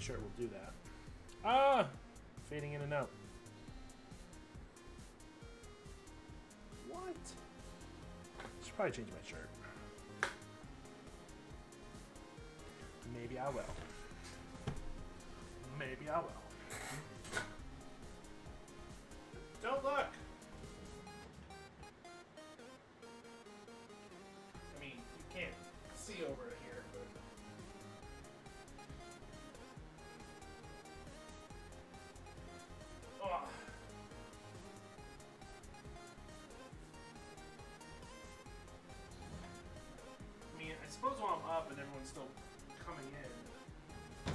shirt will do that. Ah! Fading in and out. What? Should probably change my shirt. Maybe I will. Maybe I will. Don't look! I mean, you can't see over here, but... Oh. I mean, I suppose while I'm up and everyone's still coming in,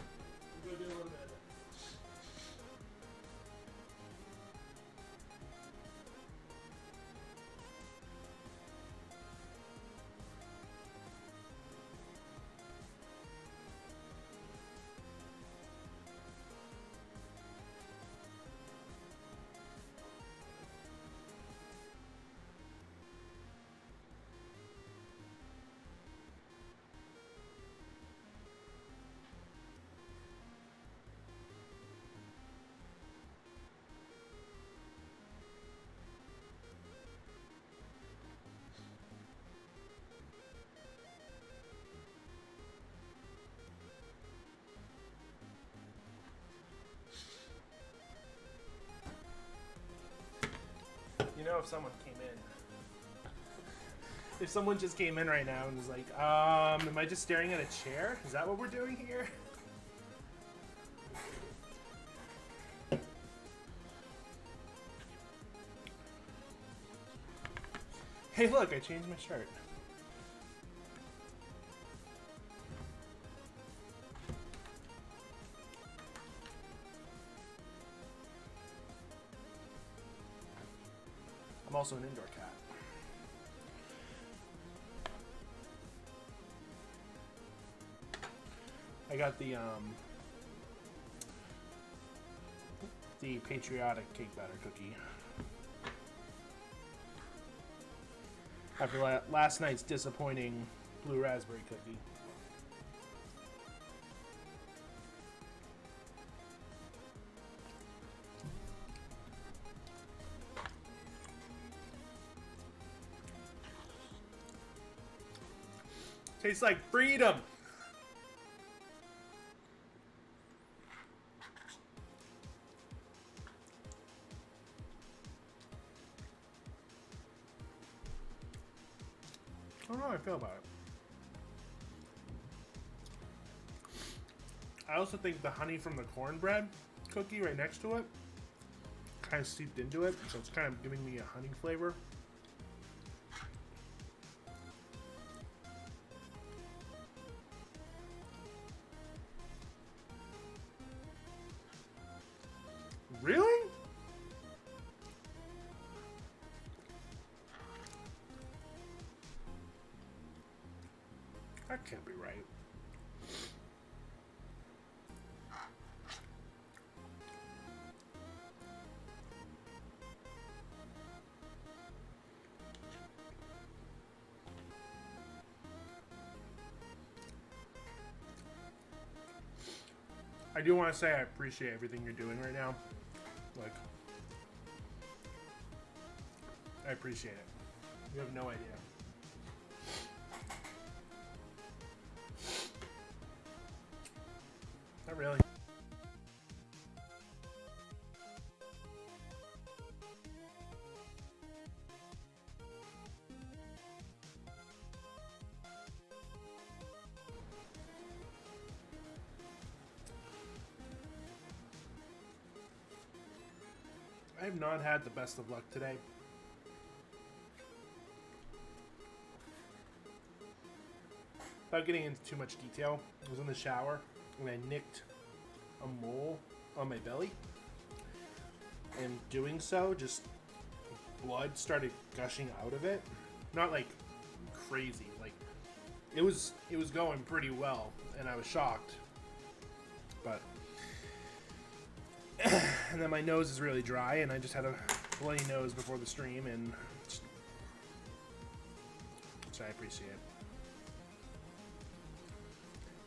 we'll go do a little bit of it. You know, if someone came in, if someone just came in right now and was like, am I just staring at a chair? Is that what we're doing here? Hey, look, I changed my shirt. I'm also an indoor cat. I got the patriotic cake batter cookie. After last night's disappointing blue raspberry cookie. Tastes like freedom! I don't know how I feel about it. I also think the honey from the cornbread cookie right next to it kind of seeped into it, so it's kind of giving me a honey flavor. Really? That can't be right. I do want to say I appreciate everything you're doing right now. Like, I appreciate it. You have no idea. Not really. I have not had the best of luck today. Without getting into too much detail, I was in the shower and I nicked a mole on my belly. And doing so, just blood started gushing out of it. Not like crazy, like it was going pretty well, and I was shocked. But and then my nose is really dry, and I just had a bloody nose before the stream, and which I appreciate.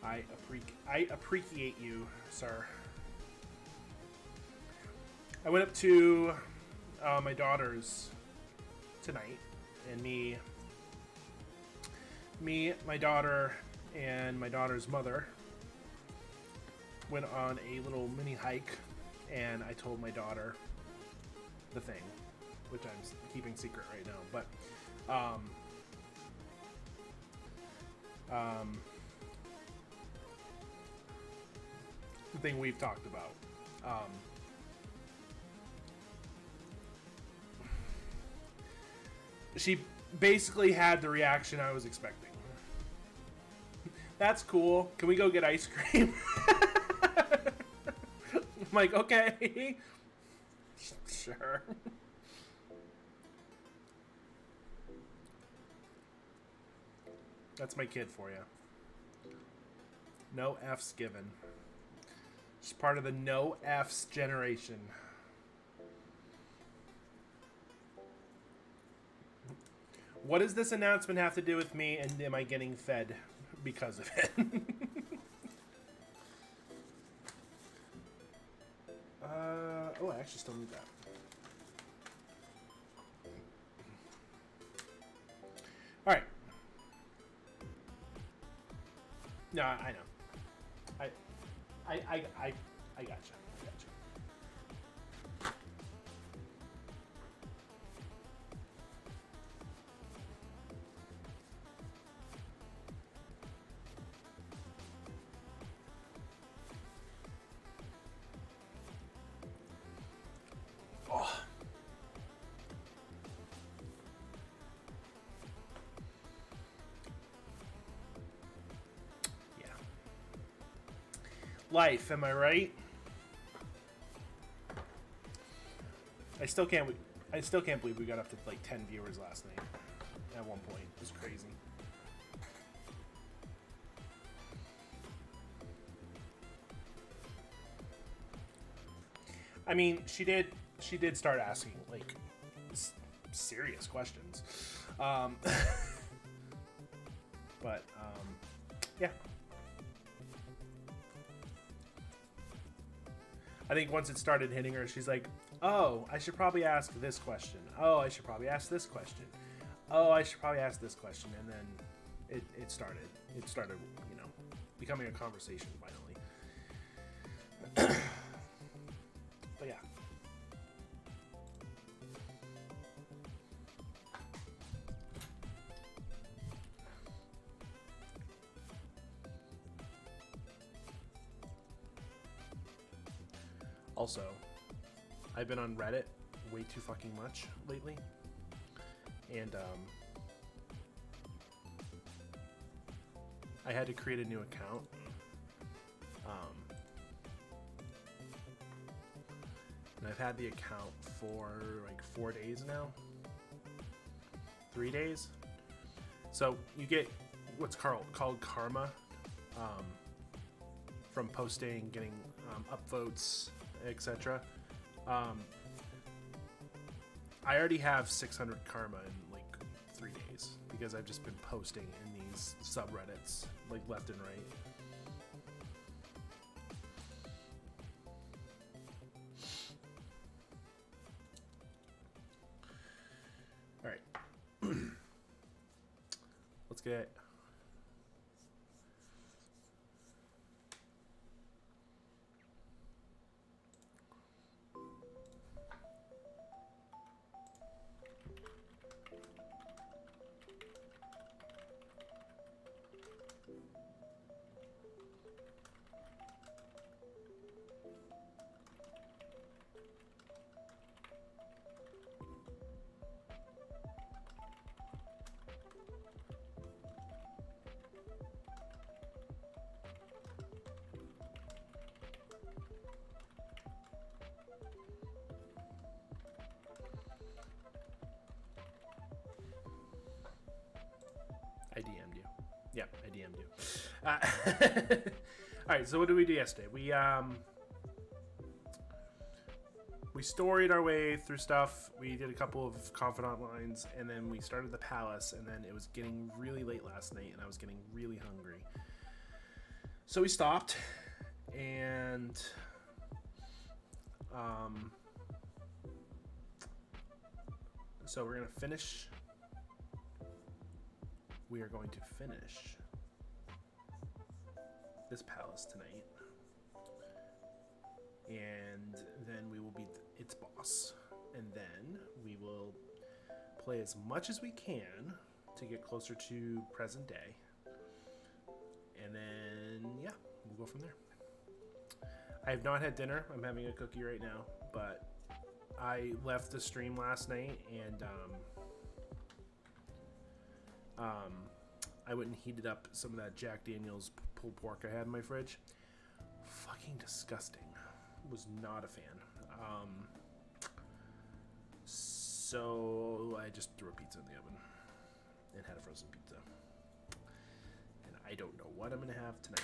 I appreciate you, sir. I went up to my daughter's tonight, and me, my daughter, and my daughter's mother went on a little mini hike, and I told my daughter the thing, which I'm keeping secret right now, but the thing we've talked about. She basically had the reaction I was expecting. That's cool. Can we go get ice cream? I'm like, okay. Sure. That's my kid for you. No F's given. She's part of the no F's generation. What does this announcement have to do with me, and am I getting fed because of it? Oh, I actually still need that. All right. No, I know. I gotcha. Oh. Yeah. Life, am I right? I still can't believe we got up to like 10 viewers last night. At one point, it was crazy. I mean, she did start asking like serious questions, but yeah. I think once it started hitting her, she's like, "Oh, I should probably ask this question. Oh, I should probably ask this question. Oh, I should probably ask this question," and then it started. It started, becoming a conversation finally. But yeah. Also, I've been on Reddit way too fucking much lately, and I had to create a new account. And I've had the account for like 4 days now. 3 days. So you get what's called karma from posting, getting upvotes, etc. I already have 600 karma in like 3 days because I've just been posting in these subreddits like left and right. All right. Let's get I DM'd you. Yep, I DM'd you. All right, so what did we do yesterday? We storied our way through stuff. We did a couple of confidant lines, and then we started the palace, and then it was getting really late last night, and I was getting really hungry. So we stopped, and so we're gonna finish. We are going to finish this palace tonight, and then we will beat its boss, and then we will play as much as we can to get closer to present day, and then yeah, we'll go from there. I have not had dinner. I'm having a cookie right now, but I left the stream last night, and I went and heated up some of that Jack Daniel's pulled pork I had in my fridge. Fucking disgusting. Was not a fan. So I just threw a pizza in the oven and had a frozen pizza. And I don't know what I'm going to have tonight.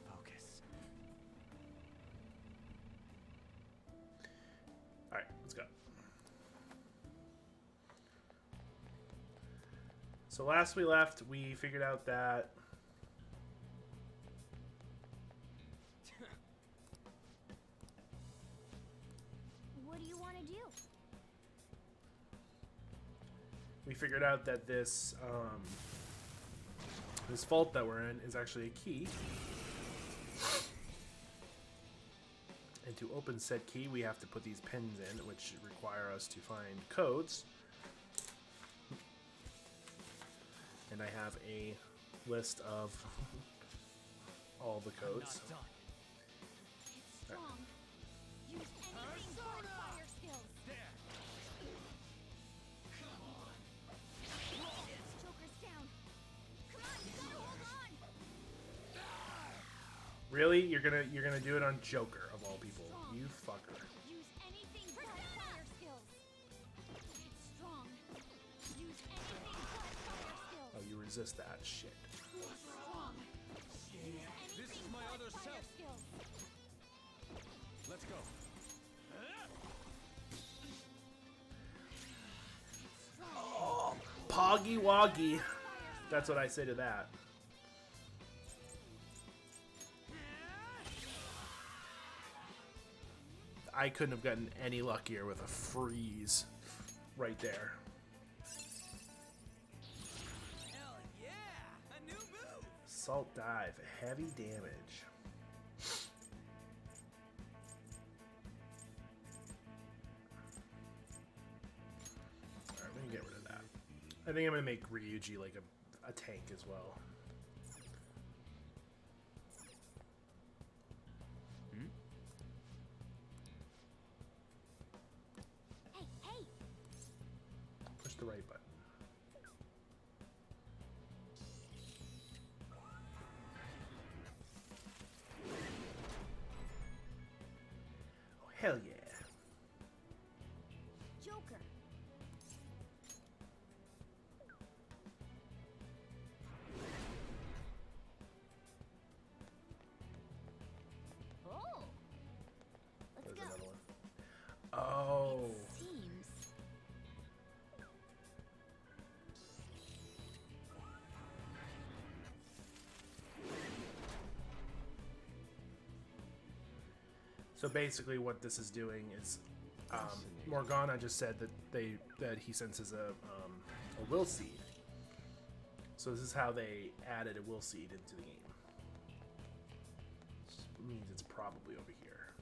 Focus. All right, let's go. So last we left, we figured out that What do you want to do? this this vault that we're in is actually a key. And to open said key, we have to put these pins in, which require us to find codes. And I have a list of all the codes. Not done. It's strong. Use anything but fire skills. There. Come on. Joker's down. Come on, you gotta hold on. Really? You're gonna do it on Joker of all people. You fucker. Use anything but fire skills. It's strong. Use anything but fire skills. Oh, you resist that shit. It's strong. Use This is anything my but other fire self. skills. Let's go. Oh, Poggy Woggy. That's what I say to that. I couldn't have gotten any luckier with a freeze right there. Hell yeah! A new move. Salt dive, heavy damage. Alright, I'm gonna get rid of that. I think I'm gonna make Ryuji like a tank as well. Hey, hey! Push the right button. Oh, hell yeah. Joker. Oh. Let's There's go. another one. Oh. Seems. So basically, what this is doing is, Morgana just said that he senses a will seed. So this is how they added a will seed into the game. Which means it's probably over here.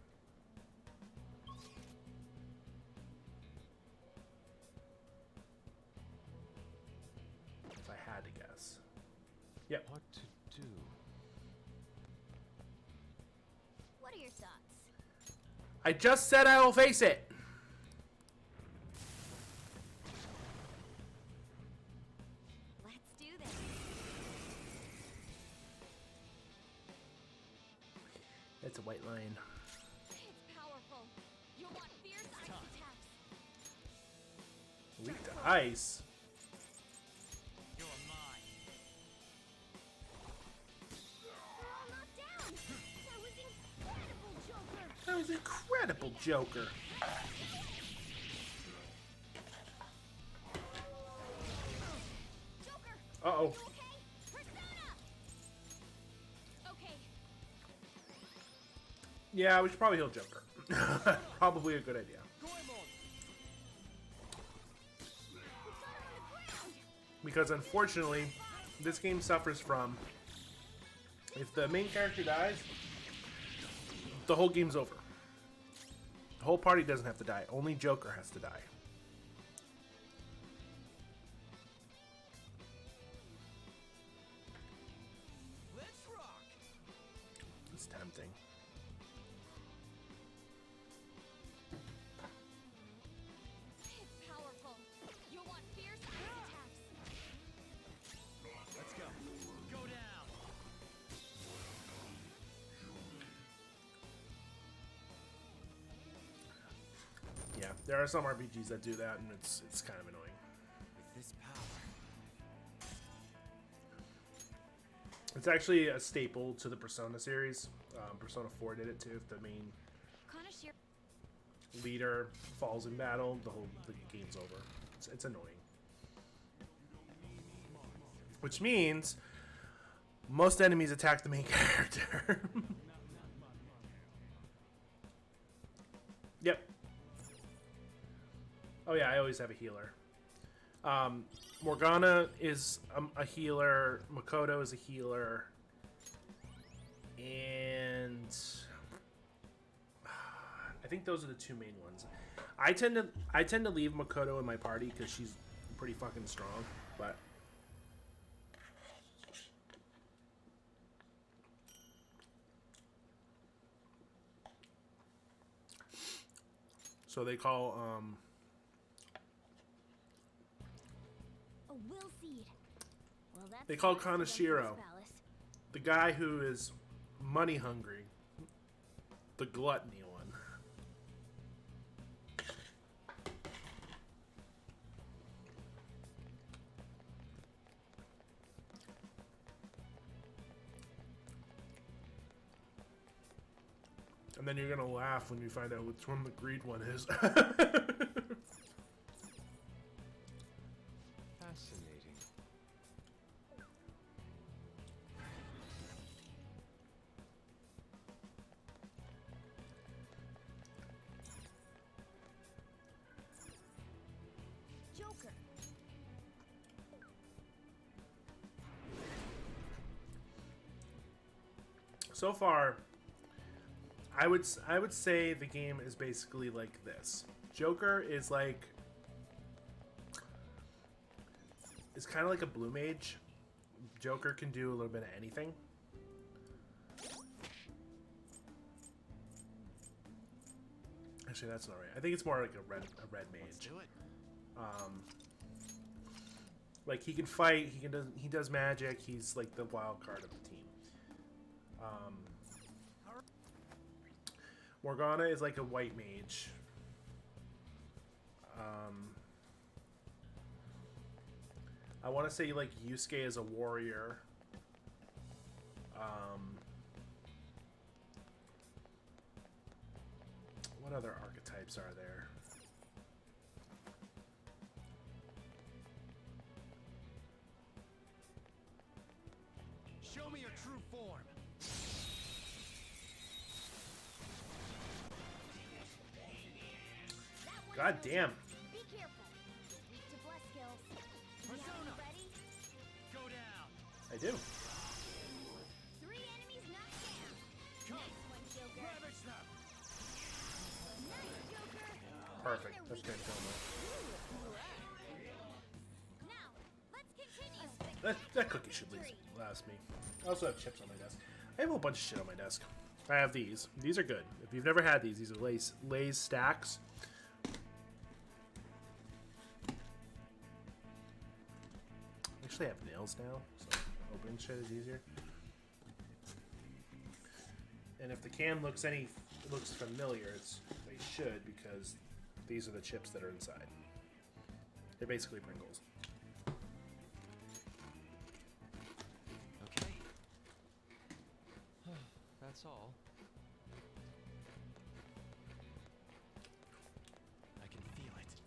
If I had to guess. Yep. What to do? What are your thoughts? I just said I will face it. Let's do this. It's a white line. It's powerful. You'll want fierce ice attacks. Weak to ice. You're mine. We're all knocked down. That was incredible, Joker. That was incredible, Joker. Uh-oh. Okay, Persona. Okay, Yeah, we should probably heal Joker. Probably a good idea. Goemon! we got him on the ground. Because unfortunately, this game suffers from, if the main character dies, the whole game's over. The whole party doesn't have to die. Only Joker has to die. Let's rock! It's tempting. It's powerful. You'll want fierce ice attacks. Let's go. Go down! Yeah, there are some RPGs that do that, and it's kind of annoying. With this power. It's actually a staple to the Persona series. Persona 4 did it too. If the main Kanashiro. leader falls in battle, the game's over. It's annoying. Which means most enemies attack the main character. Yep. Oh yeah, I always have a healer. Morgana is a healer. Makoto is a healer. And I think those are the two main ones. I tend to leave Makoto in my party because she's pretty fucking strong. But so they call A will seed. Well, that's They call fast to get to this Kanashiro. palace. the guy who is money hungry, the gluttony one. And then you're gonna laugh when you find out which one the greed one is. Fascinating. Joker. So far, I would say the game is basically like this. Joker is like kind of like a blue mage. Joker can do a little bit of anything. Actually, that's not right. I think it's more like a red Let's mage. do it. Like he can fight. He does magic. He's like the wild card of the team. Morgana is like a white mage. I want to say like Yusuke is a warrior. What other archetypes are there? Show me your true form. That one God will damn. Be careful. Weak to bless skills. Persona. Ready? Go down. I do. 3 enemies knocked down. Nice one, Joker. Ravage them. Nice, Joker. Perfect. Another That's gonna weak kill me. Now, let's continue. That cookie should last me. I also have chips on my desk. I have a whole bunch of shit on my desk. I have these. These are good. If you've never had these are Lay's stacks. Actually, I have nails now, so opening shit is easier. And if the can looks familiar, they should, because these are the chips that are inside. They're basically Pringles. Okay. That's all. I can feel it.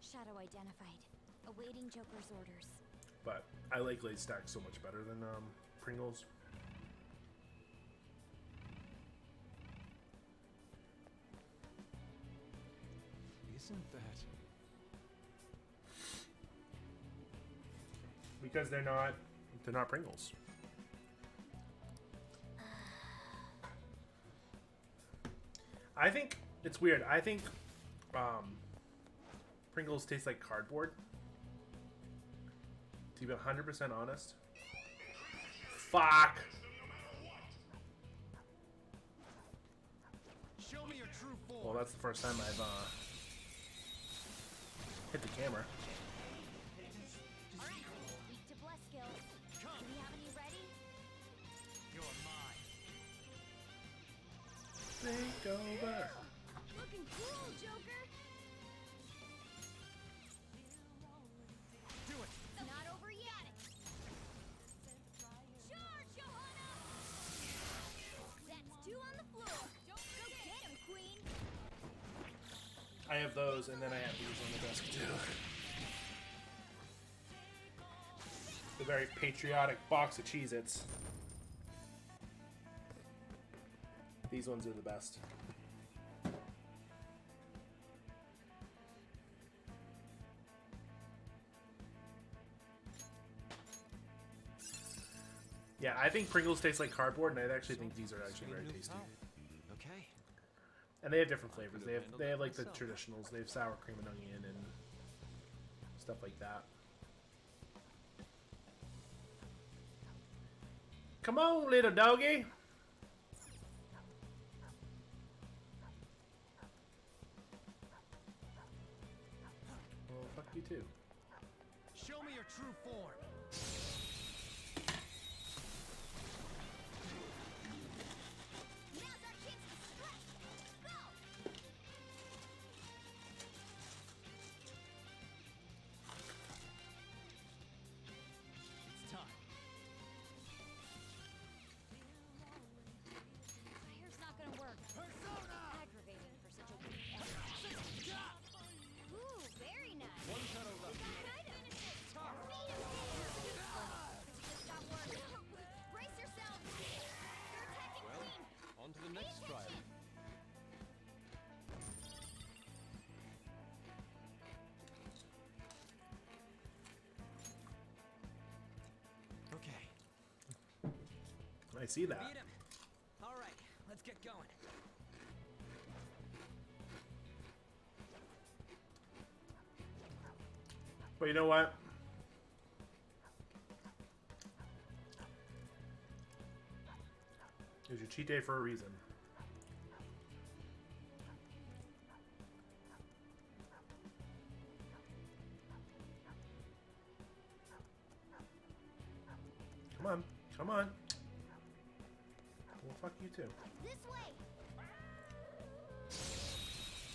Shadow identified. Awaiting Joker's orders. But I like Lay's stack so much better than Pringles. Isn't that... Because they're not Pringles. I think it's weird. I think Pringles taste like cardboard. To be 100% honest. Fuck. Show me your true form. Well, that's the first time I've hit the camera. Alright, weak to bless skills. Do we have any ready? You're mine. Take over. Looking cool, Joker! Do it. It's not over yet! Charge, Johanna! That's 2 on the floor! Go get him, Queen! I have those, and then I have these on the desk too. The very patriotic box of Cheez-Its. These ones are the best. Yeah, I think Pringles taste like cardboard, and I actually think these are actually very tasty. Okay. And they have different flavors. They have like the traditionals. They have sour cream and onion and stuff like that. Come on, little doggy. Well, fuck you too. Show me your true form. Now's our chance to strike! Go! It's time. Fire's not gonna work. Persona! Aggravating for such a weak enemy. Ooh, very nice. One shadow left. Kind of. Beat him down! Just got work. Brace yourself! You're attacking Well, Queen! on to the Pay next trial. attention! Okay. I see that. Beat him. All right, let's get going. But you know what? It was your cheat day for a reason. Come on. Come on. Well, fuck you too. This way!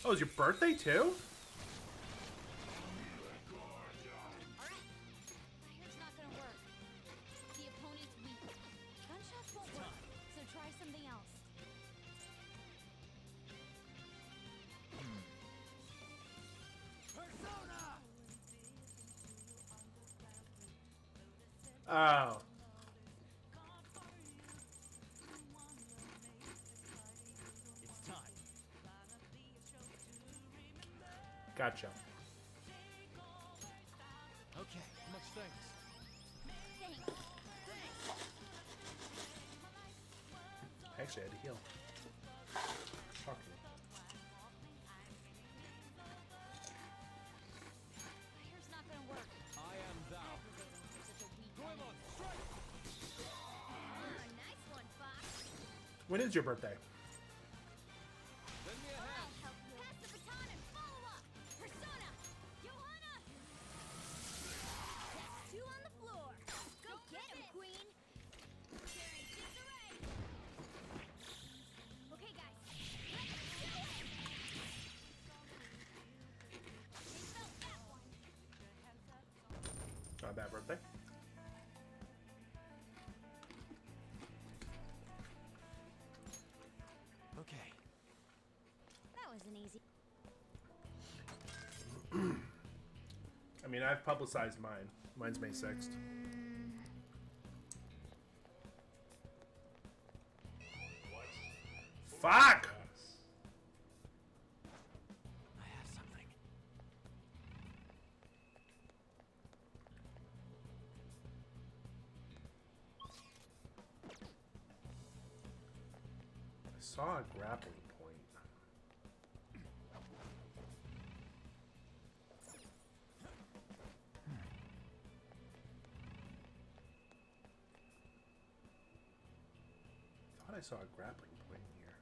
Oh, it's your birthday too? Alright. Fire's not gonna work. The opponent's weak. Gunshots won't work, so try something else. Persona! Oh. It's time. Gotcha. Okay, much thanks. Thanks. I actually had to heal. Fuck me. Fire's not gonna work. I am thou. Aggravating for such a weak Come enemy. on, strike! Nice one, Fox. When is your birthday? Lend me a I'll hand. help you. Pass the baton and follow up. Persona! Johanna! That's 2 on the floor. Go get him, Queen. Carrying disarray. Okay, guys. Let's do it! They felt that one. Not a bad birthday. Okay. That was an easy. I mean, I've publicized mine. Mine's May 6th. Fuck! I have something. I saw a grappling point. I thought I saw a grappling point here.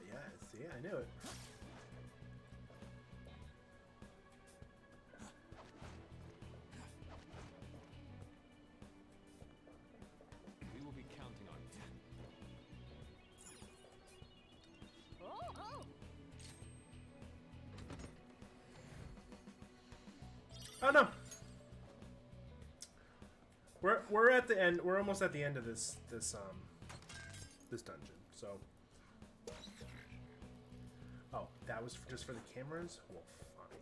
Yeah, see, I knew it. We will be counting on you. Oh! Oh no. We're at the end. We're almost at the end of this dungeon. So. Oh, that was just for the cameras? Well, fine.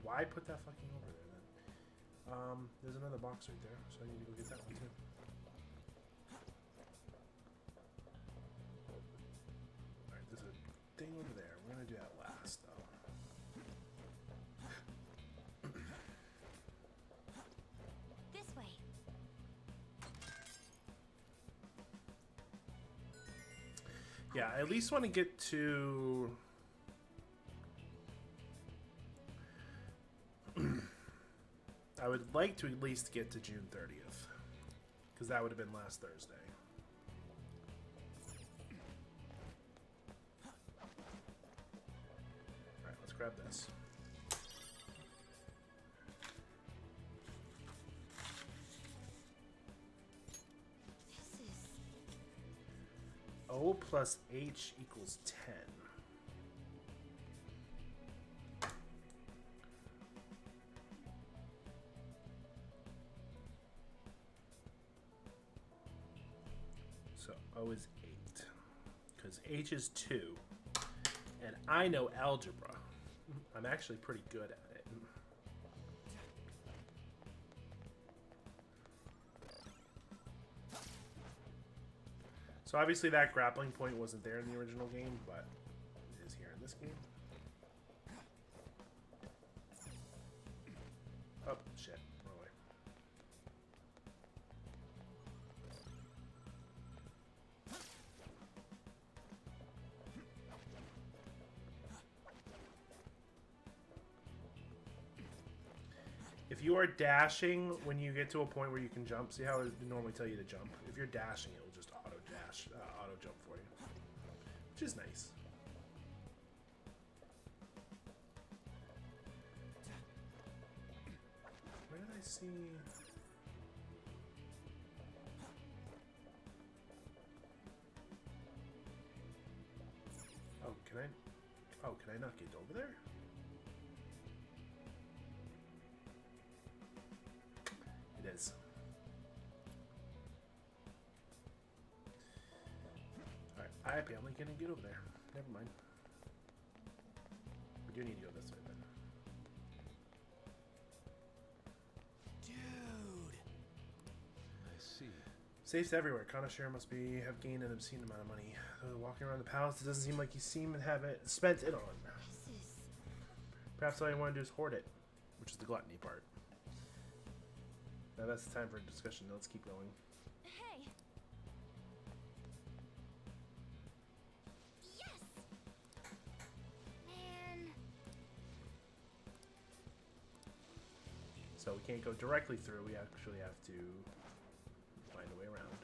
Why put that fucking over there then? There's another box right there, so I need to go get that one too. Alright, there's a thing over there. We're gonna do that last though. This way. Yeah, I at least want to get to... I would like to at least get to June 30th. Because that would have been last Thursday. Alright, let's grab this. This is... O plus H equals 10. So O is 8. Because H is 2. And I know algebra. I'm actually pretty good at it. So obviously that grappling point wasn't there in the original game, but it is here in this game. Oh, shit. Wrong way. If you are dashing when you get to a point where you can jump, see how it would normally tell you to jump? If you're dashing, it will just auto dash, auto jump for you, which is nice. Where did I see? Oh, can I? Oh, can I not get over there? It is. Alright, I apparently can't get over there. Never mind. We do need to go this way then. Dude. I see. Safes everywhere. Kanashiro must have gained an obscene amount of money. Though walking around the palace, it doesn't seem like you seem to have it spent it on. This is... Perhaps all you want to do is hoard it, which is the gluttony part. Now that's the time for a discussion. Let's keep going. Hey! Yes! Man... So we can't go directly through. We actually have to find a way around.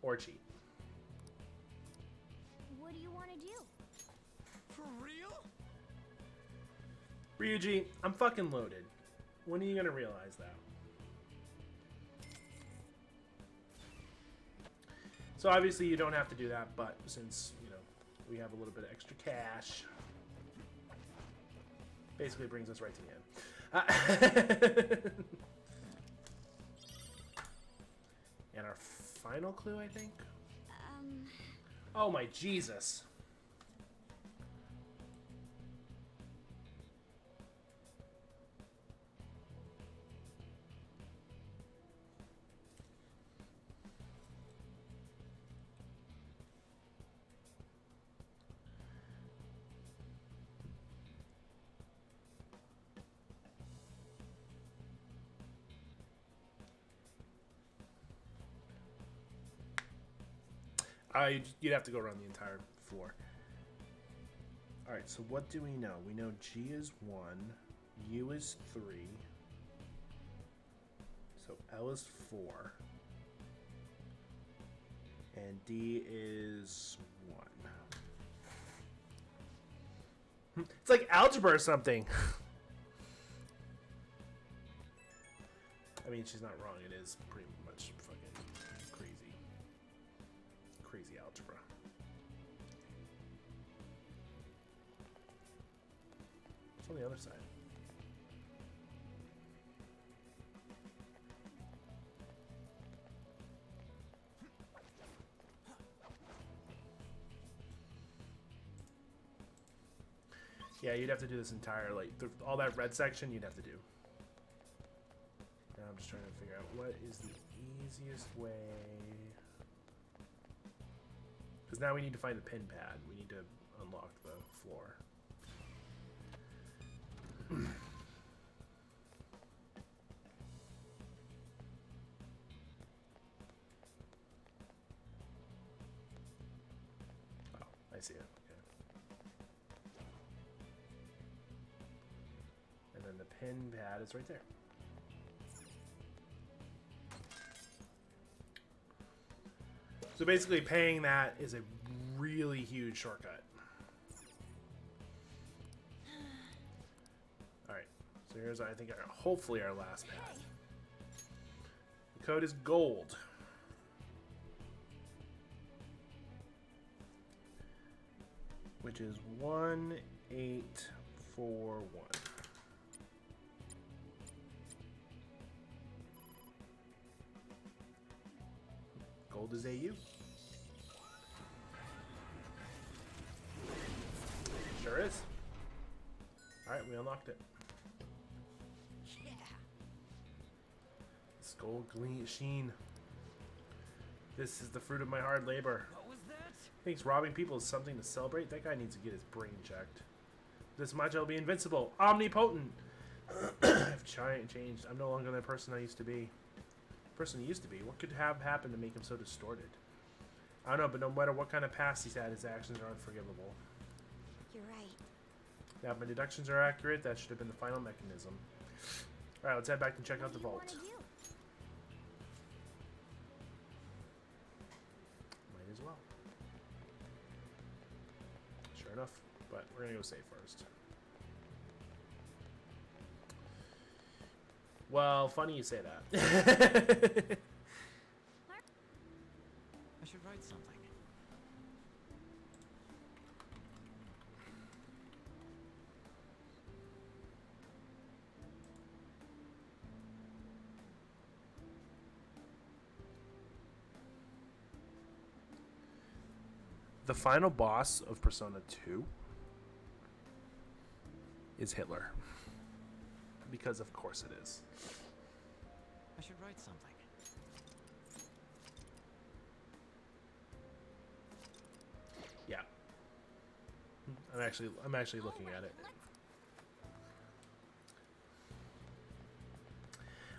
Or cheat. What do you want to do? For real? Ryuji, I'm fucking loaded. When are you gonna realize that? So obviously you don't have to do that, but since, you know, we have a little bit of extra cash, basically brings us right to the end. And our final clue, I think. Um, Oh my Jesus. You'd have to go around the entire floor. Alright, so what do we know? We know G is 1, U is 3, so L is 4, and D is 1. It's like algebra or something. I mean, she's not wrong. It is pretty much fucking crazy. Crazy algebra. It's on the other side. Yeah, you'd have to do this entire, like, all that red section you'd have to do. Now I'm just trying to figure out what is the easiest way. Because now we need to find the pin pad. We need to unlock the floor. Oh, I see it. Okay. And then the pin pad is right there. So basically paying that is a really huge shortcut. Alright, so here's, I think, hopefully our last pad. The code is gold. Which is 1841. Gold is AU. Sure is. Alright, we unlocked it. Yeah. This gold gleam sheen. This is the fruit of my hard labor. What was that? Thinks robbing people is something to celebrate? That guy needs to get his brain checked. This much I'll be invincible. Omnipotent! I've changed. I'm no longer the person I used to be. Person he used to be. What could have happened to make him so distorted? I don't know, but no matter what kind of past he's had, his actions are unforgivable. you're right. Now, if my deductions are accurate, that should have been the final mechanism. Alright, let's head back and check out the vault. Might as well. Sure enough, but we're gonna go save first. Well, funny you say that. I should write something. The final boss of Persona 2 is Hitler. Because of course it is. I should write something. Yeah. I'm actually looking at it.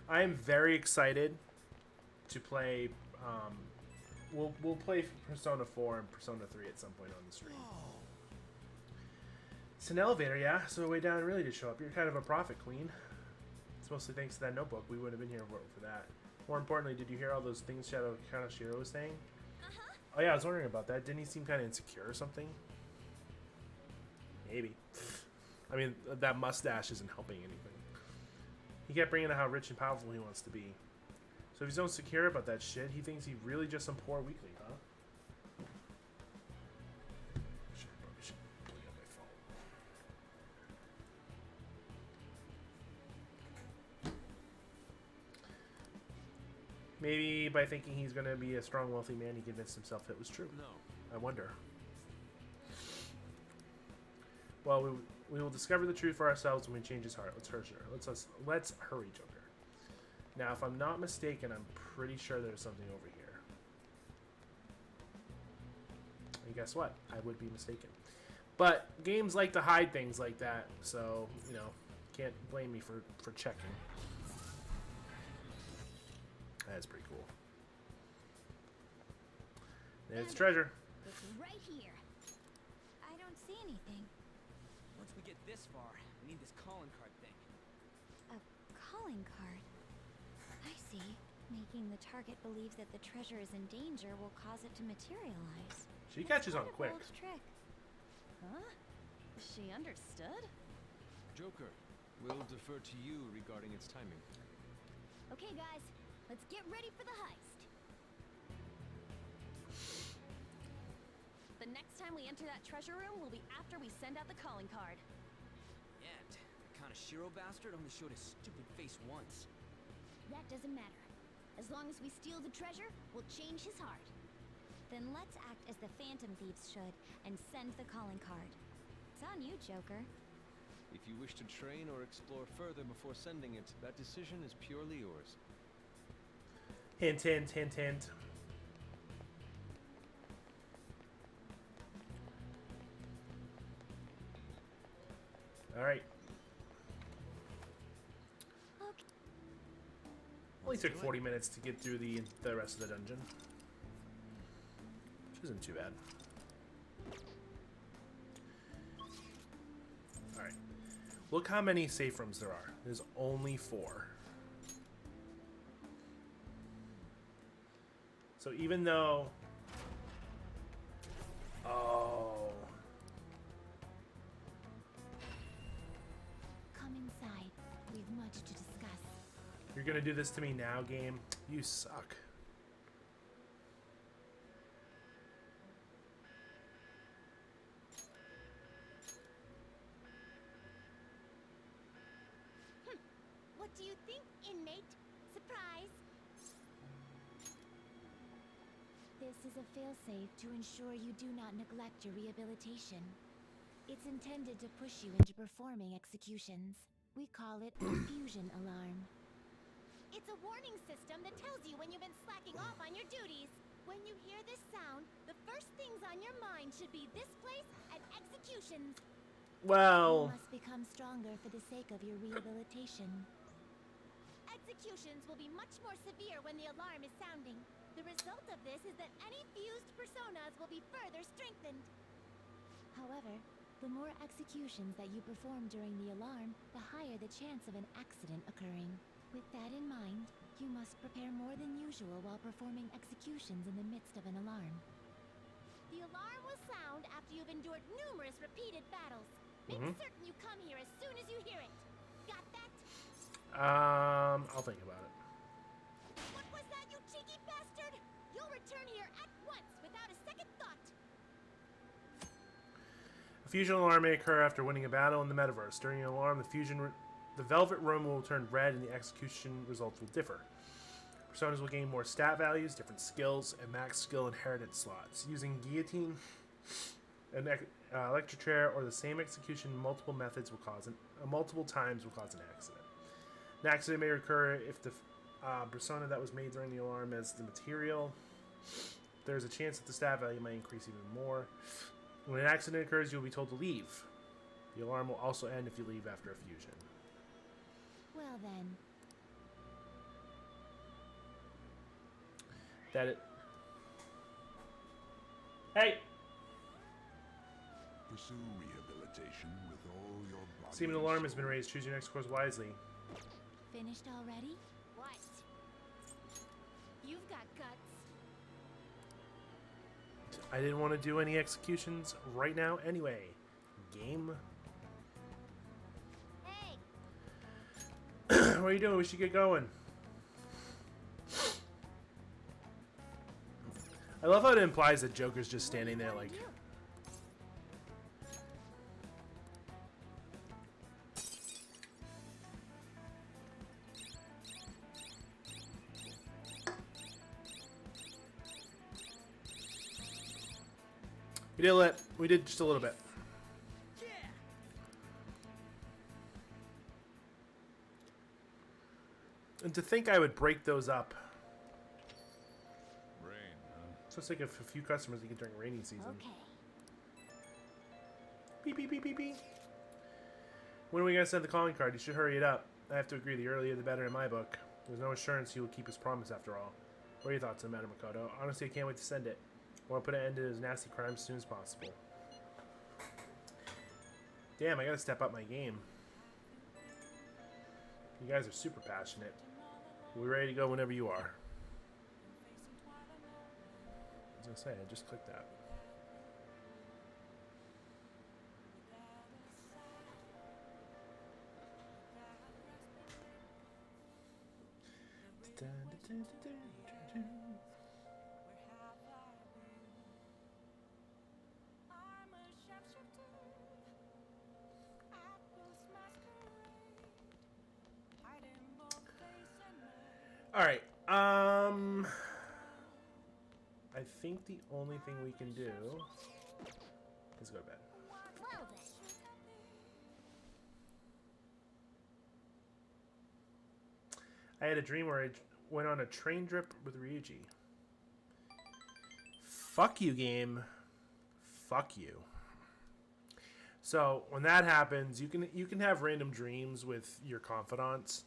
I am very excited to play we'll play Persona 4 and Persona 3 at some point on the stream. It's an elevator, yeah, so the way down really did show up. You're kind of a prophet, Queen. It's mostly thanks to that notebook. We wouldn't have been here for that. More importantly, did you hear all those things Shadow Kanashiro was saying? Oh yeah, I was wondering about that. Didn't he seem kind of insecure or something? Maybe. I mean, that mustache isn't helping anything. He kept bringing up how rich and powerful he wants to be. So if he's so insecure about that shit, he thinks he's really just some poor weakling, huh? Shit, I probably should plug up my phone. Maybe by thinking he's going to be a strong, wealthy man, he convinced himself it was true. No. I wonder. Well, we will discover the truth for ourselves when we change his heart. Let's hurry, Joker. Now, if I'm not mistaken, I'm pretty sure there's something over here. And guess what? I would be mistaken. But games like to hide things like that, so, you know, can't blame me for checking. That's pretty cool. There's the treasure. It's right here. I don't see anything. Once we get this far, we need this calling card thing. A calling card. I see. Making the target believes that the treasure is in danger will cause it to materialize. She catches on Quite a quick. bold trick. Huh? She understood? Joker, we'll defer to you regarding its timing. Okay, guys, let's get ready for the heist. The next time we enter that treasure room will be after we send out the calling card. Yet, the Kanashiro bastard only showed his stupid face once. That doesn't matter. As long as we steal the treasure, we'll change his heart. Then let's act as the Phantom Thieves should and send the calling card. It's on you, Joker. If you wish to train or explore further before sending it, that decision is purely yours. Hint, hint, hint, hint. Alright. Okay. Only took 40 minutes to get through the rest of the dungeon. Which isn't too bad. Alright. Look how many safe rooms there are. There's only 4. So even though... Oh... Come inside. We've much to discuss. You're gonna do this to me now, game? You suck. What do you think, inmate? Surprise! This is a failsafe to ensure you do not neglect your rehabilitation. It's intended to push you into performing executions. We call it a fusion alarm. It's a warning system that tells you when you've been slacking off on your duties. When you hear this sound, the first things on your mind should be this place and executions. Well... You must become stronger for the sake of your rehabilitation. Executions will be much more severe when the alarm is sounding. The result of this is that any fused personas will be further strengthened. However, the more executions that you perform during the alarm, the higher the chance of an accident occurring. With that in mind, you must prepare more than usual while performing executions in the midst of an alarm. The alarm will sound after you've endured numerous repeated battles. Make certain you come here as soon as you hear it. Got that? I'll think about it. What was that, you cheeky bastard? You'll return here at once without a second thought. A fusion alarm may occur after winning a battle in the metaverse. During an alarm, the Velvet Room will turn red and the execution results will differ. Personas will gain more stat values, different skills, and max skill inheritance slots. Using guillotine, an electric chair, or the same execution multiple times will cause an accident. An accident may occur if the persona that was made during the alarm has the material. There's a chance that the stat value may increase even more. When an accident occurs, you'll be told to leave. The alarm will also end if you leave after a fusion. Well then, Hey! Pursue rehabilitation with all your body. See, an and alarm has soul. been raised. Choose your next course wisely. finished already? What? You've got guts. I didn't want to do any executions right now anyway. Game. Hey, What are you doing? We should get going. I love how it implies that Joker's just standing there like... We did just a little bit. And to think I would break those up. Rain, huh? So it's like a few customers you get during rainy season. Okay. Beep, beep, beep, beep, beep. When are we going to send the calling card? You should hurry it up. I have to agree, the earlier the better in my book. There's no assurance he will keep his promise after all. What are your thoughts on Madame Makoto? Honestly, I can't wait to send it. I want to put an end to his nasty crimes as soon as possible. Damn, I gotta step up my game. You guys are super passionate. We're ready to go whenever you are. I was gonna say, I just clicked that. All right. I think the only thing we can do is go to bed. Well then. I had a dream where I went on a train trip with Ryuji. Fuck you, game. Fuck you. So when that happens, you can have random dreams with your confidants,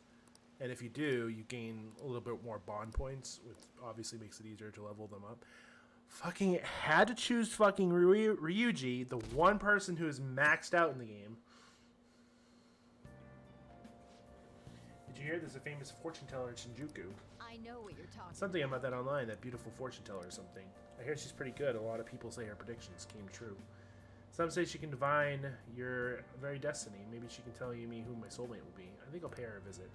and if you do, you gain a little bit more bond points, which obviously makes it easier to level them up. Fucking had to choose fucking Ryuji, the one person who is maxed out in the game. Did you hear there's a famous fortune teller in Shinjuku? I know what you're talking Something about that online, that beautiful fortune teller or something. I hear she's pretty good. A lot of people say her predictions came true. Some say she can divine your very destiny. Maybe she can tell me who my soulmate will be. I think I'll pay her a visit.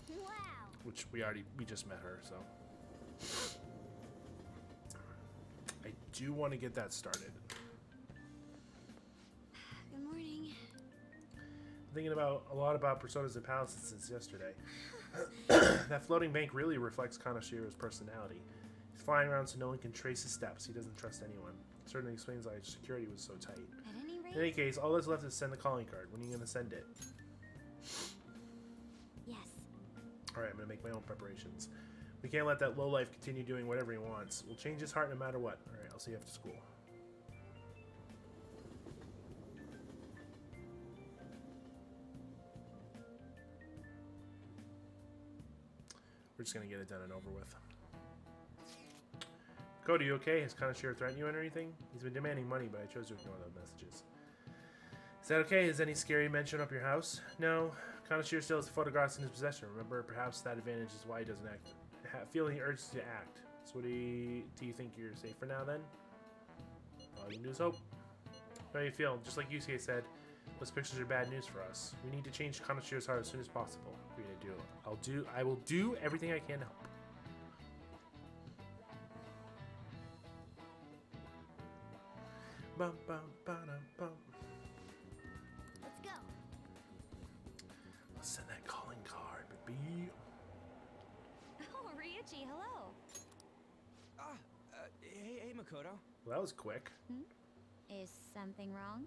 Wow. Which we just met her, so. I do want to get that started. Good morning. I'm thinking a lot about Personas and Palaces since yesterday. That floating bank really reflects Kanashiro's personality. He's flying around so no one can trace his steps. He doesn't trust anyone. It certainly explains why his security was so tight. At any rate. In any case, all that's left is send the calling card. When are you going to send it? Yes. Alright, I'm going to make my own preparations. We can't let that lowlife continue doing whatever he wants. We'll change his heart no matter what. Alright, I'll see you after school. We're just going to get it done and over with. Cody, you okay? Has Kanashiro threatened you or anything? He's been demanding money, but I chose to ignore those messages. Is that okay? Has any scary men shown up your house? No. Kanashiro still has photographs in his possession. Remember, perhaps that advantage is why he doesn't act. Feel the urge to act. So what do you think you're safe for now then? All you can do is hope. How do you feel? Just like Yusuke said, those pictures are bad news for us. We need to change Kanashiro's heart as soon as possible. What are you gonna do? I will do everything I can to help. Bum, bum, ba-dum, bum. Let's go. Let's send that calling card, baby. Oh, Ryuji, hello. Hey, Makoto. Well, that was quick. Is something wrong?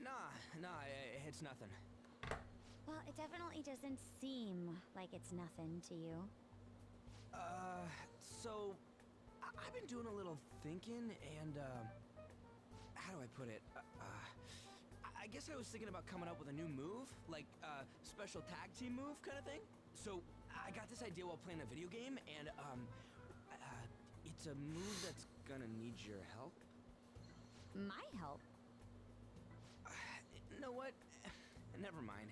Nah, it's nothing. Well, it definitely doesn't seem like it's nothing to you. So, I've been doing a little thinking, and, how do I put it? I guess I was thinking about coming up with a new move, like a special tag team move kind of thing. So, I got this idea while playing a video game, and, it's a move that's gonna need your help. My help? You know what? Never mind.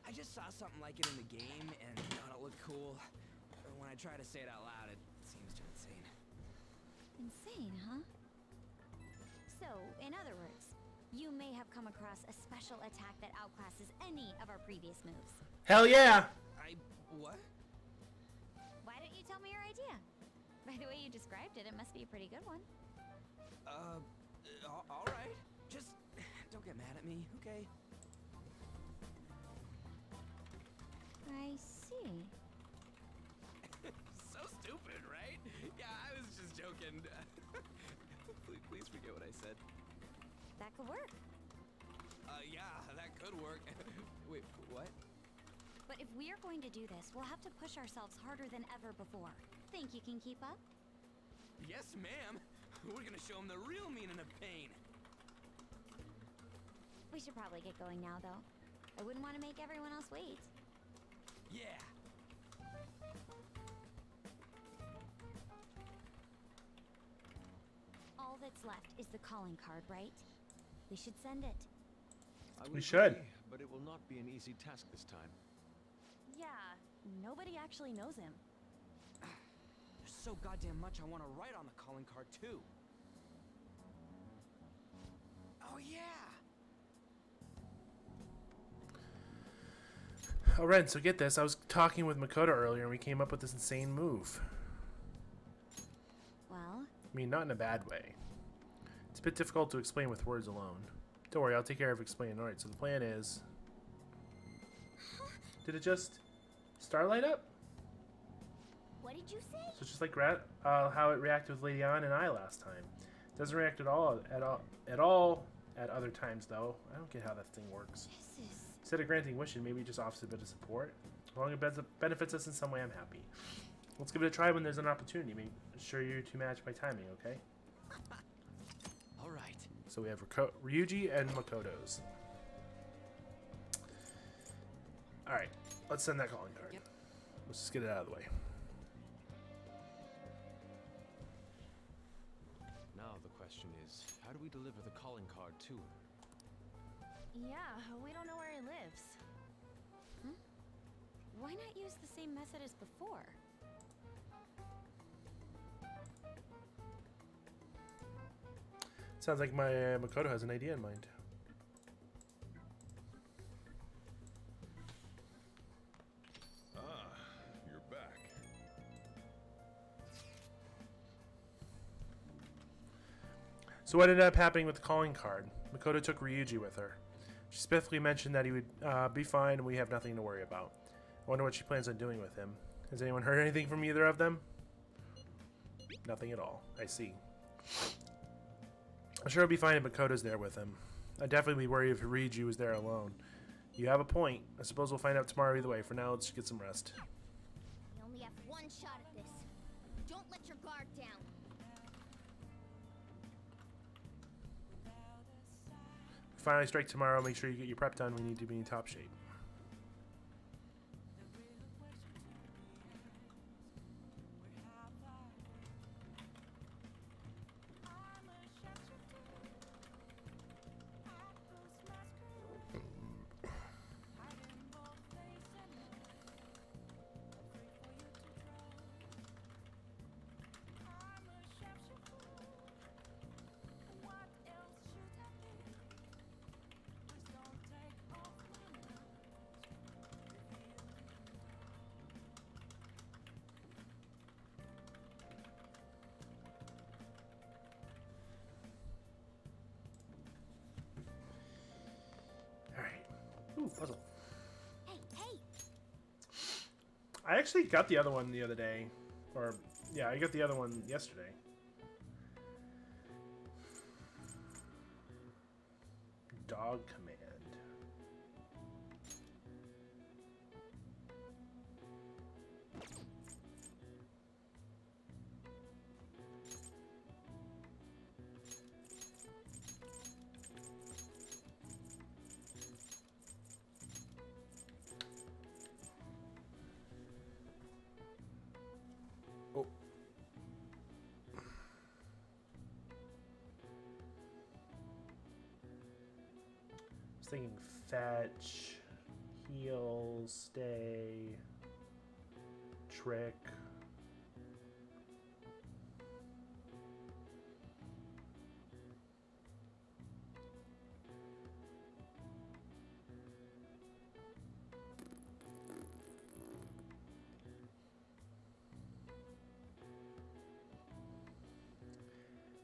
I just saw something like it in the game, and thought it looked cool. When I try to say it out loud, it seems too insane. Insane, huh? So, in other words, you may have come across a special attack that outclasses any of our previous moves. Hell yeah! What? Why don't you tell me your idea? By the way you described it, it must be a pretty good one. Alright. Just don't get mad at me, okay? I see. So stupid, right? Yeah, I was just joking. Please forget what I they said. That could work. Yeah, that could work. Wait, what? But if we're going to do this, we'll have to push ourselves harder than ever before. Think you can keep up? Yes, ma'am. We're gonna show them the real meaning of pain. We should probably get going now, though. I wouldn't want to make everyone else wait. Yeah. All that's left is the calling card, right? We should send it. I We would should. agree, but it will not be an easy task this time. Yeah, nobody actually knows him. There's so goddamn much I want to write on the calling card, too. Oh, yeah. Oh, Ren, so get this. I was talking with Makoto earlier, and we came up with this insane move. Well, I mean, not in a bad way. It's a bit difficult to explain with words alone. Don't worry, I'll take care of explaining. Alright, so the plan is... Did it just starlight up? What did you say? So it's just like how it reacted with Lady Ann and I last time. Doesn't react at all at other times, though. I don't get how that thing works. this is... Instead of granting wishes, maybe it just offers a bit of support. As long as it benefits us in some way, I'm happy. Let's give it a try when there's an opportunity. Make sure you to match my timing, okay? All right. So we have Ryuji and Makoto's. Alright, let's send that calling card. Yep. Let's just get it out of the way. Now the question is, how do we deliver the calling card to him? Yeah, we don't know where he lives. Why not use the same method as before? Sounds like my Makoto has an idea in mind. Ah, you're back. So what ended up happening with the calling card? Makoto took Ryuji with her. She specifically mentioned that he would be fine and we have nothing to worry about. I wonder what she plans on doing with him. Has anyone heard anything from either of them? Nothing at all. I see. I'm sure he'll be fine if Makoto's there with him. I'd definitely be worried if Ryuji was there alone. You have a point. I suppose we'll find out tomorrow either way. For now, let's get some rest. You only have one shot at this. Don't let your guard down. Finally strike tomorrow. Make sure you get your prep done. We need to be in top shape. Ooh, puzzle. Hey, hey! I actually got the other one the other day. Or, yeah, I got the other one yesterday. Dog command. Oh. I was thinking fetch, heal, stay, trick.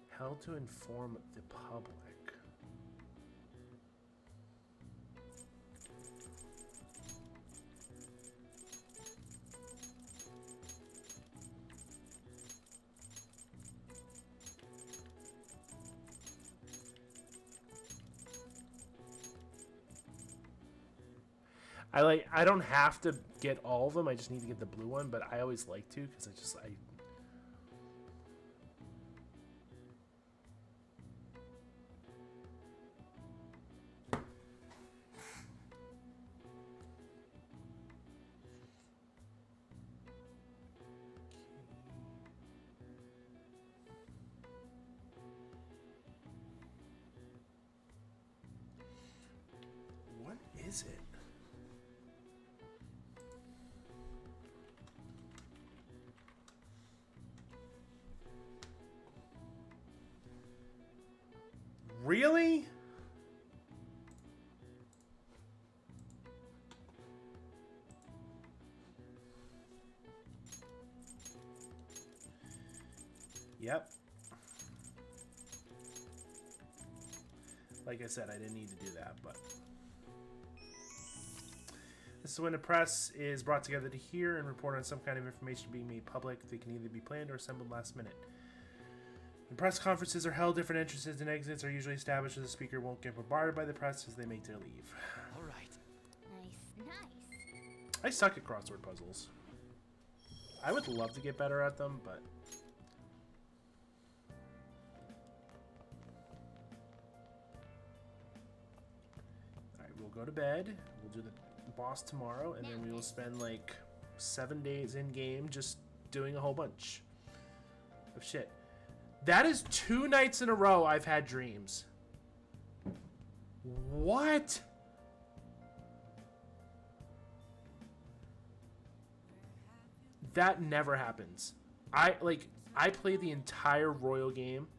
How to inform the public. I don't have to get all of them. I just need to get the blue one, but I always like to because I What is it? Really? Yep. Like I said, I didn't need to do that, but this is when the press is brought together to hear and report on some kind of information being made public. They can either be planned or assembled last minute. When press conferences are held, different entrances and exits are usually established so the speaker won't get bombarded by the press as they make their leave. All right. Nice. I suck at crossword puzzles. I would love to get better at them, but... Alright, we'll go to bed. We'll do the boss tomorrow, and then we will spend like 7 days in-game just doing a whole bunch of shit. That is 2 nights in a row I've had dreams. What? That never happens. I played the entire Royal game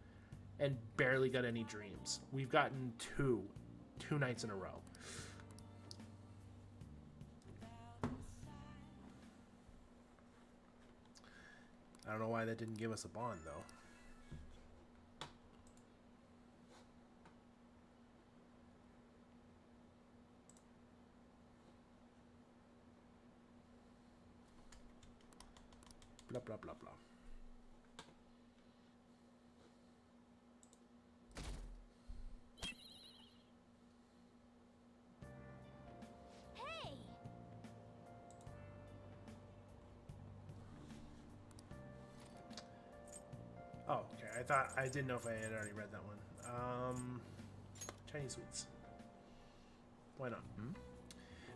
and barely got any dreams. We've gotten two nights in a row. I don't know why that didn't give us a bond though. Blah, blah, blah, blah. Hey! Oh, okay. I didn't know if I had already read that one. Chinese sweets. Why not?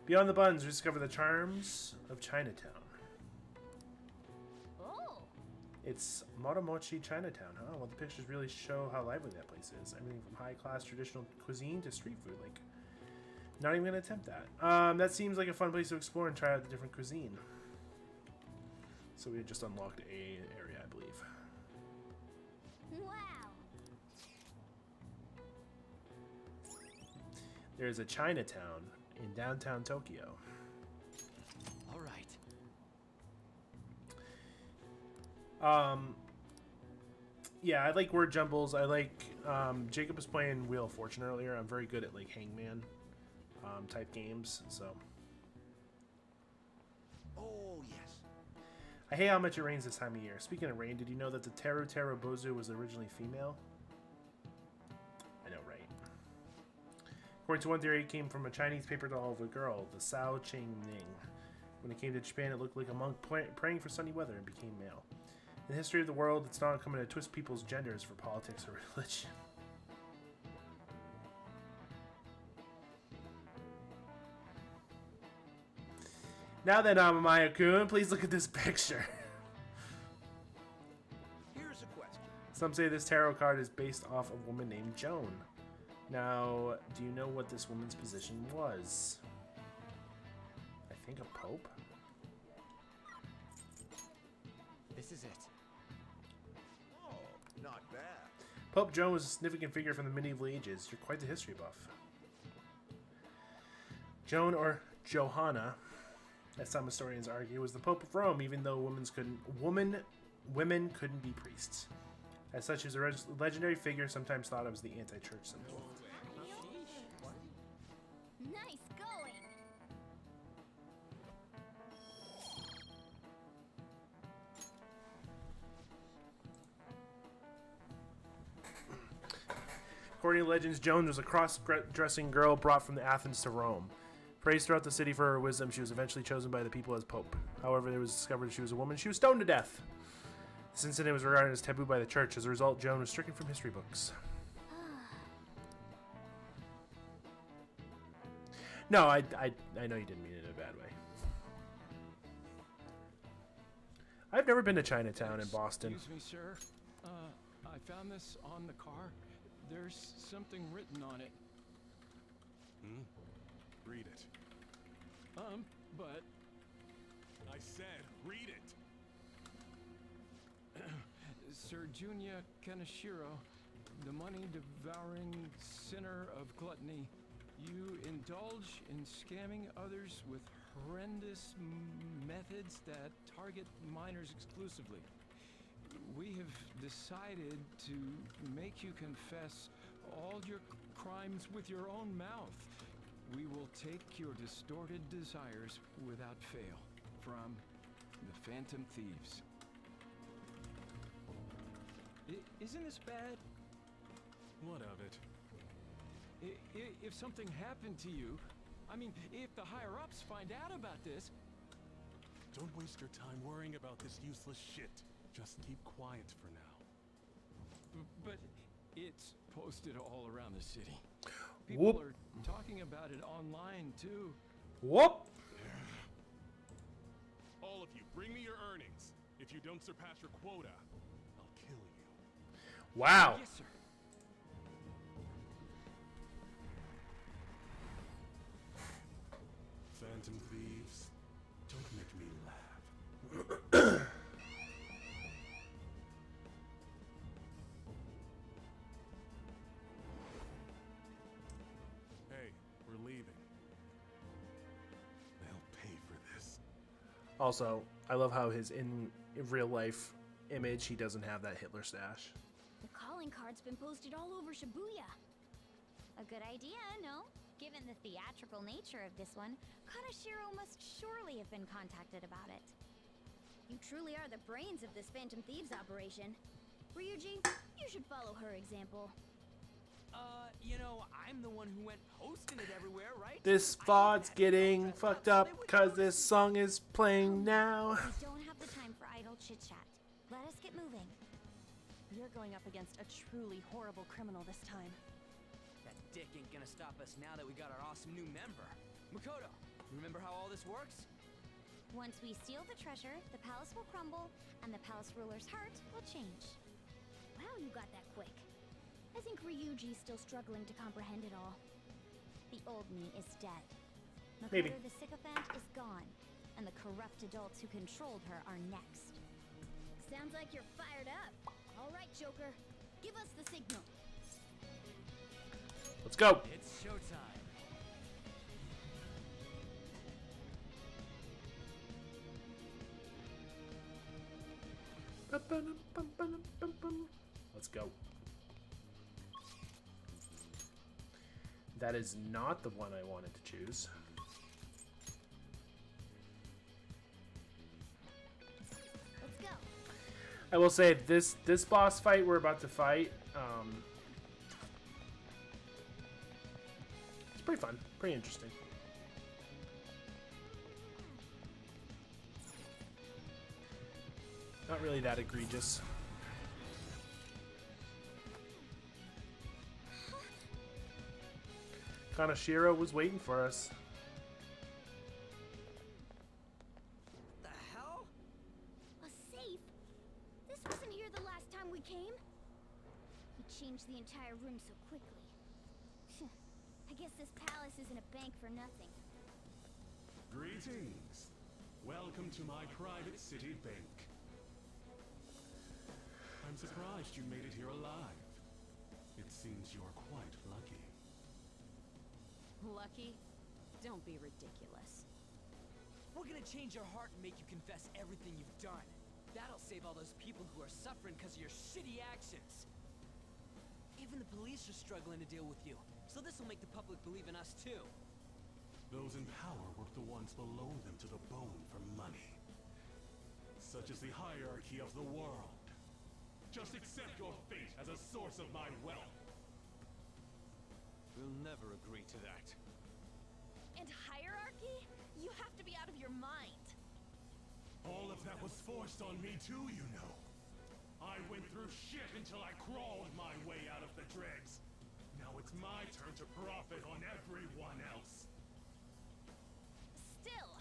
Beyond the buns, we discover the charms of Chinatown. Oh! It's Motomochi Chinatown, huh? Well, the pictures really show how lively that place is. Everything from high-class traditional cuisine to street food. Like, not even gonna attempt that. That seems like a fun place to explore and try out the different cuisine. So we had just unlocked a area, I believe. Wow! There's a Chinatown in downtown Tokyo. All right. Yeah, I like word jumbles. I like, Jacob was playing Wheel of Fortune earlier. I'm very good at, like, Hangman, type games, so. Oh, yes. I hate how much it rains this time of year. Speaking of rain, did you know that the Teru Teru Bozu was originally female? I know, right? According to one theory, it came from a Chinese paper doll of a girl, the Sao Ching Ning. When it came to Japan, it looked like a monk praying for sunny weather and became male. In the history of the world, it's not uncommon to twist people's genders for politics or religion. Now then, Amamaya-kun, please look at this picture. Here's a question. Some say this tarot card is based off a woman named Joan. Now, do you know what this woman's position was? I think a pope? This is it. Oh, not bad. Pope Joan was a significant figure from the medieval ages. You're quite the history buff. Joan, or Johanna, as some historians argue, was the Pope of Rome, even though women couldn't be priests. As such, he was a legendary figure, sometimes thought of as the anti-church symbol. Nice going! According to legends, Joan was a cross-dressing girl brought from Athens to Rome. Praised throughout the city for her wisdom, she was eventually chosen by the people as pope. However, it was discovered she was a woman. She was stoned to death. This incident was regarded as taboo by the church. As a result, Joan was stricken from history books. No, I know you didn't mean it in a bad way. I've never been to Chinatown in Boston. Excuse me, sir. I found this on the car. There's something written on it. Read it. But I said, read it. Sir Junya Kaneshiro, the money-devouring sinner of gluttony, you indulge in scamming others with horrendous methods that target minors exclusively. We have decided to make you confess all your crimes with your own mouth. We will take your distorted desires without fail from the Phantom Thieves. Isn't this bad? What of it? If something happened to you, I mean, if the higher-ups find out about this... Don't waste your time worrying about this useless shit. Just keep quiet for now. But it's posted all around the city. People Whoop. are talking about it online, too. Whoop! All of you, bring me your earnings. If you don't surpass your quota, I'll kill you. Wow. Yes, sir. Phantom thieves, don't make me laugh. Hey, we're leaving. They'll pay for this. Also, I love how his in real life image, he doesn't have that Hitler stash. The calling card's been posted all over Shibuya. A good idea, no? Given the theatrical nature of this one, Kaneshiro must surely have been contacted about it. You truly are the brains of this Phantom Thieves operation. Ryuji, you should follow her example. You know, I'm the one who went posting it everywhere, right? This VOD's getting fucked up because this song is playing now. We don't have the time for idle chit-chat. Let us get moving. You're going up against a truly horrible criminal this time. That dick ain't gonna stop us now that we got our awesome new member. Makoto, remember how all this works? Once we steal the treasure, the palace will crumble, and the palace ruler's heart will change. Wow, you got that quick. I think Ryuji's still struggling to comprehend it all. The old me is dead. Makoto Maybe. the sycophant is gone, and the corrupt adults who controlled her are next. Sounds like you're fired up. All right, Joker. Give us the signal. Let's go. It's showtime. Let's go. That is not the one I wanted to choose. Let's go. I will say this boss fight we're about to fight, it's pretty fun, pretty interesting. Not really that egregious. Kaneshiro was waiting for us. The hell? A safe? This wasn't here the last time we came. We changed the entire room so quickly. I guess this palace isn't a bank for nothing. Greetings. Welcome to my private city bank. I'm surprised you made it here alive. It seems you're quite lucky. Lucky? Don't be ridiculous. We're gonna change your heart and make you confess everything you've done. That'll save all those people who are suffering because of your shitty actions. Even the police are struggling to deal with you, so this will make the public believe in us too. Those in power work the ones below them to the bone for money. Such is the hierarchy of the world. Just accept your fate as a source of my wealth. We'll never agree to that. And higher You have to be out of your mind. All of that was forced on me too, you know. I went through shit until I crawled my way out of the dregs. Now it's my turn to profit on everyone else. Still,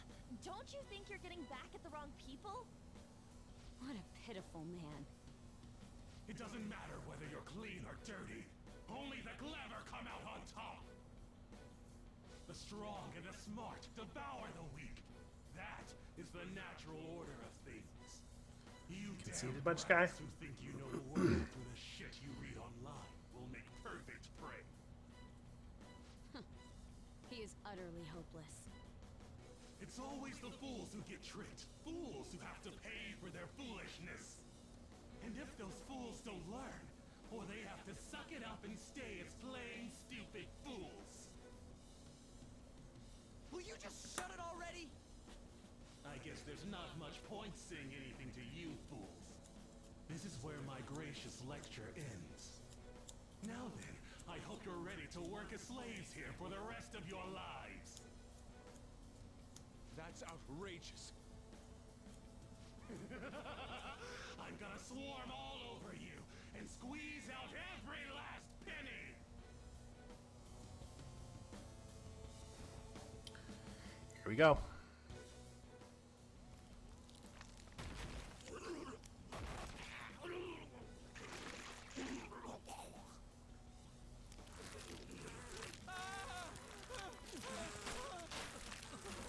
don't you think you're getting back at the wrong people? What a pitiful man. It doesn't matter whether you're clean or dirty. Only the clever come out on top. The strong and the smart devour the weak. That is the natural order of things. You Conceited damn bunch guy. brats who think you know the world through the shit you read online will make perfect prey. He is utterly hopeless. It's always the fools who get tricked. Fools who have to pay for their foolishness. And if those fools don't learn, or they have to suck it up and stay as plain stupid fools. Will you just shut it already? I guess there's not much point saying anything to you fools. This is where my gracious lecture ends. Now then, I hope you're ready to work as slaves here for the rest of your lives. That's outrageous. I'm gonna swarm all over you and squeeze out every last penny! Here we go.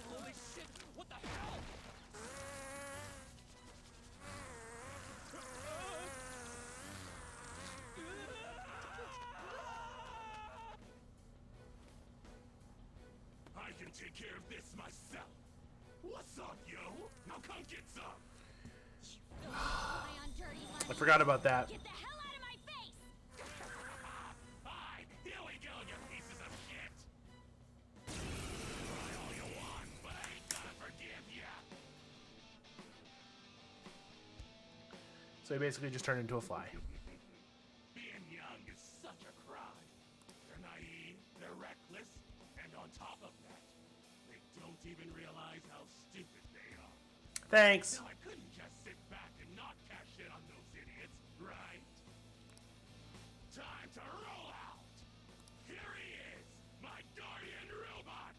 Holy shit! What the hell? I can take care of this myself. What's up, yo? Now come get some. Ion dirty I forgot about that. Get the hell out of my face! Hi, here we go, you pieces of shit. Try all you want, but I ain't gonna forgive ya. So he basically just turned into a fly. Being young is such a crime. They're naive, they're reckless, and on top of that, they don't even realize how stupid they are. Thanks. Now I couldn't just sit back and not cash in on those idiots, right? Time to roll out! Here he is, my guardian robot!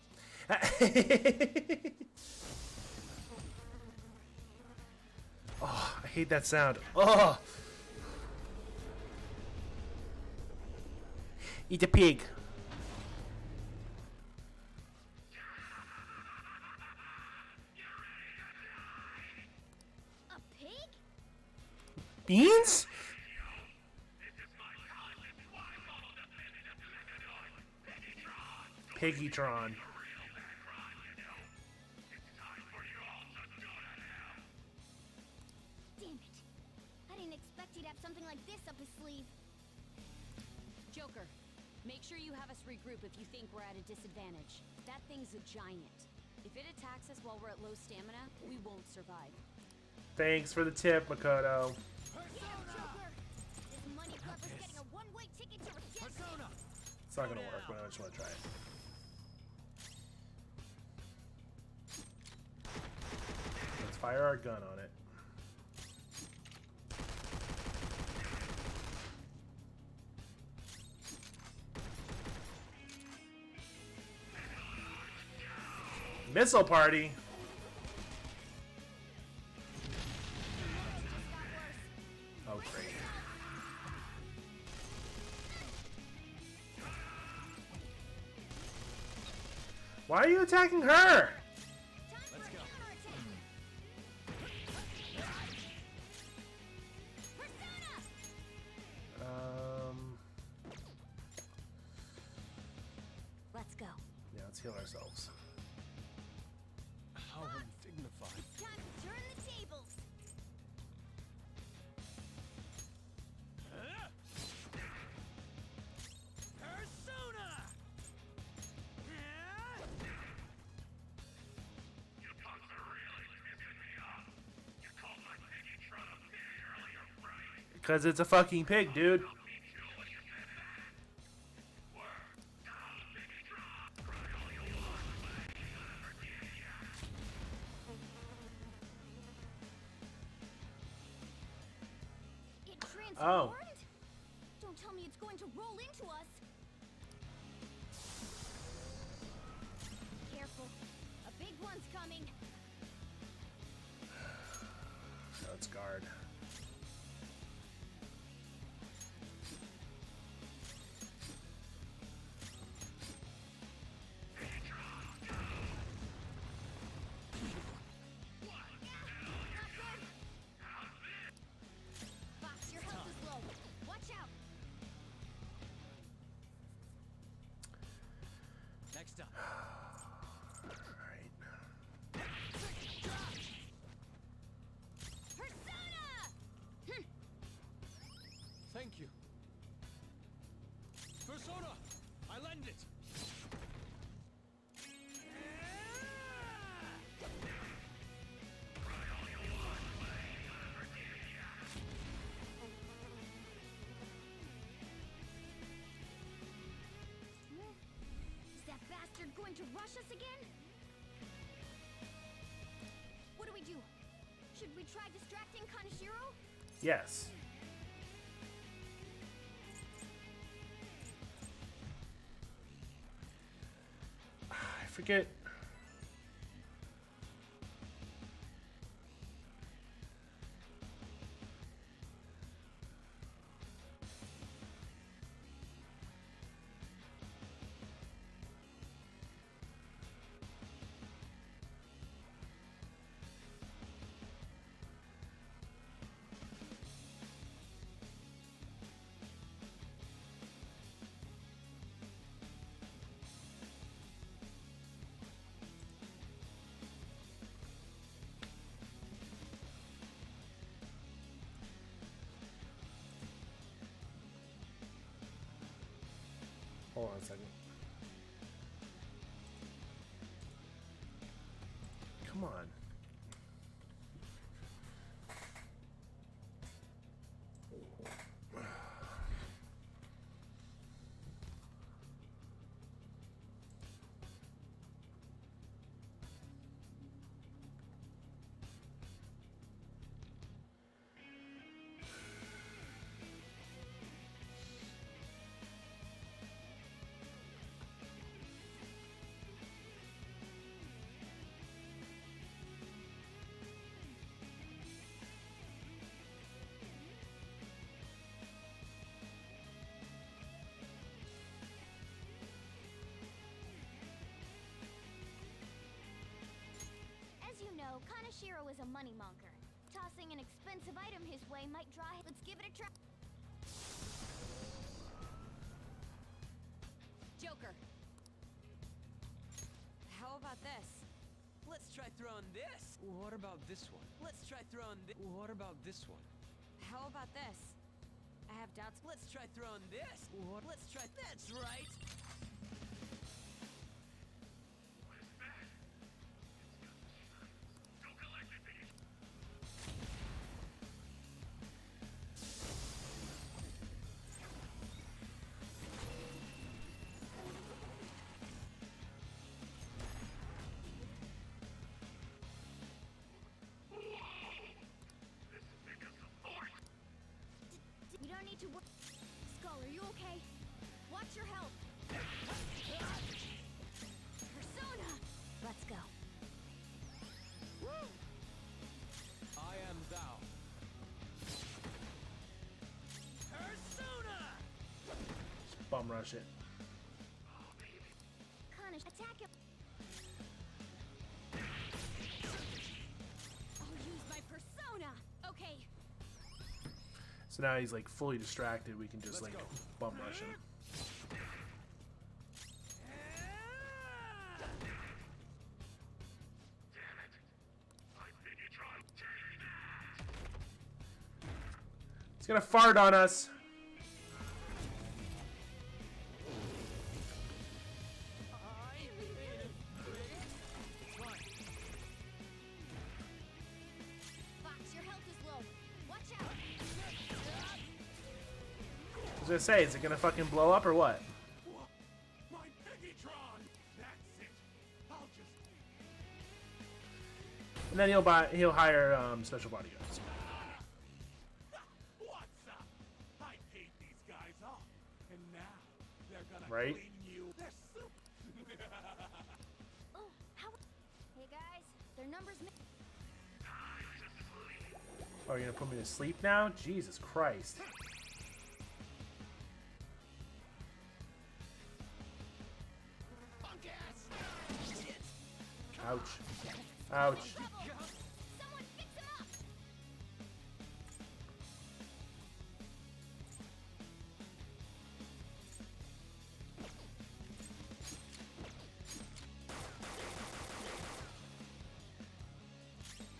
Oh, I hate that sound. Oh. Eat a pig. A pig? Beans? Piggytron. Damn it. I didn't expect he'd have something like this up his sleeve. Joker, make sure you have us regroup if you think we're at a disadvantage. That thing's a giant. If it attacks us while we're at low stamina, we won't survive. Thanks for the tip, Makoto. Yeah, Joker! This money grubber's getting a one-way ticket to redemption! It's not gonna work, but I just want to try it. Let's fire our gun on it. Missile party. Oh, great. Why are you attacking her? Let's go. Let's go. Yeah, let's heal ourselves. How undignified. It's time to turn the tables! Persona! You punks are really pissing me off. You called my Piggytron a pig earlier, right? Because it's a fucking pig, dude. Oh. Warned? Don't tell me it's going to roll into us. Careful. A big one's coming. Let's guard. Fox, your health is low. Watch out. Next up. Alright. Persona! Thank you. Persona! I lend it! Is that bastard going to rush us again? What do we do? Should we try distracting Kaneshiro? Yes. I forget. Hold on a second. Come on. As you know, Kaneshiro is a moneymonger. Tossing an expensive item his way might draw him. Let's give it a try. Joker. How about this? Let's try throwing this. What about this one? Let's try throwing this. What about this one? How about this? I have doubts. Let's try throwing this. What? Let's try. That's right. You don't need to worry. Skull, are you okay? Watch your health. Persona! Let's go. I am thou. Persona! Just bum rush it. Kanish, attack him. I'll use my persona. Okay. So now he's like fully distracted. We can just like bum rush him. He's gonna fart on us. Fox, your health is low. Watch out. I was gonna say, is it gonna fucking blow up or what? My Pegatron! That's it. I'll just... And then he'll hire special bodyguards. What's up? And now they're gonna Right? clean you their soup. Oh, how? Hey guys, their numbers. Oh, you're gonna put me to sleep now? Jesus Christ. Ouch. Ouch. Someone fix him up.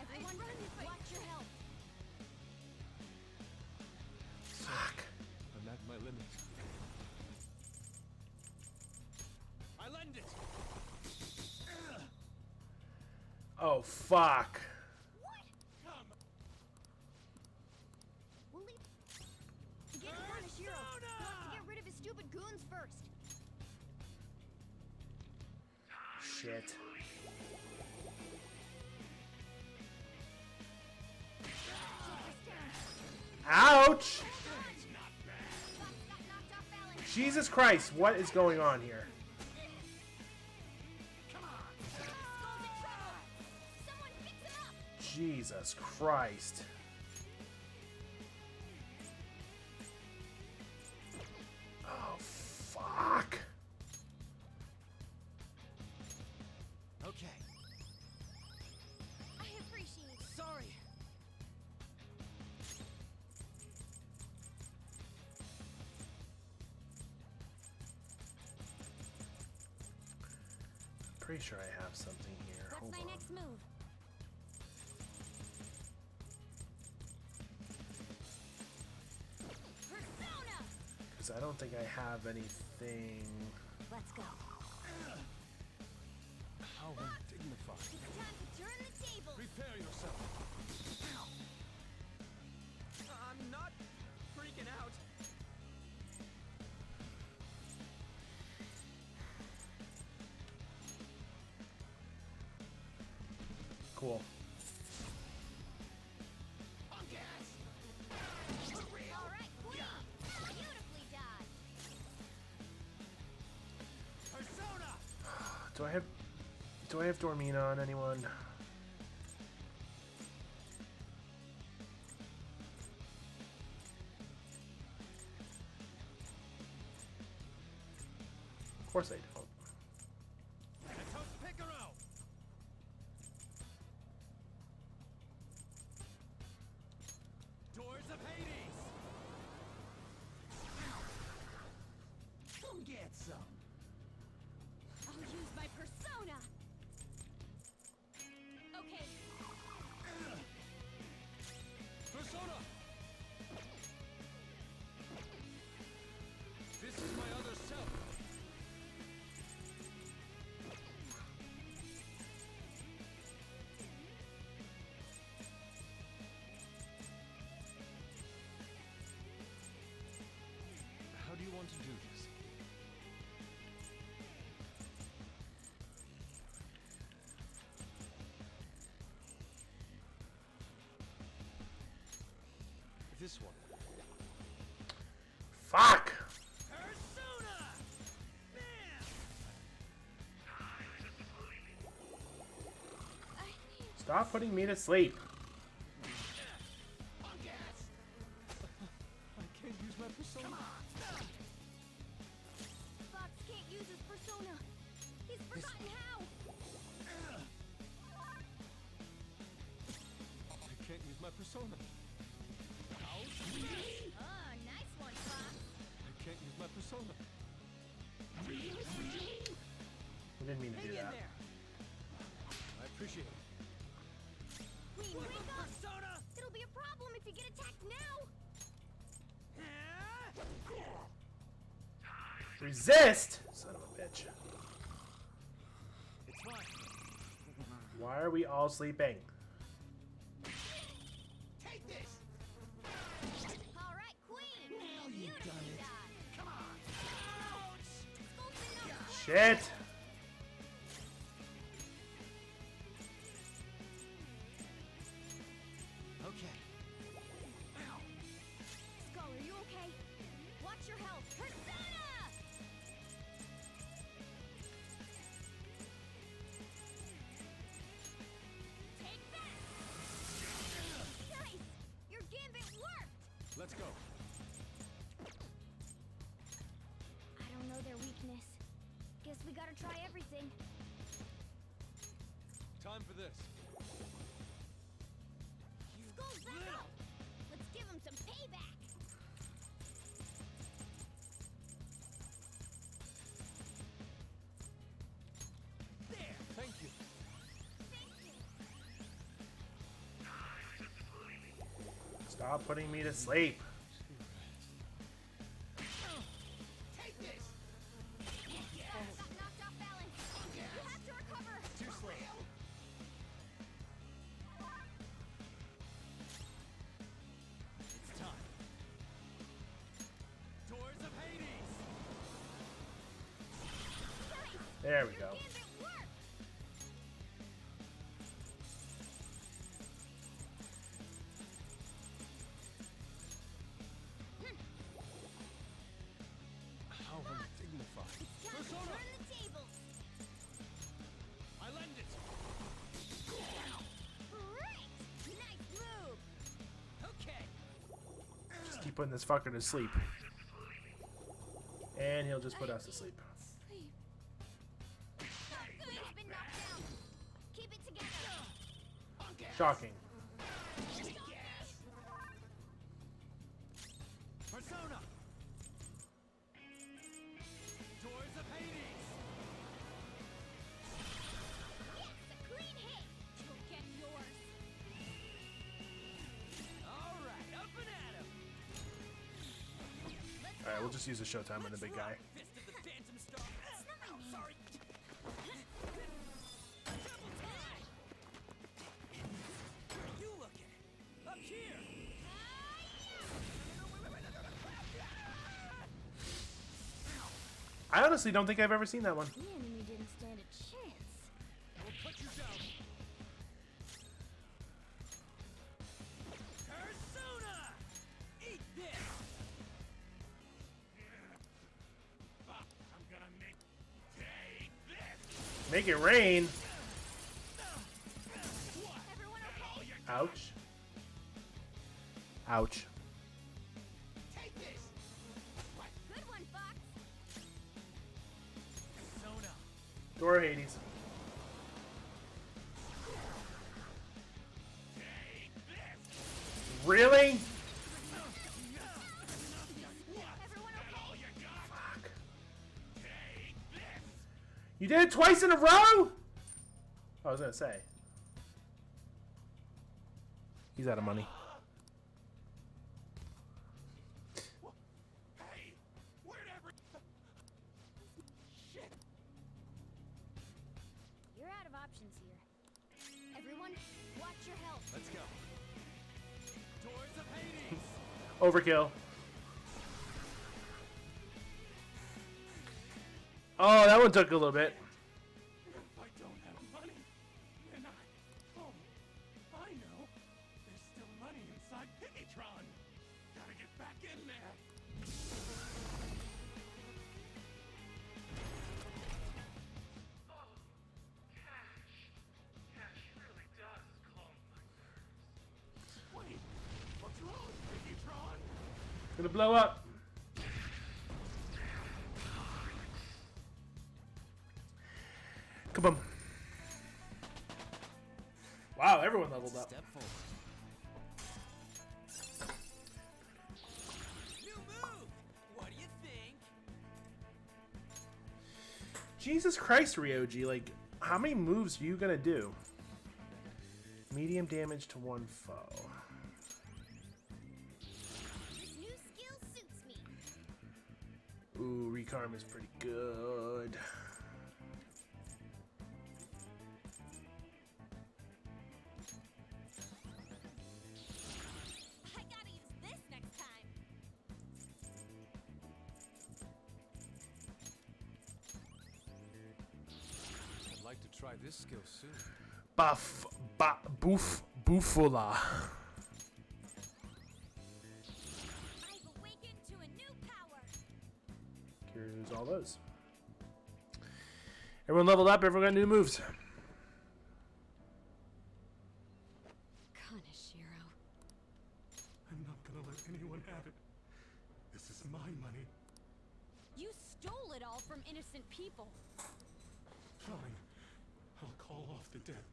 Everyone run! Watch your health. Fuck. I'm at my limit. I lend it! Oh, fuck. We'll leave. To get Kanashiro, we'll have to get rid of his stupid goons first. Shit. Ouch! Fox got knocked off balance. Jesus Christ, what is going on here? Skull's in trouble. Someone fix him up. Jesus Christ. Oh, fuck. Okay. I appreciate it. Sorry. Pretty sure I have something here. What's Hold my on. next move? Persona! Because I don't think I have anything. Let's go. How undignified. It's time to turn the table. Prepare yourself. I'm not freaking out. Cool. All right, Queen. Beautifully done. Do I have Dormina on anyone? Of course I don't. Doors of Hades! Come get some. I'll use my persona. Okay. Persona! This is my other self. How do you want to do this? This one. Fuck! Persona! Bam! Stop putting me to sleep. I can't use my persona. Fox can't use his persona. He's forgotten how. I can't use my persona. Oh, nice one, Fox. I can't use my persona. I didn't mean to do Hang in that. there. I appreciate it. Queen, wake up. Persona! It'll be a problem if you get attacked now. Resist! Son of a bitch. It's fine. Why are we all sleeping? Take this! All right, Queen. Now you've done Beautifully it. done. Come on! Skulls in no Shit! Okay. Skull, are you okay? Watch your health. Persona! Let's go. I don't know their weakness. Guess we gotta try everything. Time for this. Skull's back up! Let's give him some payback! There. Thank you. Stop putting me to sleep. Take this. Got knocked off balance. You have to recover. Too slow. It's time. Doors of Hades. There we go. Gambit worked! How undignified. Time to Persona! turn the tables! I lend it. Great! Nice move! Okay. Just keep putting this fucker to sleep. And he'll just put us to sleep. Sleep. He's been knocked down. Keep it together. Shocking. Persona. Doors of Hades. Yes, a clean hit. You're getting yours. All right, up and at him. Let's Alright, go. we'll just use the showtime on the big guy. Fist of the Phantom Star. Ow, sorry. Double time. Where are you looking? Up here. I honestly don't think I've ever seen that one. The enemy didn't stand a chance. We'll put you down. Persona. Eat this. I'm gonna make take this. Make it rain. Everyone okay? Ouch. Ouch. Take this. Good one, Fox. Persona. Door of Hades. Really? Everyone okay? Fuck. You did it twice in a row? I was gonna say. He's out of money. Hey, where'd every... Shit. You're out of options here. Everyone, watch your health. Let's go. Doors of Hades. Overkill. Oh, that one took a little bit. If I don't have money, then oh, I know. There's still money inside Piggytron. Gotta get back in there. Cash really does calm my nerves. Wait, what's wrong, Piggytron? Gonna blow up. Kaboom. Wow, everyone leveled up. Step forward. New move. What do you think? Jesus Christ, Ryoji, like, how many moves are you gonna do? Medium damage to one foe. This new skill suits me. Ooh, Recarm is pretty good. I gotta use this next time. I'd like to try this skill soon. Boofula. I've awakened to a new power. Here's all those. Everyone leveled up, everyone got new moves. Kaneshiro. I'm not gonna let anyone have You stole it all from innocent people. Fine. I'll call off the debt.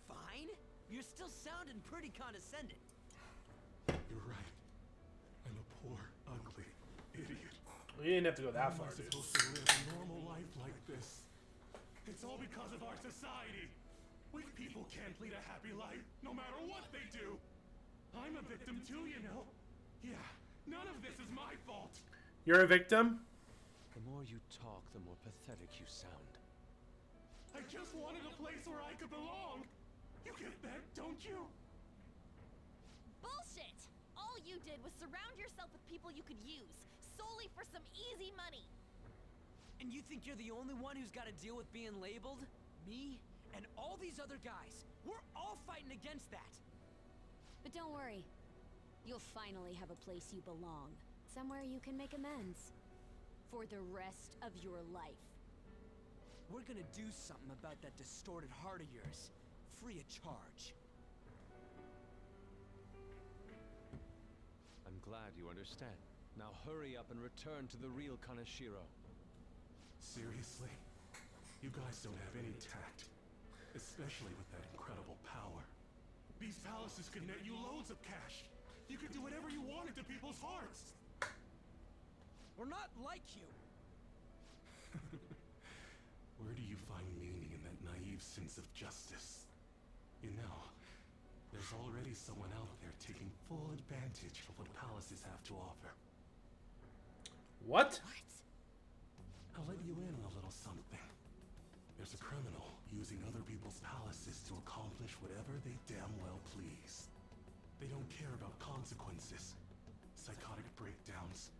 Fine? You're still sounding pretty condescending. You're right. I'm a poor, ugly idiot. You didn't have to go that How far, am I dude. supposed to live a normal life like this? It's all because of our society. Weak people can't lead a happy life, no matter what they do. I'm a victim too, you know. Yeah, none of this is my fault. You're a victim? The more you talk, the more pathetic you sound. I just wanted a place where I could belong. You get that, don't you? Bullshit! All you did was surround yourself with people you could use, solely for some easy money. And you think you're the only one who's got to deal with being labeled? Me? And all these other guys. We're all fighting against that. But don't worry. You'll finally have a place you belong. Somewhere you can make amends. For the rest of your life. We're gonna do something about that distorted heart of yours. Free of charge. I'm glad you understand. Now hurry up and return to the real Kaneshiro. Seriously? You guys don't have any tact. Especially with that incredible power. These palaces could net you loads of cash. You could do whatever you wanted to people's hearts. We're not like you. Where do you find meaning in that naive sense of justice? You know, there's already someone out there taking full advantage of what palaces have to offer. What? I'll let you in on a little something. There's a criminal using other people's palaces to accomplish whatever they damn well please. They don't care about consequences, psychotic breakdowns,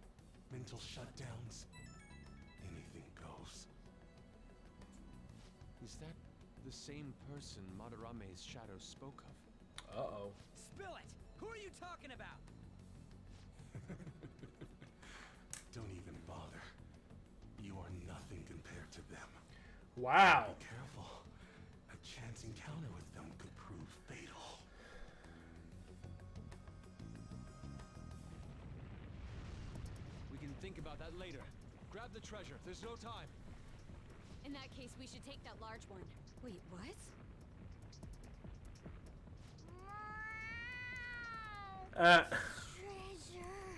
mental shutdowns. Anything goes. Is that the same person Madarame's shadow spoke of? Uh-oh. Spill it! Who are you talking about? Don't even bother. You are nothing compared to them. Wow. Be careful. A chance encounter with them could prove fatal. We can think about that later. Grab the treasure. There's no time. In that case, we should take that large one. Wait, what? Treasure.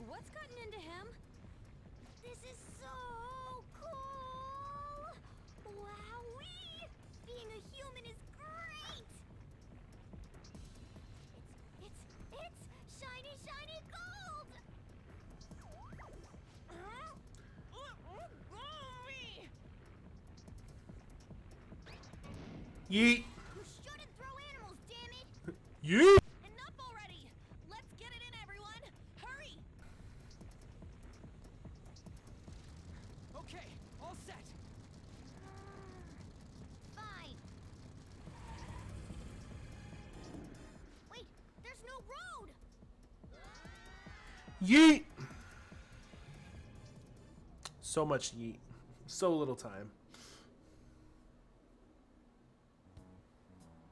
What's gotten into him? This is so cool! Wowee! Being a human is great! It's shiny, shiny gold! Yeet. You shouldn't throw animals, damn it! You. Enough already! Let's get it in, everyone! Hurry! Okay, all set. Fine. Wait, there's no road! Yeet. So much yeet. So little time.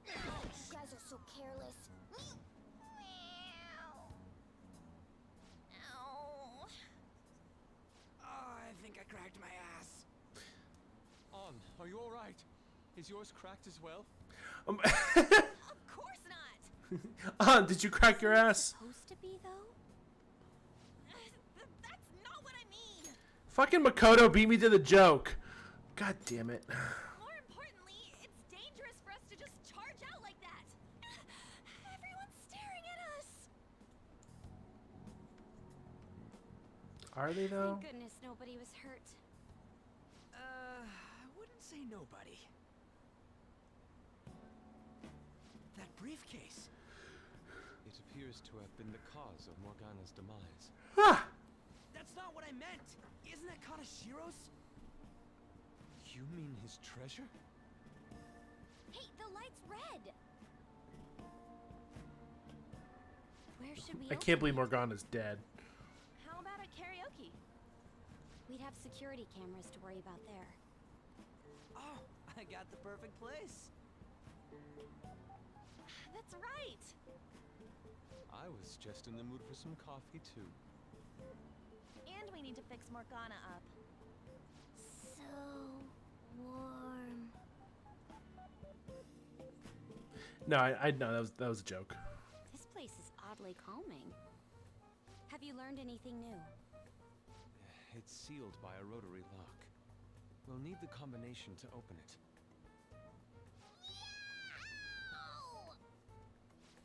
You guys are so careless. Ow. Oh, I think I cracked my ass. On, are you alright? Is yours cracked as well? Of course not! Did you crack your ass? Supposed to be, though? That's not what I mean! Fucking Makoto beat me to the joke. God damn it. More importantly, it's dangerous for us to just charge out like that! Everyone's staring at us! Are they though? Thank goodness nobody was hurt. I wouldn't say nobody. That briefcase. It appears to have been the cause of Morgana's demise. Ah! That's not what I meant. Isn't that Kanashiro's? You mean his treasure? Hey, the light's red! Where should we I can't believe Morgana's dead. How about a karaoke? We'd have security cameras to worry about there. Oh, I got the perfect place. That's right! I was just in the mood for some coffee too. And we need to fix Morgana up. So warm. No, I no, that was a joke. This place is oddly calming. Have you learned anything new? It's sealed by a rotary lock. We'll need the combination to open it.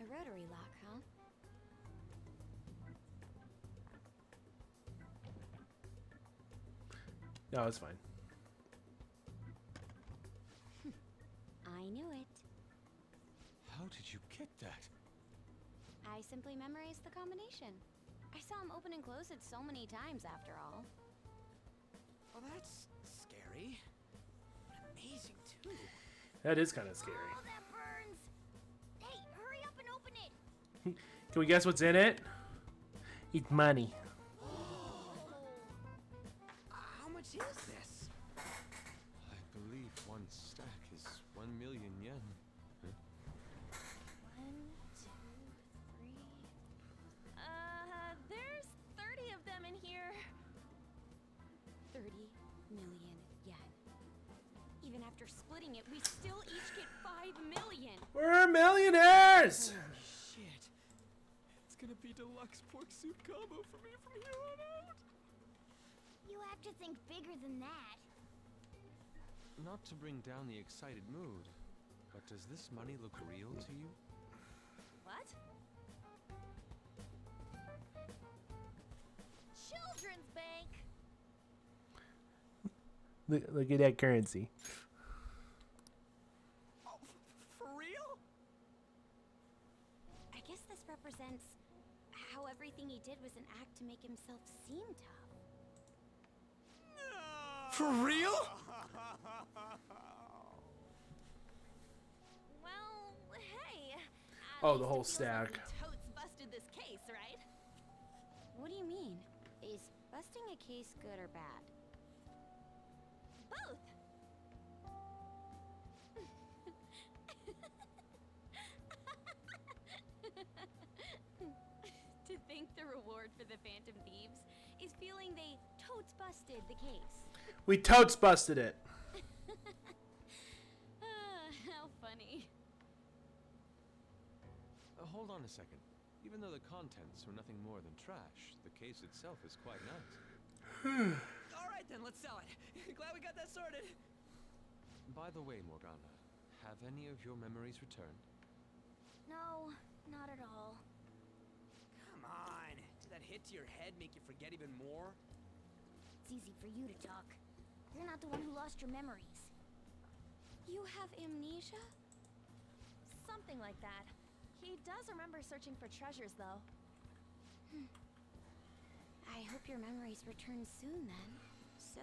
A rotary lock, huh? No, it's fine. I knew it. How did you get that? I simply memorized the combination. I saw him open and close it so many times after all. Well, that's scary. But amazing, too. That is kind of scary. Oh, that burns! Hey, hurry up and open it! Can we guess what's in it? It's money. How much is this? I believe one stack is 1 million yen. Huh? 1, 2, 3. There's 30 of them in here. 30 million yen. Even after splitting it, we still each get 5 million. We're millionaires! Holy shit. It's gonna be deluxe pork soup combo for me from here on out. You have to think bigger than that. Not to bring down the excited mood, but does this money look real to you? What? Children's bank. Look at that currency. Oh, for real? I guess this represents how everything he did was an act to make himself seem tough. For real? Well, hey. Oh, the whole Feels like stack. we totes busted this case, right? What do you mean? Is busting a case good or bad? Both. To think the reward for the Phantom Thieves is feeling they totes busted the case. We totes busted it. How funny. Hold on a second. Even though the contents were nothing more than trash, the case itself is quite nice. All right then, let's sell it. Glad we got that sorted. By the way, Morgana, have any of your memories returned? No, not at all. Come on. Did that hit to your head make you forget even more? It's easy for you to talk. You're not the one who lost your memories. You have amnesia? Something like that. He does remember searching for treasures, though. I hope your memories return soon then. So,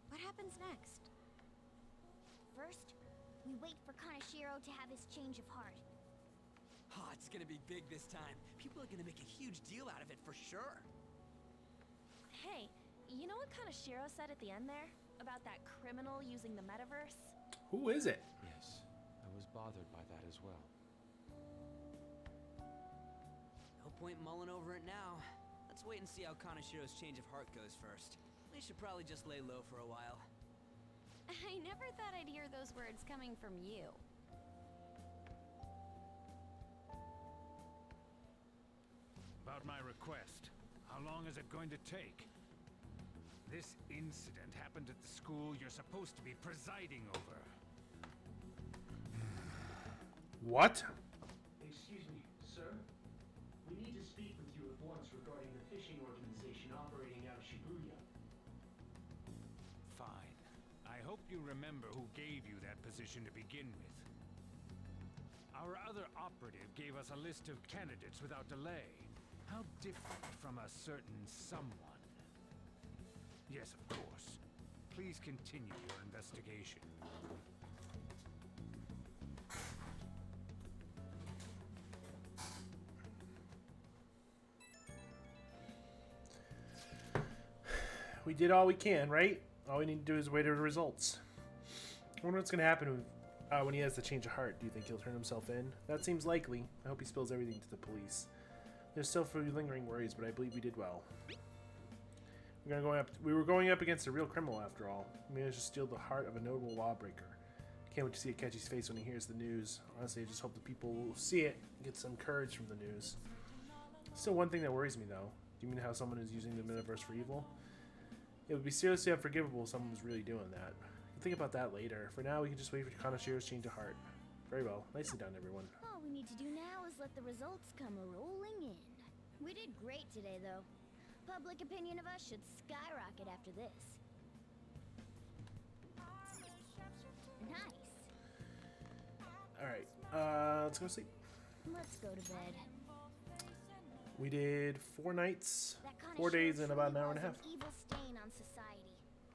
what happens next? First, we wait for Kaneshiro to have his change of heart. Oh, it's gonna be big this time. People are gonna make a huge deal out of it for sure. Hey, you know what Kaneshiro said at the end there? About that criminal using the metaverse? Who is it? Yes, I was bothered by that as well. No point mulling over it now. Let's wait and see how Kaneshiro's change of heart goes first. We should probably just lay low for a while. I never thought I'd hear those words coming from you. About my request. How long is it going to take? This incident happened at the school you're supposed to be presiding over. What? Excuse me, sir? We need to speak with you at once regarding the fishing organization operating out of Shibuya. Fine. I hope you remember who gave you that position to begin with. Our other operative gave us a list of candidates without delay. How different from a certain someone. Yes, of course. Please continue your investigation. We did all we can, right? All we need to do is wait for the results. I wonder what's going to happen when he has the change of heart. Do you think he'll turn himself in? That seems likely. I hope he spills everything to the police. There's still a few lingering worries, but I believe we did well. We were going up against a real criminal after all. We managed to steal the heart of a notable lawbreaker. Can't wait to see Akechi's face when he hears the news. Honestly, I just hope the people will see it and get some courage from the news. Still, one thing that worries me, though. Do you mean how someone is using the metaverse for evil? It would be seriously unforgivable if someone was really doing that. We can think about that later. For now, we can just wait for Kanashiro's change of heart. Very well. Nicely done, everyone. All we need to do now is let the results come rolling in. We did great today, though. Public opinion of us should skyrocket after this. Nice. Alright, let's go sleep. Let's go to bed. We did 4 nights, That 4 days, Kanashiro and about an truly hour and a was half. an evil stain on society.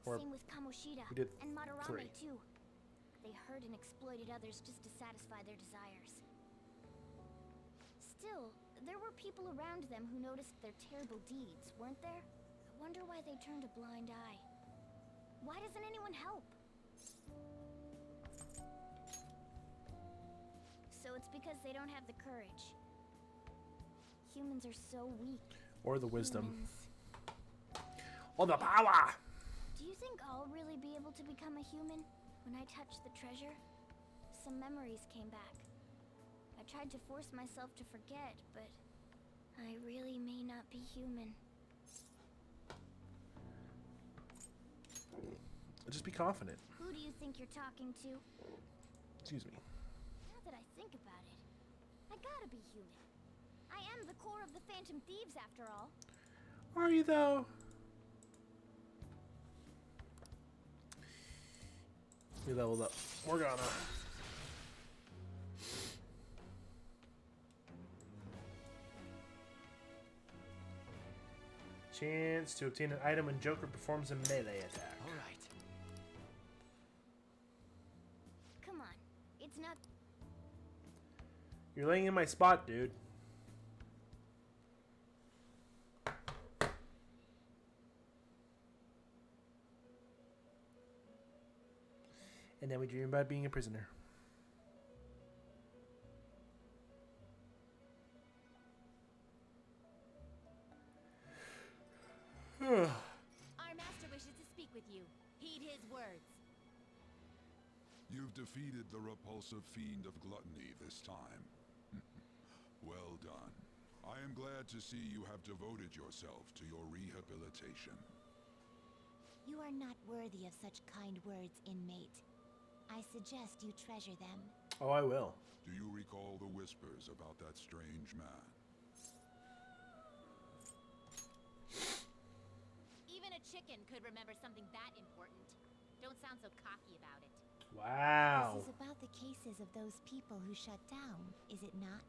Or Same with Kamoshida we did and Madarame 3. too. They hurt and exploited others just to satisfy their desires. Still, there were people around them who noticed their terrible deeds, weren't there? I wonder why they turned a blind eye. Why doesn't anyone help? So it's because they don't have the courage. Humans are so weak. Or the wisdom. Humans. Or the power! Do you think I'll really be able to become a human? When I touched the treasure, some memories came back. I tried to force myself to forget, but I really may not be human. Just be confident. Who do you think you're talking to? Excuse me. Now that I think about it, I gotta be human. I am the core of the Phantom Thieves, after all. Are you, though? We leveled up. Morgana. Chance to obtain an item when Joker performs a melee attack. All right. Come on, it's not. You're laying in my spot, dude. And then we dream about being a prisoner. Our master wishes to speak with you. Heed his words. You've defeated the repulsive fiend of gluttony this time. Well done. I am glad to see you have devoted yourself to your rehabilitation. You are not worthy of such kind words, inmate. I suggest you treasure them. Oh, I will. Do you recall the whispers about that strange man? Even a chicken could remember something that important. Don't sound so cocky about it. Wow. This is about the cases of those people who shut down, is it not?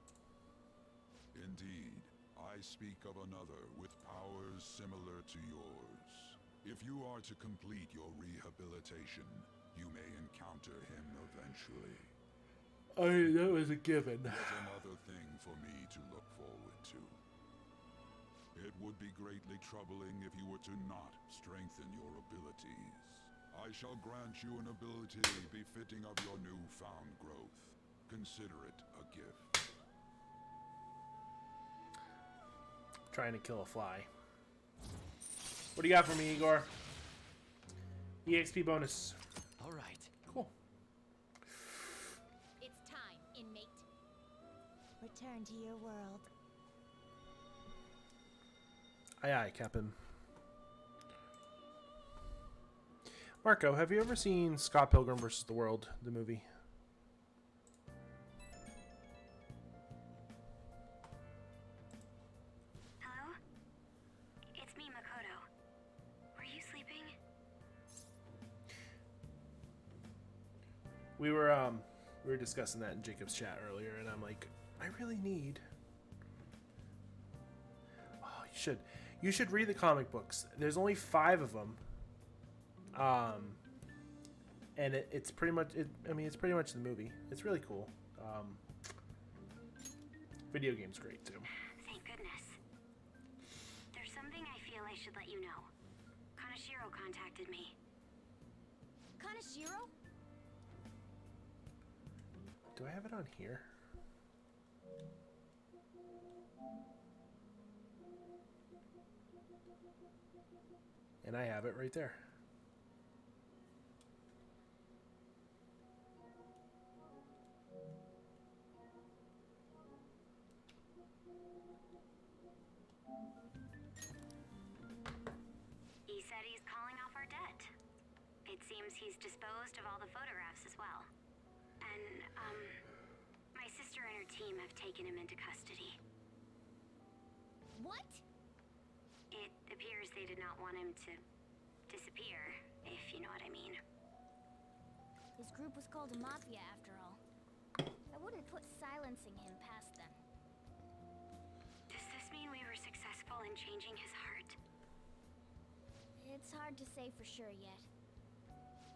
Indeed. I speak of another with powers similar to yours. If you are to complete your rehabilitation, you may encounter him eventually. That was a given. Yet another thing for me to look forward to. It would be greatly troubling if you were to not strengthen your abilities. I shall grant you an ability befitting of your newfound growth. Consider it a gift. Trying to kill a fly. What do you got for me, Igor? EXP bonus. All right. Cool. It's time, inmate. Return to your world. Aye, aye, Captain. Marco, have you ever seen Scott Pilgrim vs. the World, the movie? Hello? It's me, Makoto. Were you sleeping? We were discussing that in Jacob's chat earlier, and I'm like, I really need. Oh, you should read the comic books. There's only 5 of them. And it's pretty much it's pretty much the movie. It's really cool. Video game's great too. Thank goodness. There's something I feel I should let you know. Kanashiro contacted me. Kanashiro? Do I have it on here? And I have it right there. He said he's calling off our debt. It seems he's disposed of all the photographs as well. And, my sister and her team have taken him into custody. What? It appears they did not want him to disappear, if you know what I mean. His group was called a mafia after all. I wouldn't put silencing him past them. Does this mean we were successful in changing his heart? It's hard to say for sure yet.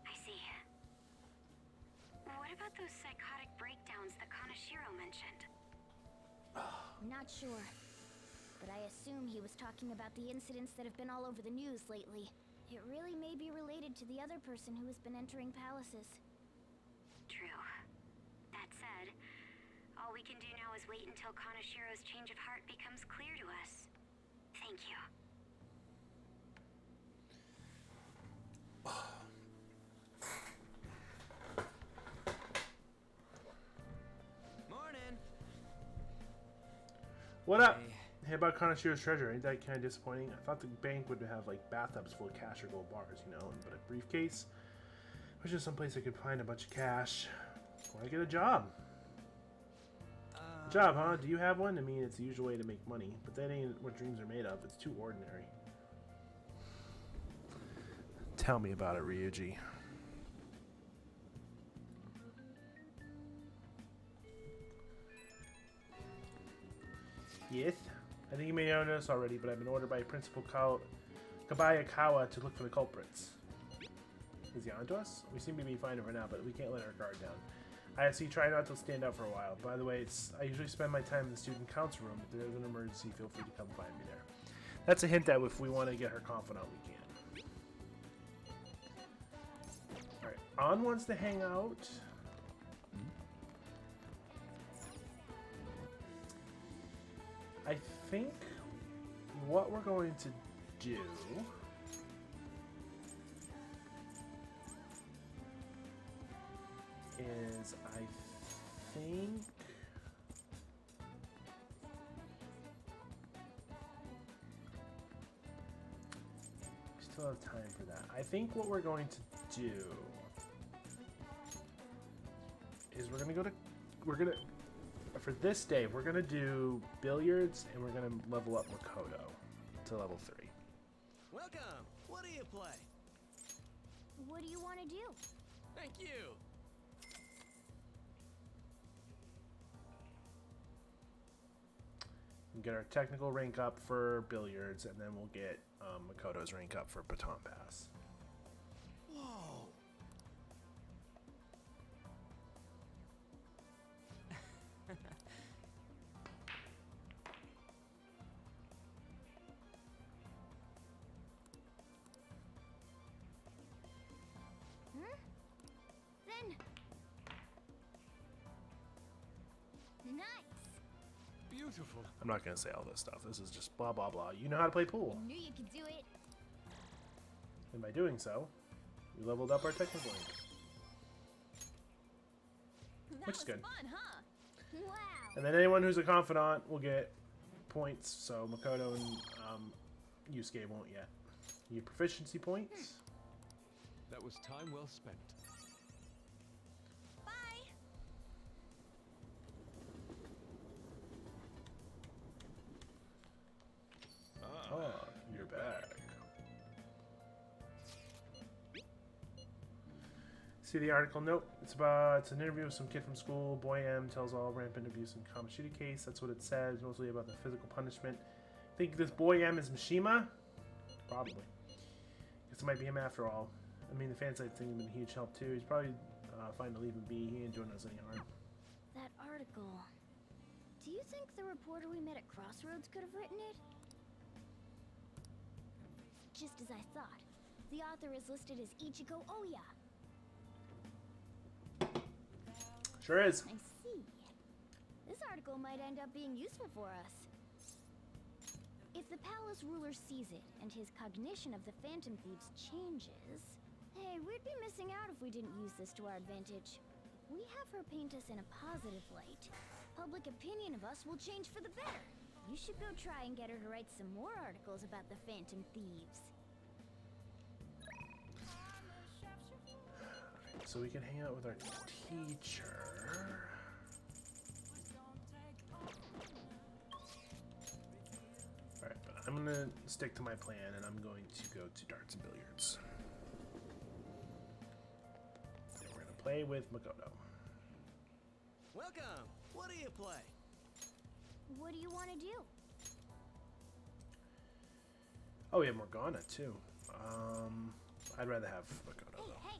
I see. What about those psychotic breakdowns that Kanashiro mentioned? Not sure. But I assume he was talking about the incidents that have been all over the news lately. It really may be related to the other person who has been entering palaces. True. That said, all we can do now is wait until Kanashiro's change of heart becomes clear to us. Thank you. Morning. What up? Hey, about Kanashiro's treasure, ain't that kind of disappointing? I thought the bank would have like bathtubs full of cash or gold bars, you know, but a briefcase was just someplace I could find a bunch of cash. Or I get a job. A job, huh? Do you have one? I mean, it's the usual way to make money, but that ain't what dreams are made of. It's too ordinary. Tell me about it, Ryuji. Yes? I think you may know this already, but I've been ordered by Principal Kabayakawa to look for the culprits. Is he onto us? We seem to be fine for now, but we can't let our guard down. I see. Try not to stand out for a while. By the way, I usually spend my time in the student council room. If there's an emergency, feel free to come find me there. That's a hint that if we want to get her confidant, we can. Alright, An wants to hang out. I think what we're going to do is I think we still have time for that. I think what we're going to do is for this day, we're going to do billiards, and we're going to level up Makoto to level 3. Welcome. What do you play? What do you want to do? Thank you. We'll get our technical rank up for billiards, and then we'll get Makoto's rank up for baton pass. Whoa. Then... Nice! Beautiful. I'm not going to say all this stuff. This is just blah, blah, blah. You know how to play pool. I knew you could do it. And by doing so, we leveled up our technical rank. That Which is good. Fun, huh? Wow! And then anyone who's a confidant will get points, so Makoto and Yusuke won't yet. You get proficiency points. That was time well spent. Bye. Oh, you're back. See the article? Nope. It's an interview with some kid from school. Boy M tells all rampant abuse in Kamoshida case. That's what it says. Mostly about the physical punishment. Think this Boy M is Mishima? Probably. Guess it might be him after all. I mean, the fan site thing has been a huge help too. He's probably fine to leave him be. He ain't doing us any harm. That article... Do you think the reporter we met at Crossroads could have written it? Just as I thought. The author is listed as Ichigo Oya. Sure is. I see. This article might end up being useful for us. If the palace ruler sees it and his cognition of the Phantom Thieves changes, hey, we'd be missing out if we didn't use this to our advantage. We have her paint us in a positive light. Public opinion of us will change for the better. You should go try and get her to write some more articles about the Phantom Thieves. So we can hang out with our teacher. Alright, but I'm gonna stick to my plan and I'm going to go to darts and billiards. And we're gonna play with Makoto. Welcome! What do you play? What do you want to do? Oh, we have Morgana too. I'd rather have Makoto though. Hey!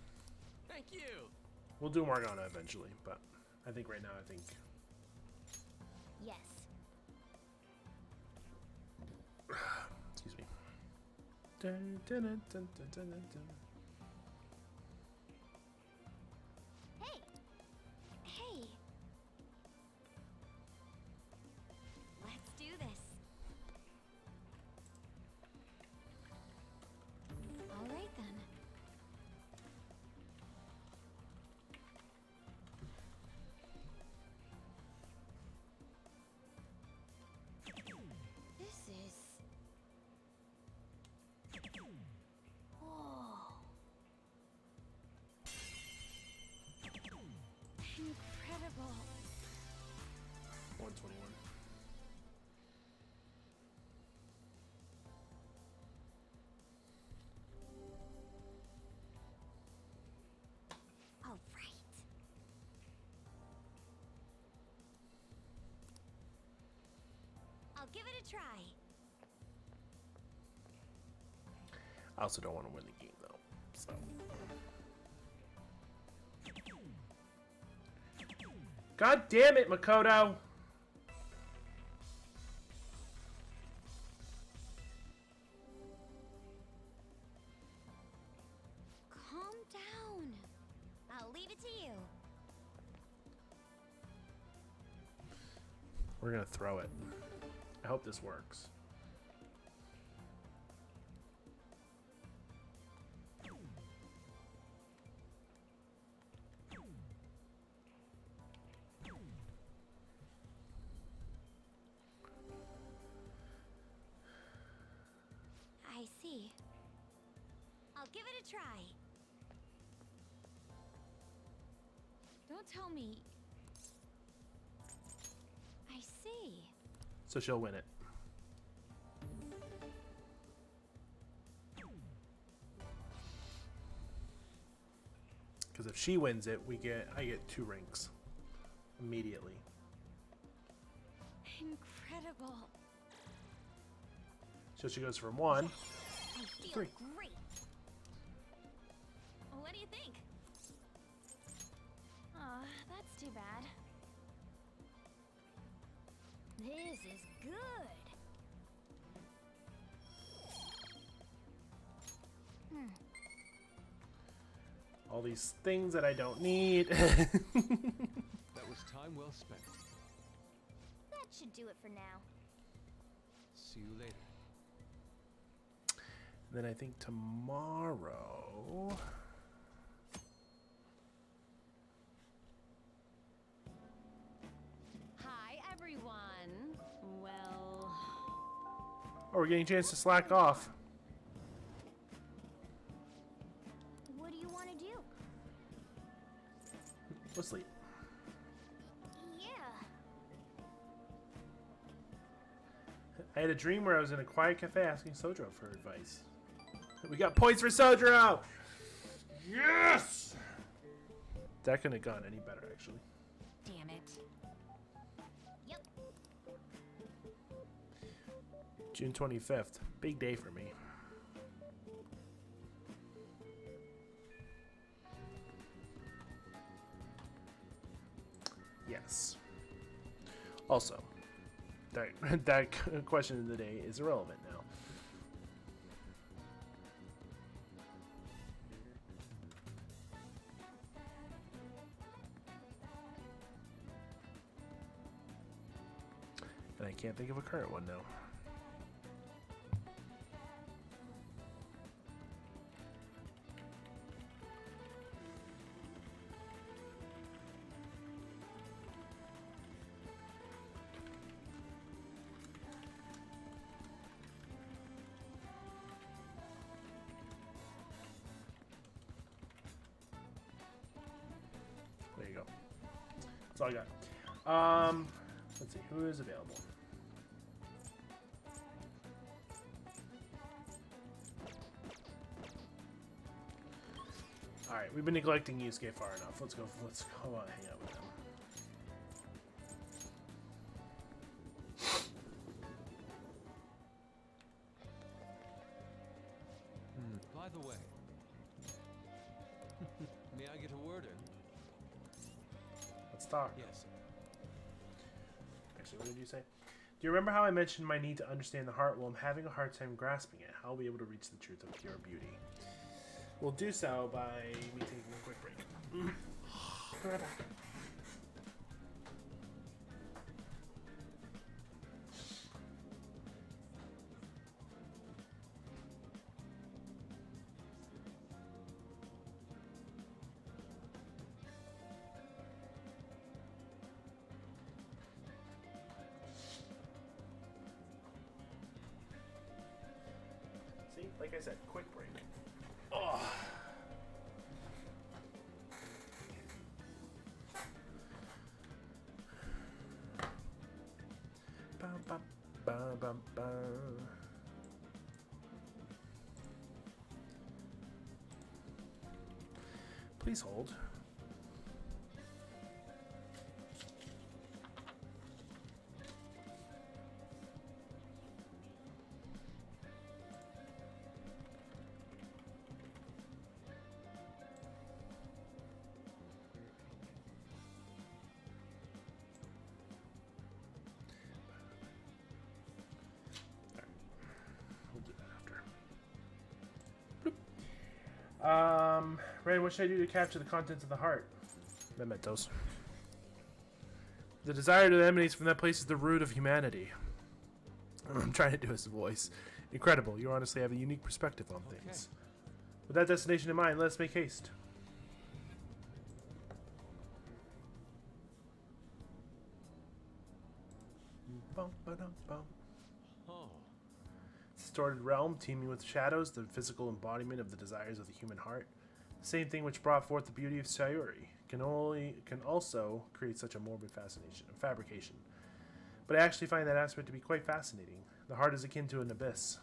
Thank you! We'll do Morgana eventually, but I think right now, Yes. excuse me. Dun, dun, dun, dun, dun, dun, dun. Hey! Hey! Let's do this. All right then. This is... Whoa. Incredible. 121. All right. I'll give it a try. I also don't want to win the game though, so. God damn it, Makoto! Calm down. I'll leave it to you. We're gonna throw it. I hope this works. I see. I'll give it a try. Don't tell me. I see. So she'll win it. Because if she wins it, I get 2 ranks immediately. Incredible. So she goes from 1 I to feel 3. great. What do you think? Aw, that's too bad. This is good. All these things that I don't need. That was time well spent. That should do it for now. See you later. Then I think tomorrow. Hi, everyone. Well, Oh, we're getting a chance to slack off. What do you want to do? Go sleep. Yeah. I had a dream where I was in a quiet cafe asking Sojiro for advice. We got points for Sojiro! Yes! That couldn't have gone any better, actually. damn it. Yep. June 25th. Big day for me. Yes. Also, that question of the day is irrelevant now. And I can't think of a current one now. That's all I got. Let's see, who is available? Alright, we've been neglecting Yusuke far enough. Let's go hang out with him. By the way, may I get a word in? Let's talk. Yes. Actually, what did you say? Do you remember how I mentioned my need to understand the heart? Well, I'm having a hard time grasping it. How will we be able to reach the truth of pure beauty? We'll do so by me taking a quick break. Be right back. See, like I said, quick break. Oh. Please hold. Ren, what should I do to capture the contents of the heart? Mementos. The desire that emanates from that place is the root of humanity. I'm trying to do his voice. Incredible. You honestly have a unique perspective on things. With that destination in mind, let's make haste. Distorted realm, teeming with shadows, the physical embodiment of the desires of the human heart. The same thing which brought forth the beauty of Sayuri can also create such a morbid fabrication. But I actually find that aspect to be quite fascinating. The heart is akin to an abyss.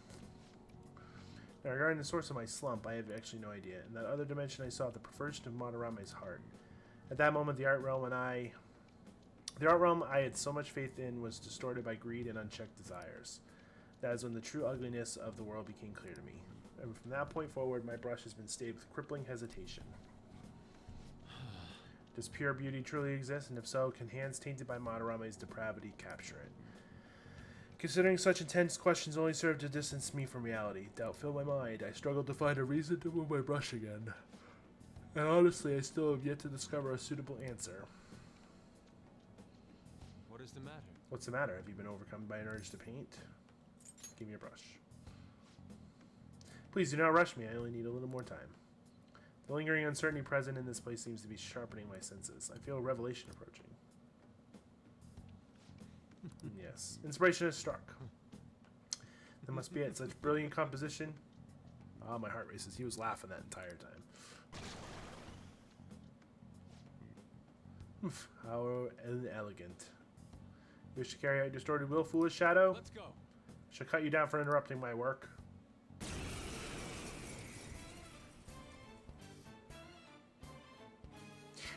Now, regarding the source of my slump, I have actually no idea. In that other dimension, I saw the perversion of Madarame's heart. At that moment, the art realm I had so much faith in was distorted by greed and unchecked desires. That is when the true ugliness of the world became clear to me. And from that point forward, my brush has been stayed with crippling hesitation. Does pure beauty truly exist? And if so, can hands tainted by Madarame's depravity capture it? Considering such intense questions only serve to distance me from reality, doubt filled my mind, I struggled to find a reason to move my brush again. And honestly, I still have yet to discover a suitable answer. What is the matter? What's the matter? Have you been overcome by an urge to paint? Give me your brush. Please do not rush me. I only need a little more time. The lingering uncertainty present in this place seems to be sharpening my senses. I feel a revelation approaching. Yes. Inspiration has struck. That must be it. Such brilliant composition. Ah, my heart races. He was laughing that entire time. Oof, how elegant. You wish to carry out distorted will, foolish shadow? Let's go. Shall cut you down for interrupting my work.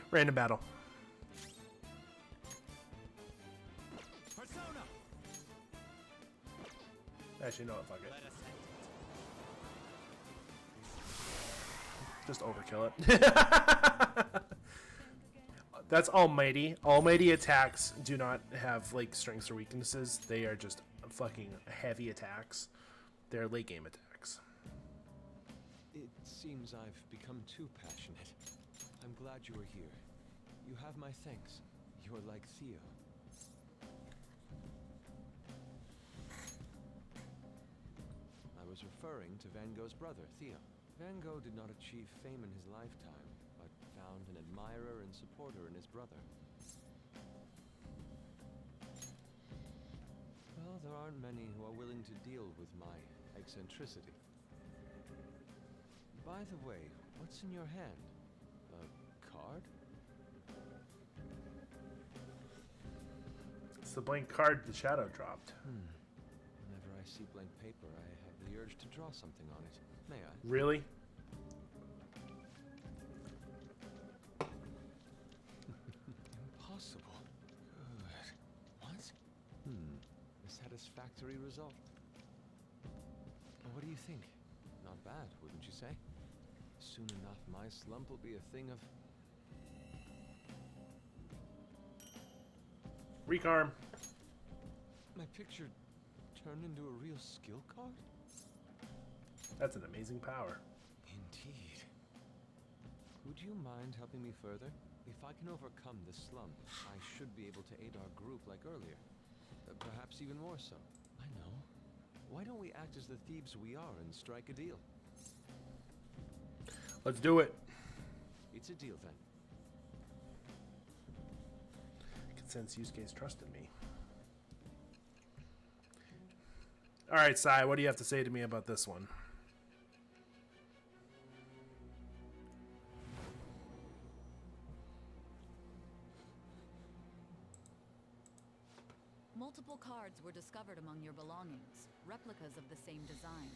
Random battle. Persona. Actually, no, fuck it. Just overkill it. That's Almighty. Almighty attacks do not have like strengths or weaknesses. They are just fucking heavy attacks. They're late game attacks. It seems I've become too passionate. I'm glad you are here. You have my thanks. You're like Theo. I was referring to Van Gogh's brother, Theo. Van Gogh did not achieve fame in his lifetime, but found an admirer and supporter in his brother. Well, there aren't many who are willing to deal with my eccentricity. By the way, what's in your hand? A card? It's the blank card the shadow dropped. Whenever I see blank paper, I have the urge to draw something on it. May I? Really? Impossible. Good. What? A satisfactory result. Well, what do you think? Not bad, wouldn't you say? Soon enough, my slump will be a thing of... Recarm. My picture turned into a real skill card? That's an amazing power. Indeed. Would you mind helping me further? If I can overcome this slump, I should be able to aid our group like earlier. Perhaps even more so. I know. Why don't we act as the thieves we are and strike a deal? Let's do it. It's a deal then. I can sense Yusuke's trust in me. Alright, Sai, what do you have to say to me about this one? Multiple cards were discovered among your belongings, replicas of the same design.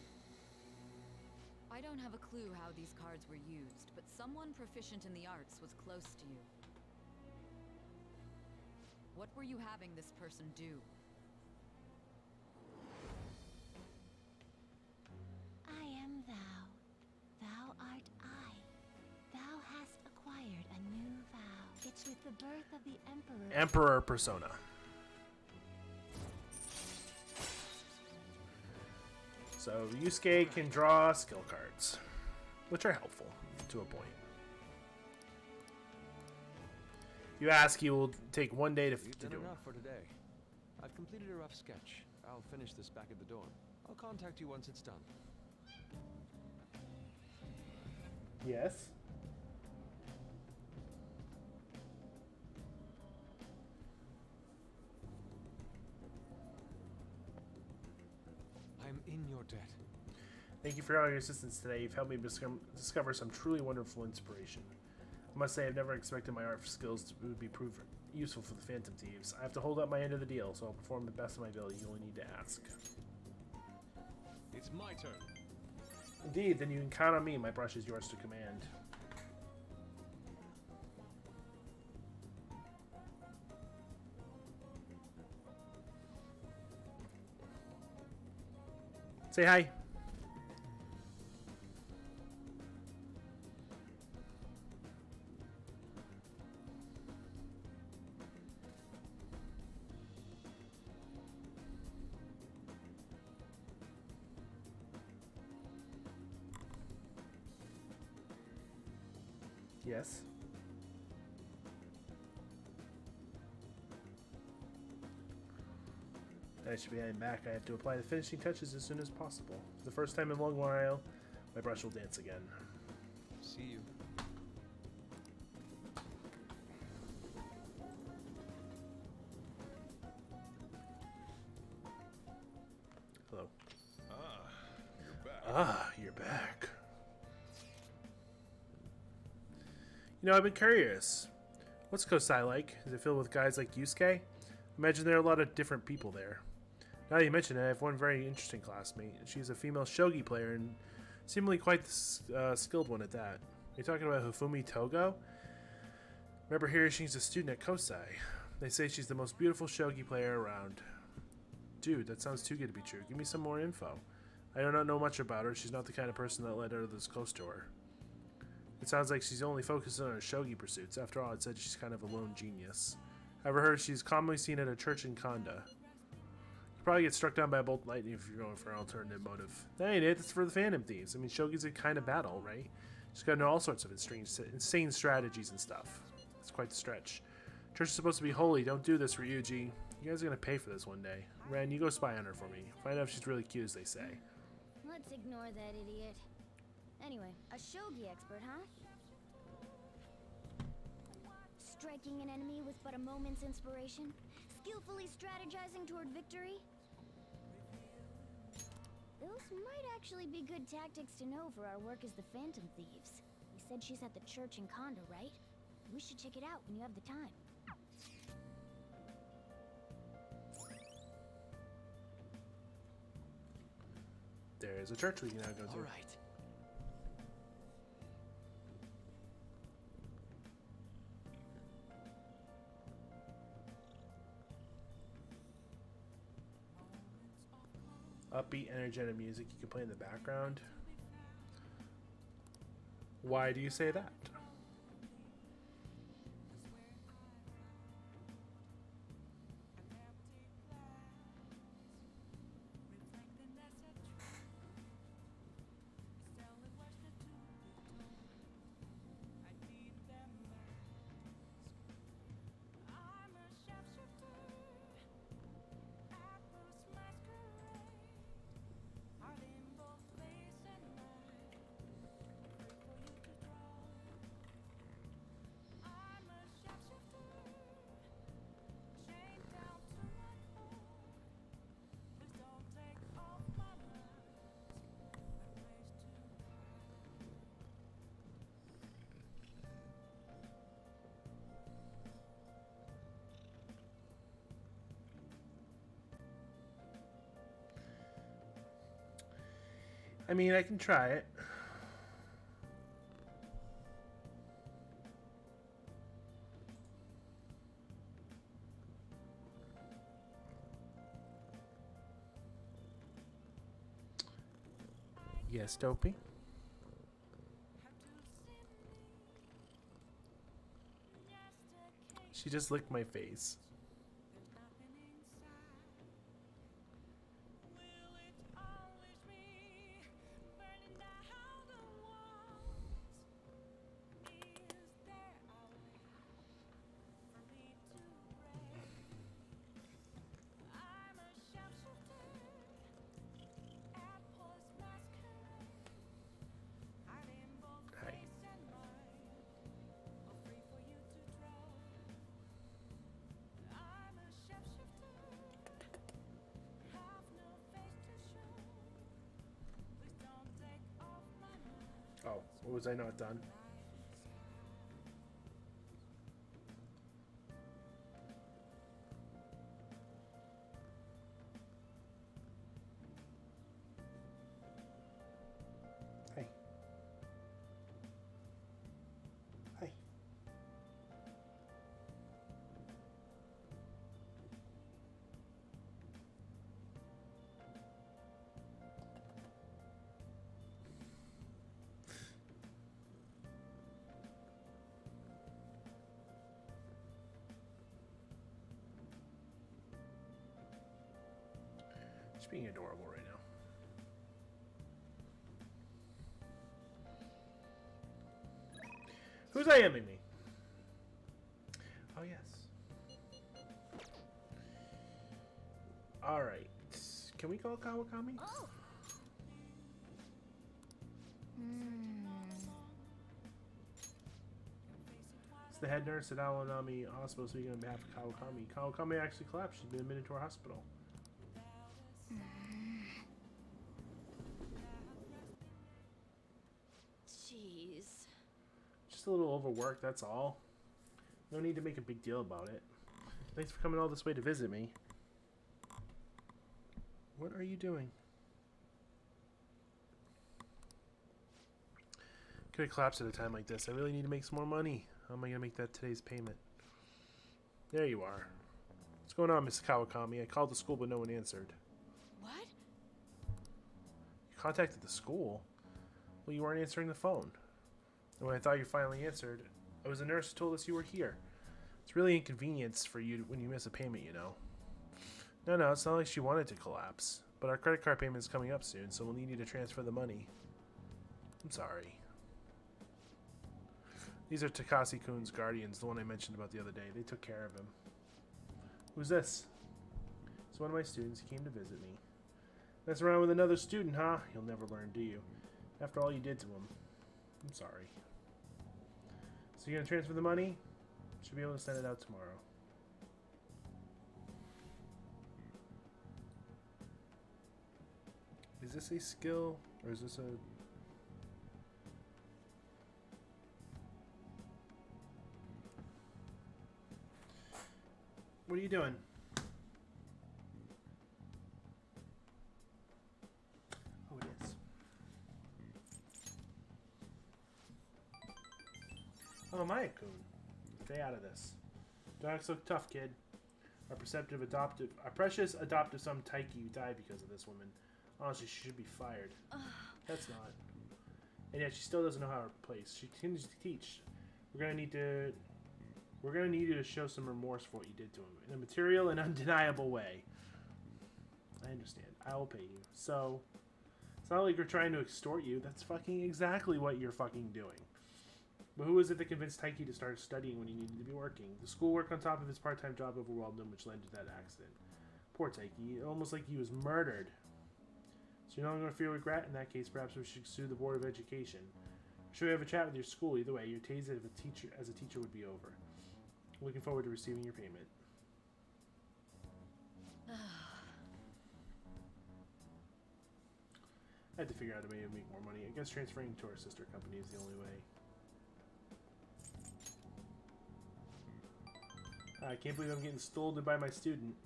I don't have a clue how these cards were used, but someone proficient in the arts was close to you. What were you having this person do? I am thou. Thou art I. Thou hast acquired a new vow. It's with the birth of the Emperor. Emperor persona. So Yusuke can draw skill cards, which are helpful to a point. You ask, he will take one day to We've do done it. enough for today. I've completed a rough sketch. I'll finish this back at the dorm. I'll contact you once it's done. Yes. I'm in your debt. Thank you for all your assistance today. You've helped me discover some truly wonderful inspiration. I must say, I've never expected my art skills would be proved useful for the Phantom Thieves. I have to hold up my end of the deal, so I'll perform the best of my ability. You only need to ask. It's my turn. Indeed, then you can count on me. My brush is yours to command. Say hi. Yes. I should be heading back. I have to apply the finishing touches as soon as possible. For the first time in a long while, my brush will dance again. See you. Hello. You're back. Ah, you're back. You know, I've been curious. What's Kosai like? Is it filled with guys like Yusuke? Imagine there are a lot of different people there. Now that you mention it, I have one very interesting classmate. She's a female shogi player and seemingly quite the skilled one at that. Are you talking about Hifumi Togo? Remember hearing she's a student at Kosai. They say she's the most beautiful shogi player around. Dude, that sounds too good to be true. Give me some more info. I do not know much about her. She's not the kind of person that led others close to her. It sounds like she's only focused on her shogi pursuits. After all, it said she's kind of a lone genius. I've heard she's commonly seen at a church in Kanda. You probably get struck down by a bolt of lightning if you're going for an alternative motive. That ain't it. That's for the Phantom Thieves. I mean, shogi's a kind of battle, right? She's got to know all sorts of insane strategies and stuff. It's quite the stretch. Church is supposed to be holy. Don't do this, Ryuji. You guys are going to pay for this one day. Ren, you go spy on her for me. Find out if she's really cute, as they say. Let's ignore that idiot. Anyway, a shogi expert, huh? Striking an enemy with but a moment's inspiration? Skillfully strategizing toward victory? Those might actually be good tactics to know for our work as the Phantom Thieves. You said she's at the church in Kanda, right? We should check it out when you have the time. There's a church we can now go to. All right. Upbeat, energetic music you can play in the background. Why do you say that? I mean, I can try it. Yes, Dopey. She just licked my face. Oh, what was I not done? Hey. Hey. She's being adorable right now. Who's IMing me? Oh, yes. Alright. Can we call Kawakami? Oh. It's the head nurse at Aonami Hospital speaking on behalf of Kawakami. Kawakami actually collapsed. She's been admitted to our hospital. Jeez. Just a little overworked, that's all. No need to make a big deal about it. Thanks for coming all this way to visit me. What are you doing? Could have collapsed at a time like this. I really need to make some more money. How am I going to make that today's payment? There you are. What's going on, Mrs. Kawakami? I called the school, but no one answered. What? You contacted the school? Well, you weren't answering the phone. And when I thought you finally answered, it was a nurse who told us you were here. It's really inconvenience for you when you miss a payment, you know. No, it's not like she wanted to collapse. But our credit card payment is coming up soon, so we'll need you to transfer the money. I'm sorry. These are Takase-kun's guardians, the one I mentioned about the other day. They took care of him. Who's this? It's one of my students. He came to visit me. Mess around with another student, huh? You'll never learn, do you? After all you did to him. I'm sorry. So you're going to transfer the money? Should be able to send it out tomorrow. Is this a skill? Or is this a... What are you doing? Oh, it Oh, Maya-kun. Stay out of this. Don't act so tough, kid. Our precious adoptive son Taiki died because of this woman. Honestly, she should be fired. That's not. And yet she still doesn't know how to place. She continues to teach. We're gonna need you to show some remorse for what you did to him in a material and undeniable way. I understand. I will pay you. So, it's not like we're trying to extort you. That's fucking exactly what you're fucking doing. But who was it that convinced Taiki to start studying when he needed to be working? The schoolwork on top of his part-time job overwhelmed him, which led to that accident. Poor Taiki. Almost like he was murdered. So you're not going to feel regret? In that case, perhaps we should sue the Board of Education. Should we have a chat with your school? Either way, your days as a teacher would be over. Looking forward to receiving your payment. I had to figure out a way to make more money. I guess transferring to our sister company is the only way. I can't believe I'm getting scolded by my student.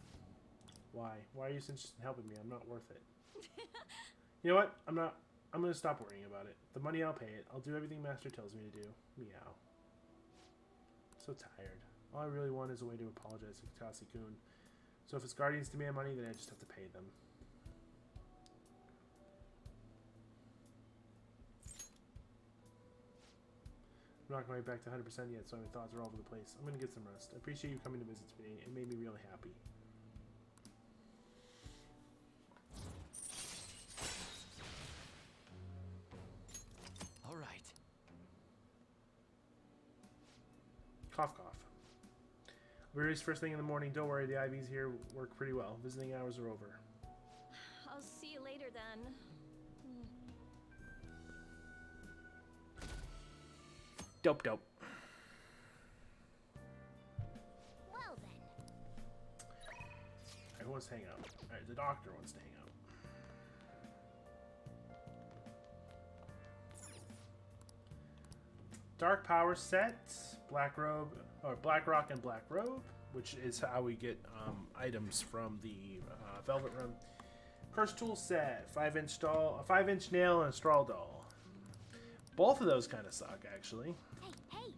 Why? Why are you so interested in helping me? I'm not worth it. You know what? I'm gonna stop worrying about it. The money, I'll pay it. I'll do everything Master tells me to do. Meow. So tired. All I really want is a way to apologize to Kitase-kun. So if it's Guardians demand money, then I just have to pay them. I'm not going back to 100% yet, so my thoughts are all over the place. I'm going to get some rest. I appreciate you coming to visit today. It made me really happy. All right. Cough, cough. I'll be released first thing in the morning. Don't worry, the IVs here work pretty well. Visiting hours are over. I'll see you later then. Dope, dope. Well then. Alright, who wants to hang out? Alright, the doctor wants to hang out. Dark Power set, Black Robe, or Black Rock and Black Robe, which is how we get items from the Velvet Room. Curse Tool set, 5-inch doll, a 5-inch nail, and a straw doll. Both of those kind of suck, actually. Hey, hey.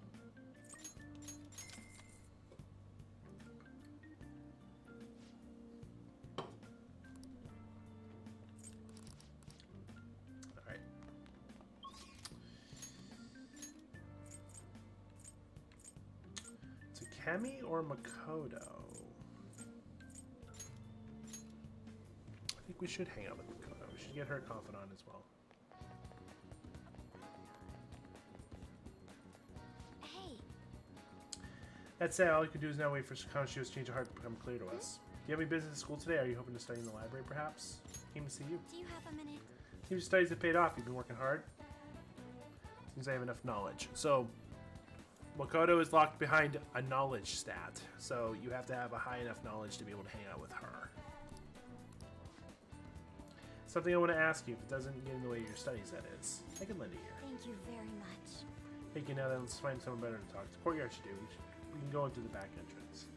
Alright. Takemi or Makoto? I think we should hang out with Makoto. We should get her confidant as well. That said, all you can do is now wait for Kaneshio's change of heart to become clear to us. Do you have any business at school today? Are you hoping to study in the library, perhaps? Came to see you. Do you have a minute? Seems your studies have paid off. You've been working hard. Seems I have enough knowledge. So, Makoto is locked behind a knowledge stat. So, you have to have a high enough knowledge to be able to hang out with her. Something I want to ask you, if it doesn't get in the way of your studies, that is. I can lend a ear. Thank you very much. Thank you. Now then, let's find someone better to talk to. Courtyard should do. We can go into the back entrance.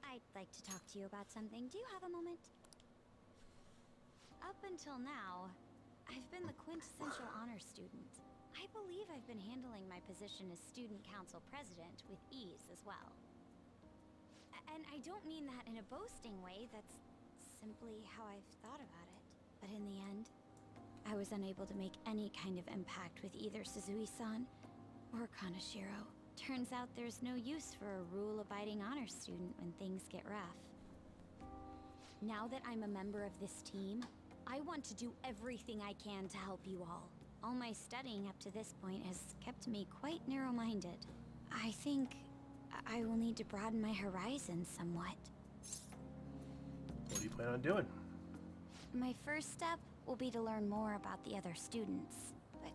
I'd like to talk to you about something. Do you have a moment? Up until now, I've been the quintessential honor student. I believe I've been handling my position as student council president with ease as well. And I don't mean that in a boasting way, that's simply how I've thought about it. But in the end, I was unable to make any kind of impact with either Suzui-san or Kaneshiro. Turns out there's no use for a rule-abiding honor student when things get rough. Now that I'm a member of this team, I want to do everything I can to help you all. All my studying up to this point has kept me quite narrow-minded. I think I will need to broaden my horizons somewhat. What do you plan on doing? My first step will be to learn more about the other students, but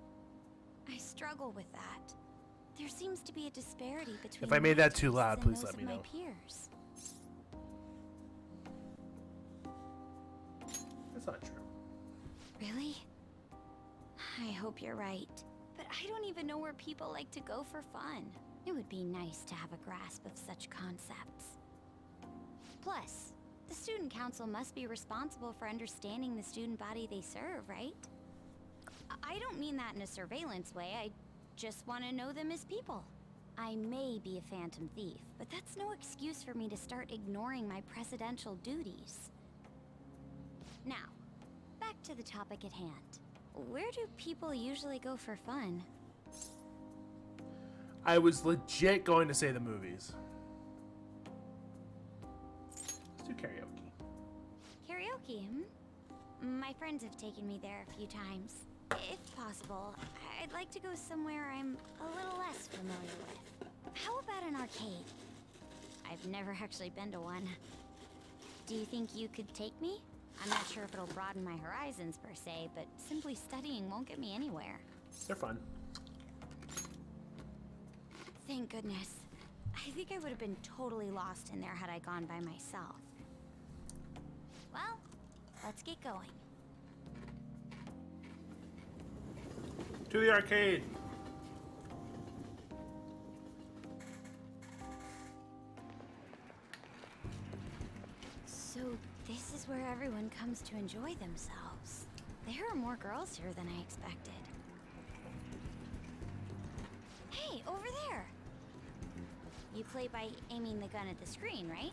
I struggle with that. There seems to be a disparity between If I made that too my loud, tastes please and let me those know. of my peers. That's not true. Really? I hope you're right. But I don't even know where people like to go for fun. It would be nice to have a grasp of such concepts. Plus, the student council must be responsible for understanding the student body they serve, right? I don't mean that in a surveillance way. I just want to know them as people. I may be a phantom thief, but that's no excuse for me to start ignoring my presidential duties. Now, back to the topic at hand. Where do people usually go for fun? I was legit going to say the movies. Let's do karaoke. Karaoke, My friends have taken me there a few times. If possible, I'd like to go somewhere I'm a little less familiar with. How about an arcade? I've never actually been to one. Do you think you could take me? I'm not sure if it'll broaden my horizons per se, but simply studying won't get me anywhere. They're fun. Thank goodness. I think I would have been totally lost in there had I gone by myself. Well, let's get going. To the arcade. So this is where everyone comes to enjoy themselves. There are more girls here than I expected. Hey, over there! You play by aiming the gun at the screen, right?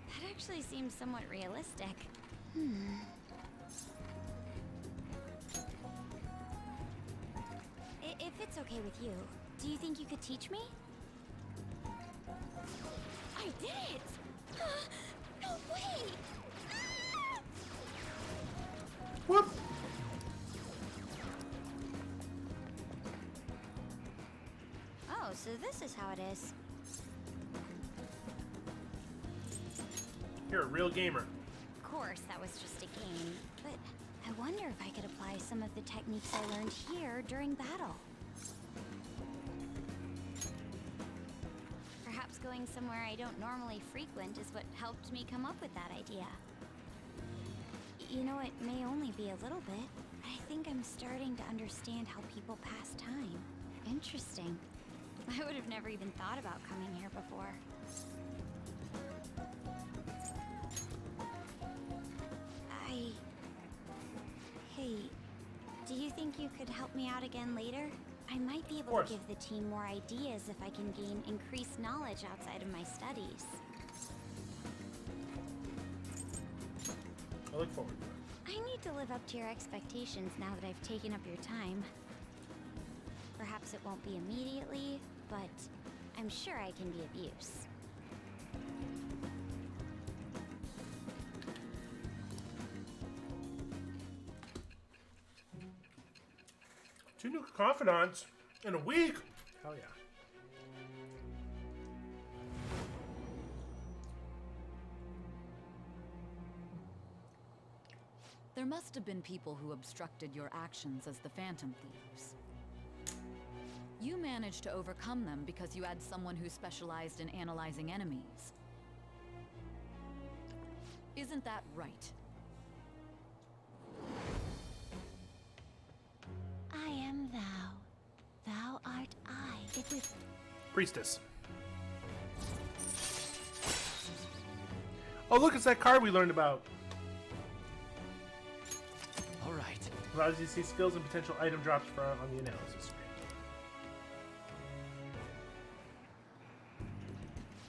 That actually seems somewhat realistic. If it's okay with you, do you think you could teach me? I did it! No way! Ah! Whoop! Oh, so this is how it is. You're a real gamer. Of course, that was just a game, but I wonder if I could apply some of the techniques I learned here during battle. Perhaps going somewhere I don't normally frequent is what helped me come up with that idea. You know, it may only be a little bit, but I think I'm starting to understand how people pass time. Interesting. I would have never even thought about coming here before. Hey, do you think you could help me out again later? I might be able to give the team more ideas if I can gain increased knowledge outside of my studies. I look forward to it. I need to live up to your expectations now that I've taken up your time. Perhaps it won't be immediately, but I'm sure I can be of use. Two new confidants in a week? Hell yeah. There must have been people who obstructed your actions as the Phantom Thieves. You managed to overcome them because you had someone who specialized in analyzing enemies. Isn't that right? I am thou. Thou art I. If we... Priestess. Oh, look, it's that card we learned about. All right. Allows you to see skills and potential item drops on the analysis screen.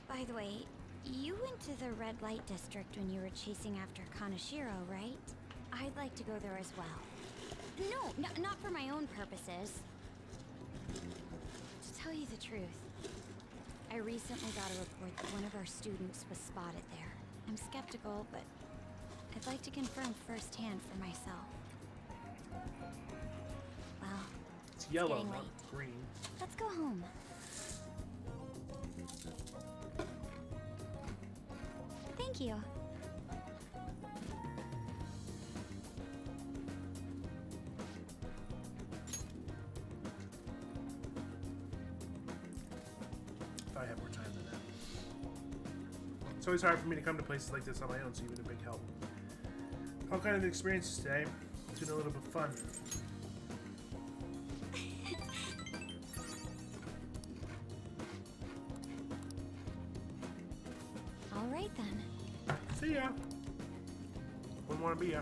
By the way, you went to the red light district when you were chasing after Kaneshiro, right? I'd like to go there as well. No, not for my own purposes. To tell you the truth, I recently got a report that one of our students was spotted there. I'm skeptical, but I'd like to confirm firsthand for myself. Well, It's yellow, getting not late. green. Let's go home. Thank you. I have more time than that. It's always hard for me to come to places like this on my own, so you've been a big help. All kind of experiences today. It's been a little bit fun. All right then. See ya. Wouldn't want to be ya.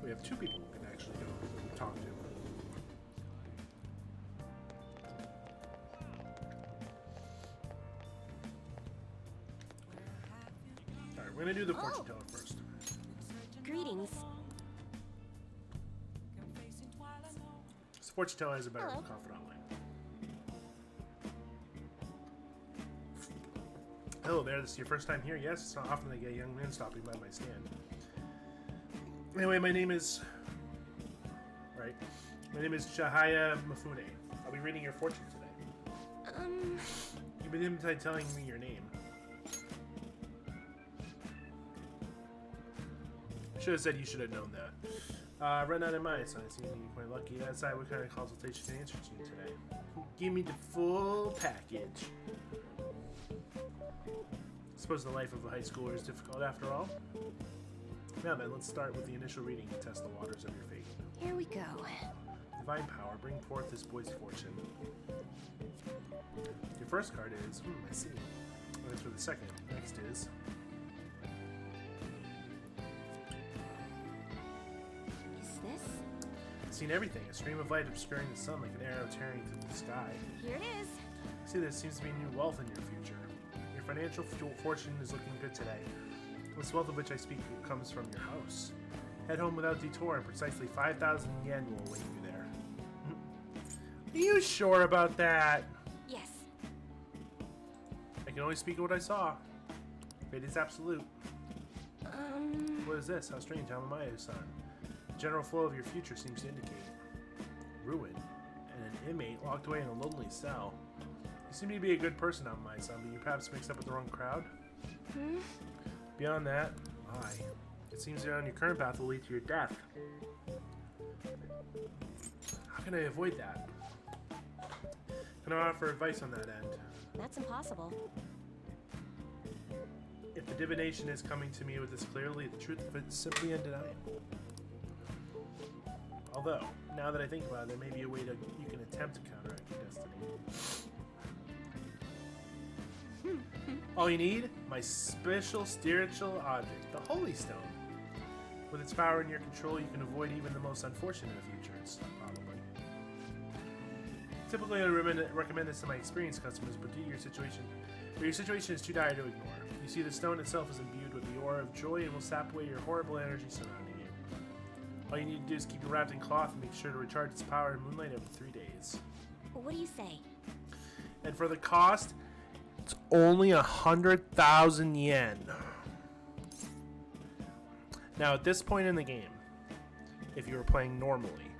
We have two people we can actually go talk to. Alright, we're gonna do the fortune teller first. Greetings. This fortune teller has a better confidant line. Hello there, this is your first time here? Yes, it's not often I get a young man stopping by my stand. Anyway, my name is... Right. My name is Chihaya Mifune. I'll be reading your fortune today. You've been telling me your name. Should have said you should have known that. Right out of my son, I seem to be quite lucky. Decide what kind of consultation to answer to you today. Give me the full package. Suppose the life of a high schooler is difficult after all. Now then, let's start with the initial reading to test the waters of your fate. Here we go. Divine power, bring forth this boy's fortune. Your first card is, I see. That's for the second. Next is... Is this? Seen everything. A stream of light obscuring the sun like an arrow tearing through the sky. Here it is. See, there seems to be new wealth in your future. Your financial fortune is looking good today. This wealth of which I speak comes from your house. Head home without detour, and precisely 5,000 yen will await you there. Are you sure about that? Yes. I can only speak of what I saw. Fate is absolute. What is this? How strange. How am I-san? The general flow of your future seems to indicate ruin, and an inmate locked away in a lonely cell. You seem to be a good person, Ama-san, but you perhaps mixed up with the wrong crowd? Beyond that, it seems that on your current path will lead to your death. How can I avoid that? Can I offer advice on that end? That's impossible. If the divination is coming to me with this clearly, the truth of it is simply undeniable. Although, now that I think about it, there may be a way that you can attempt to counteract your destiny. All you need? My special spiritual object, the Holy Stone. With its power in your control, you can avoid even the most unfortunate of futures, probably. Typically, I recommend this to my experienced customers, but your situation is too dire to ignore. You see, the stone itself is imbued with the aura of joy and will sap away your horrible energy surrounding you. All you need to do is keep it wrapped in cloth and make sure to recharge its power in moonlight every 3 days. What do you say? And for the cost, it's only 100,000 yen. Now, at this point in the game, if you were playing normally,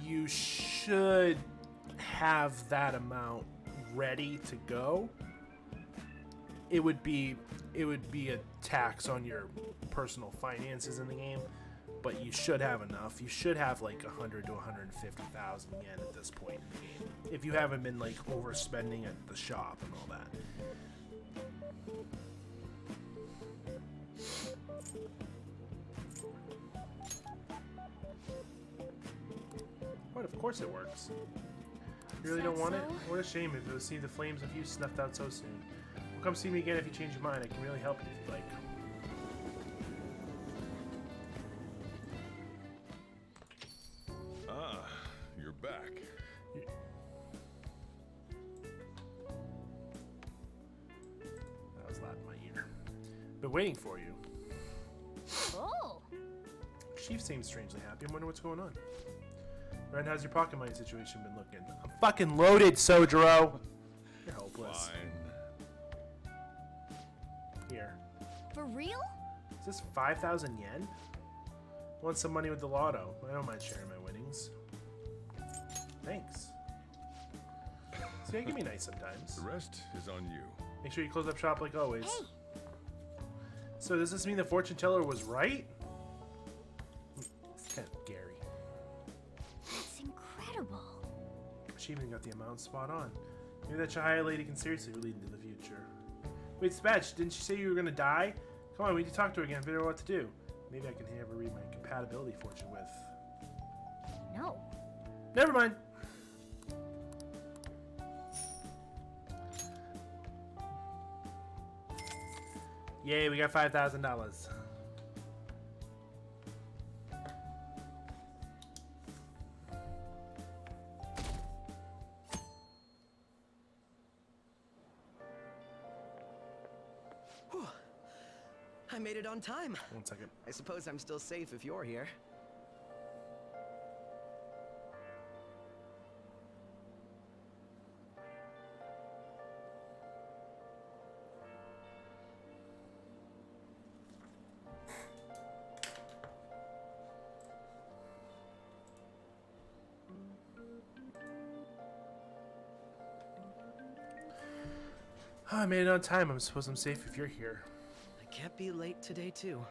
you should have that amount ready to go. It would be a tax on your personal finances in the game, but you should have enough. You should have like 100 to 150,000 yen at this point in the game, if you haven't been like overspending at the shop and all that. What? Of course it works. You really don't want it? What a shame if it was see the flames of youth snuffed out so soon. Well, come see me again if you change your mind. I can really help you if you'd like. Ah, you're back. That was loud in my ear. Been waiting for you. Oh! Chief seems strangely happy. I wonder what's going on. Ren, how's your pocket money situation been looking? I'm fucking loaded, Sojiro! You're hopeless. Fine. Here. For real? Is this 5,000 yen? I want some money with the lotto. I don't mind sharing my winnings. Thanks. See, I can be nice sometimes. The rest is on you. Make sure you close up shop like always. Hey. So does this mean the fortune teller was right? It's kind of Gary. That's incredible. She even got the amount spot on. Maybe that Chihaya lady can seriously lead into the future. Wait, Spatch, didn't she say you were gonna die? Come on, we need to talk to her again, figure out what to do. Maybe I can have her read my compatibility fortune with... No. Never mind. Yay, we got $5,000. I made it on time. 1 second. I suppose I'm still safe if you're here. Oh, I made it on time. I suppose I'm safe if you're here. I can't be late today, too.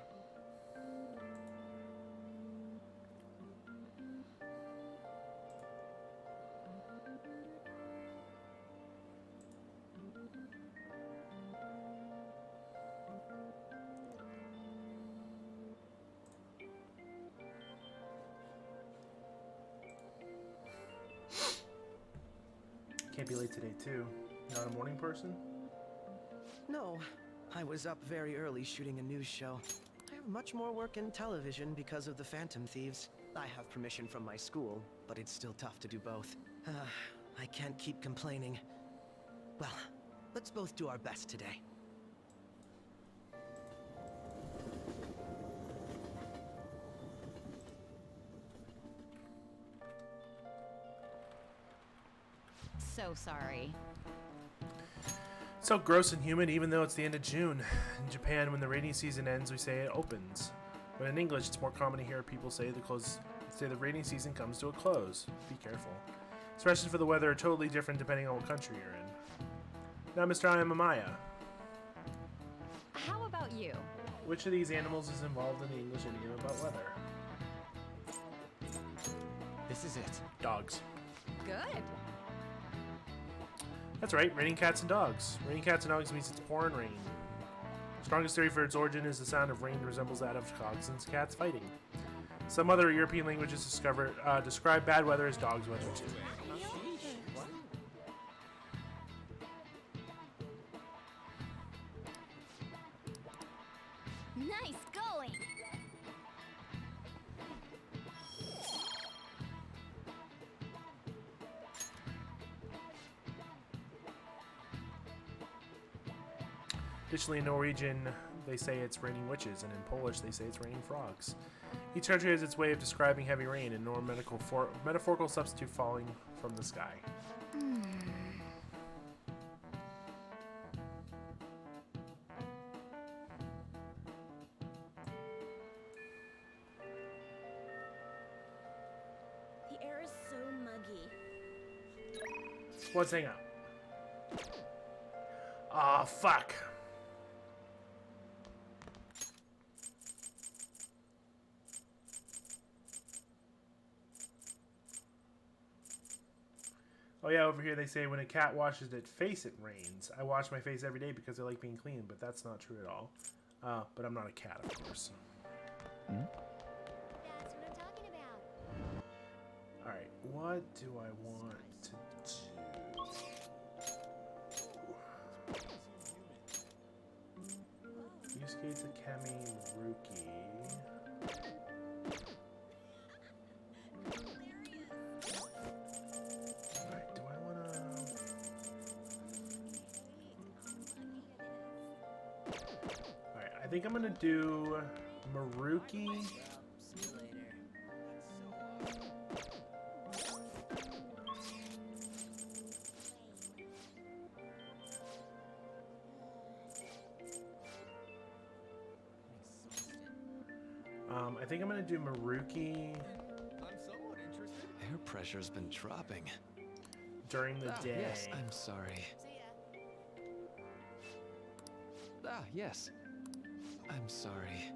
Can't be late today, too. Not a morning person? No, I was up very early shooting a news show. I have much more work in television because of the Phantom Thieves. I have permission from my school, but it's still tough to do both. I can't keep complaining. Well, let's both do our best today. So sorry. So gross and humid, even though it's the end of June. In Japan, when the rainy season ends, we say it opens. But in English, it's more common to hear people say the rainy season comes to a close. Be careful. Expressions for the weather are totally different depending on what country you're in. Now, Mr. I am Amaya. How about you? Which of these animals is involved in the English idiom about weather? This is it. Dogs. Good. That's right, raining cats and dogs. Raining cats and dogs means it's pouring rain. Strongest theory for its origin is the sound of rain resembles that of dogs and cats fighting. Some other European languages describe bad weather as dog's weather too. Nice going! Additionally, in Norwegian, they say it's raining witches, and in Polish, they say it's raining frogs. Each country has its way of describing heavy rain, and nor metaphorical substitute falling from the sky. The air is so muggy. Let's hang out. Aw, fuck. Oh yeah, over here they say when a cat washes its face, it rains. I wash my face every day because I like being clean, but that's not true at all. But I'm not a cat, of course. That's what I'm talking about. Alright, what do I want to do? Yusuke Takemi Ruki. Alright, do I wanna... Alright, I think I'm gonna do Maruki. I think I'm gonna do Maruki Air pressure's been dropping. during the day. Yes, I'm sorry. Yes. I'm sorry.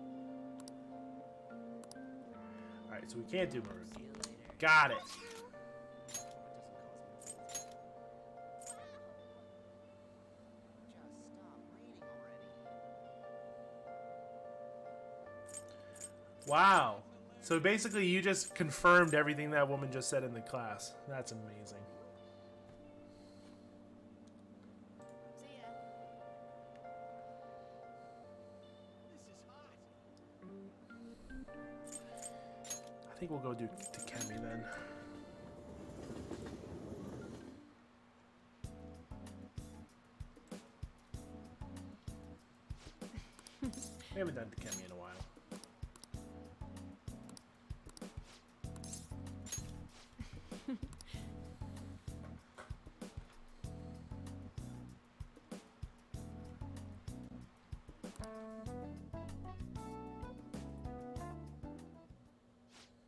Alright, so we can't do Maruki. Got it. Wow. So basically you just confirmed everything that woman just said in the class. That's amazing. I think we'll go do Takemi then. We haven't done Takemi in a while.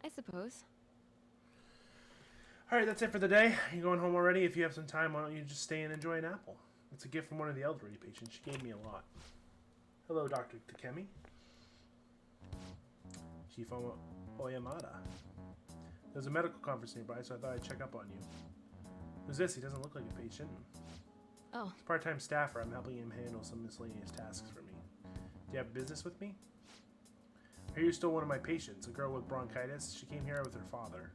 I suppose. Alright, that's it for the day. You're going home already? If you have some time, why don't you just stay and enjoy an apple? It's a gift from one of the elderly patients. She gave me a lot. Hello, Dr. Takemi. Shifo Oyamada. There's a medical conference nearby, so I thought I'd check up on you. Who's this? He doesn't look like a patient. Oh. He's a part-time staffer. I'm helping him handle some miscellaneous tasks for me. Do you have business with me? I hear you're still one of my patients, a girl with bronchitis. She came here with her father.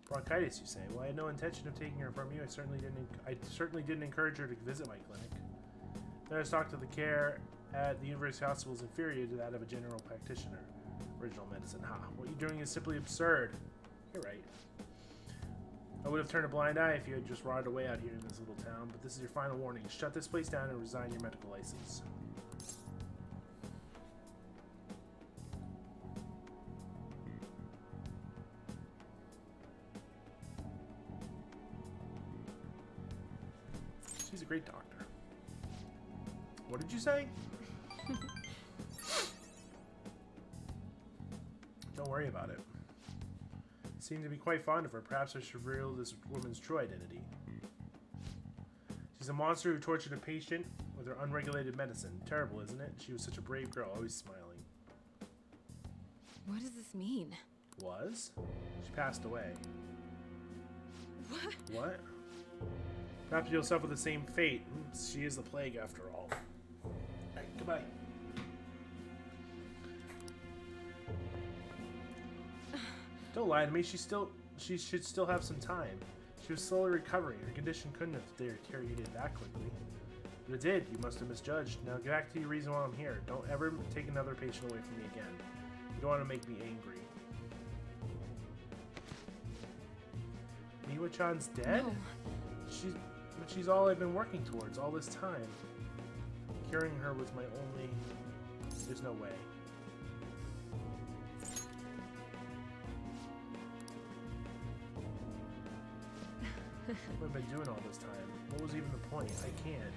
Bronchitis, you say? Well, I had no intention of taking her from you. I certainly didn't encourage her to visit my clinic. Then I was talked to the care at the University Hospital is inferior to that of a general practitioner. Original medicine. Ha! What you're doing is simply absurd. You're right. I would have turned a blind eye if you had just rotted away out here in this little town, but this is your final warning. Shut this place down and resign your medical license. She's a great doctor. What did you say? Don't worry about it. Seem to be quite fond of her. Perhaps I should reveal this woman's true identity. She's a monster who tortured a patient with her unregulated medicine. Terrible, isn't it? She was such a brave girl, always smiling. What does this mean? Was? She passed away. What? What? Perhaps you'll suffer the same fate. She is the plague after all. Alright, goodbye. Don't lie to me. She should still have some time. She was slowly recovering. Her condition couldn't have deteriorated that quickly. But it did. You must have misjudged. Now get back to your reason while I'm here. Don't ever take another patient away from me again. You don't want to make me angry. Miwa-chan's dead? No. She's all I've been working towards all this time. Curing her was my only... There's no way. What have I been doing all this time? What was even the point? I can't.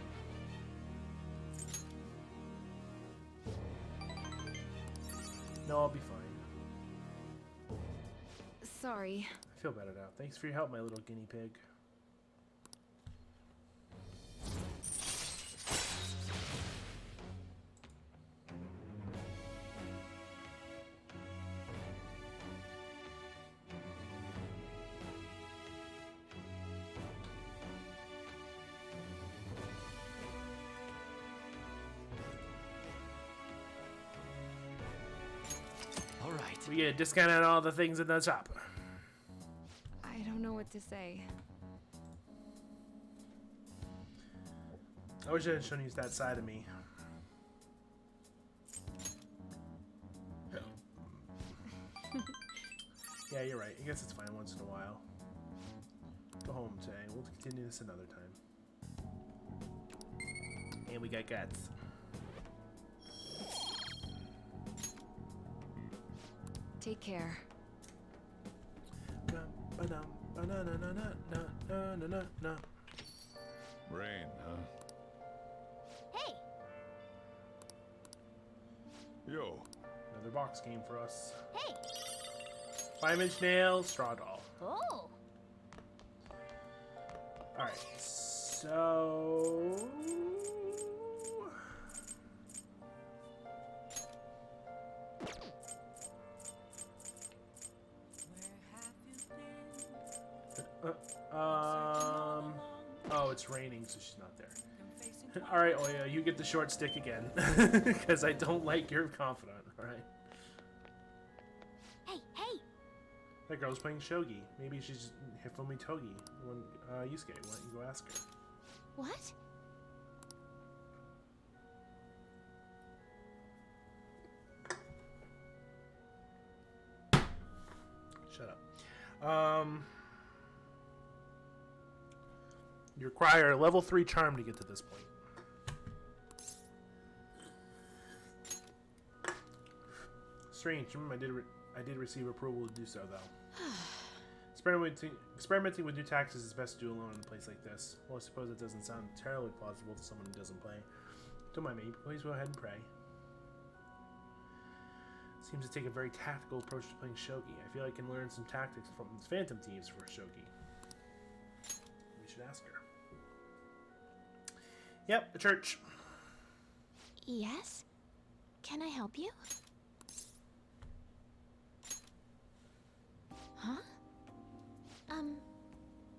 No, I'll be fine. Sorry. I feel better now. Thanks for your help, my little guinea pig. We get a discount on all the things in the shop. I don't know what to say. I wish I had shown you that side of me. Yeah, you're right. I guess it's fine once in a while. Go home today. We'll continue this another time. And we got guts. Take care. Rain, huh? Hey! Yo. Another box game for us. Hey! 5-inch nail, straw doll. Oh! Alright, so... Oh, it's raining, so she's not there. Alright, Oya, you get the short stick again. Because I don't like your confidant, alright? Hey, hey! That girl's playing shogi. Maybe she's Hifumi Togi. Yusuke, why don't you go ask her? What? Shut up. You require a level 3 charm to get to this point. Strange. I did receive approval to do so, though. Experimenting with new tactics is best to do alone in a place like this. Well, I suppose it doesn't sound terribly plausible to someone who doesn't play. Don't mind me. Please go ahead and pray. Seems to take a very tactical approach to playing shogi. I feel I can learn some tactics from Phantom teams for shogi. We should ask her. Yep, the church. Yes? Can I help you? Huh?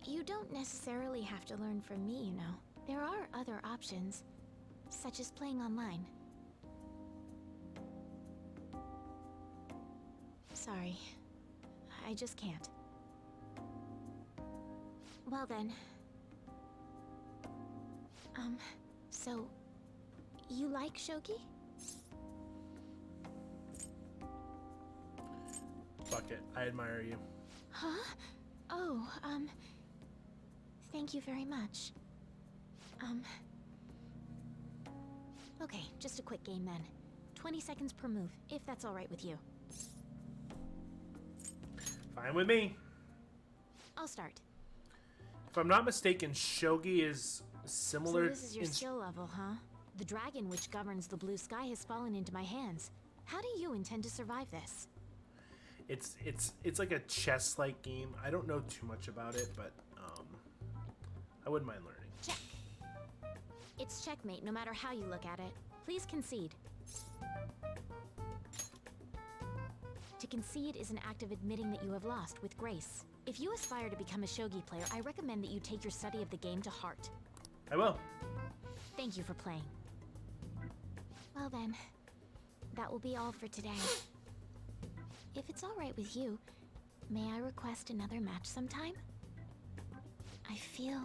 You don't necessarily have to learn from me, you know. There are other options, such as playing online. Sorry. I just can't. Well then. So... you like shogi? Fuck it. I admire you. Huh? Oh, thank you very much. Okay, just a quick game then. 20 seconds per move, if that's alright with you. Fine with me. I'll start. If I'm not mistaken, shogi is similar... So this is your skill level, huh? The dragon which governs the blue sky has fallen into my hands. How do you intend to survive this? It's like a chess-like game. I don't know too much about it, but I wouldn't mind learning. Check. It's checkmate no matter how you look at it. Please concede. To concede is an act of admitting that you have lost with grace. If you aspire to become a shogi player, I recommend that you take your study of the game to heart. I will. Thank you for playing. Well then, that will be all for today. If it's alright with you, may I request another match sometime? I feel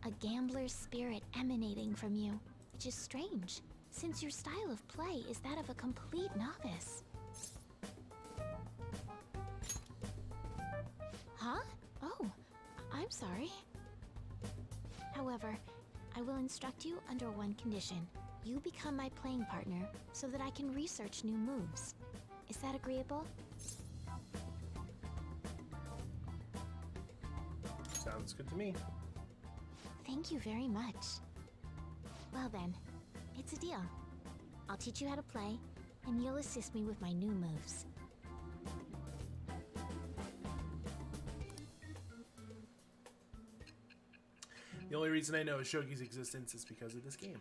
a gambler's spirit emanating from you, which is strange, since your style of play is that of a complete novice. Huh? Oh, I'm sorry. However, I will instruct you under one condition. You become my playing partner so that I can research new moves. Is that agreeable? Sounds good to me. Thank you very much. Well then, it's a deal. I'll teach you how to play, and you'll assist me with my new moves. The only reason I know shogi's existence is because of this game.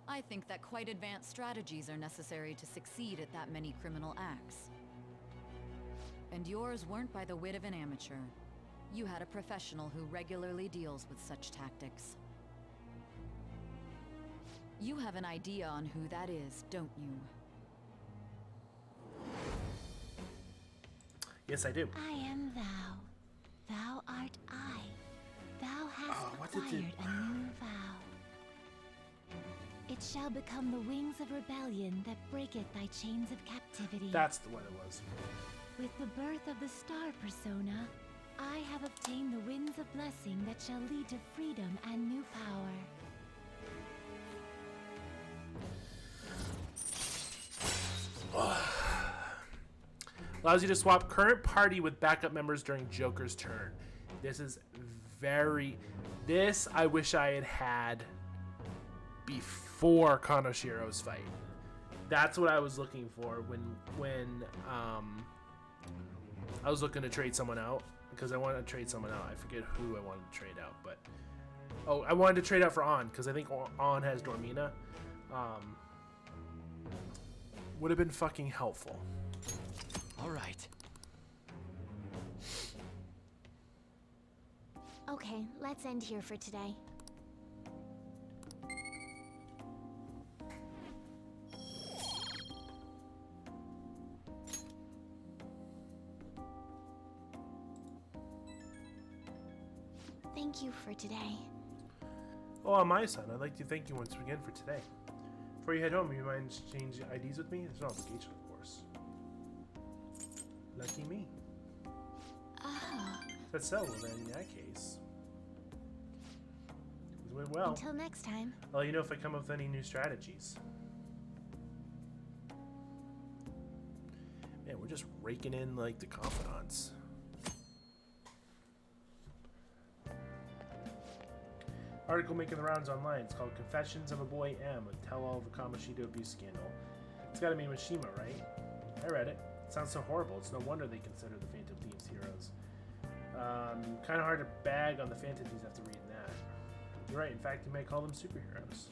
I think that quite advanced strategies are necessary to succeed at that many criminal acts. And yours weren't by the wit of an amateur. You had a professional who regularly deals with such tactics. You have an idea on who that is, don't you? Yes, I do. I am thou. Thou art I. Thou hast acquired a new vow. It shall become the wings of rebellion that breaketh thy chains of captivity. That's the one it was. With the birth of the star persona, I have obtained the winds of blessing that shall lead to freedom and new power. Allows you to swap current party with backup members during Joker's turn. This is this I wish I had had before Kanoshiro's fight. That's what I was looking for when I was looking to trade someone out, because I wanted to trade someone out. I forget who I wanted to trade out, but I wanted to trade out for On, because I think On has Dormina. Would have been fucking helpful. All right. Okay, let's end here for today. Thank you for today. Oh, on my side, I'd like to thank you once again for today. Before you head home, you mind changing IDs with me? There's no obligation, of course. Lucky me. Oh, That's so. Well, then in that case, it went well. Until next time. I'll let you know if I come up with any new strategies. Man, we're just raking in like the confidants. Article making the rounds online. It's called Confessions of a Boy M, a tell-all of the Kamoshida abuse scandal. It's gotta be Mishima, right? I read it. It sounds so horrible. It's no wonder they consider the Phantom Thieves heroes. Kind of hard to bag on the Phantom Thieves after reading that. You're right. In fact, you may call them superheroes.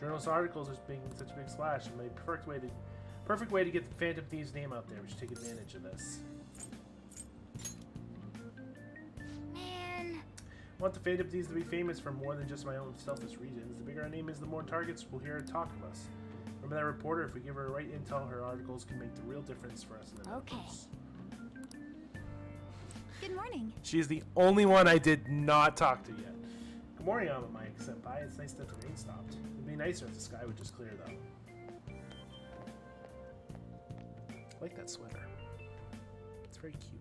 Journalist articles are making such a big splash, and the perfect way to get the Phantom Thieves name out there. We should take advantage of this. Man. I want the Phantom Thieves to be famous for more than just my own selfish reasons. The bigger our name is, the more targets will hear talk of us. Remember that reporter? If we give her the right intel, her articles can make the real difference for us in the numbers. Good morning. She's the only one I did not talk to yet. Good morning, Mike Senpai. It's nice that the rain stopped. It'd be nicer if the sky would just clear, though. I like that sweater. It's very cute.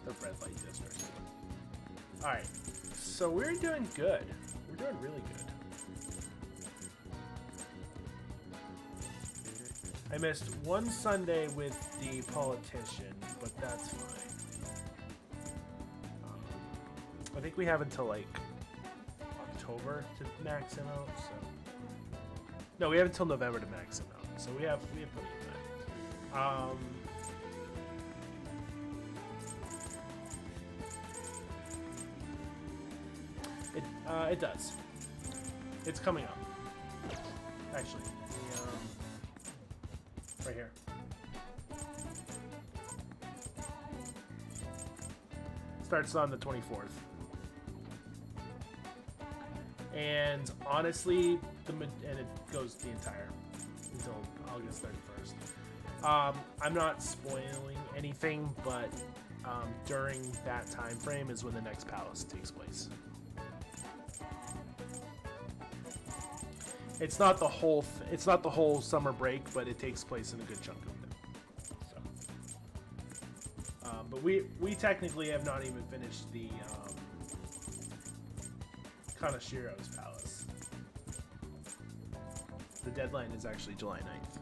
The red light district. Alright, so we're doing good. We're doing really good. I missed one Sunday with the politician, but that's fine. I think we have until like October to max him out. So no, we have until November to max him out. So we have plenty of time. It does. It's coming up. Actually, right here. Starts on the 24th. And honestly, and it goes the entire until August 31st. I'm not spoiling anything, but during that time frame is when the next palace takes place. It's not the whole it's not the whole summer break, but it takes place in a good chunk of it. So, but we technically have not even finished the Kanashiro's palace. The deadline is actually July 9th.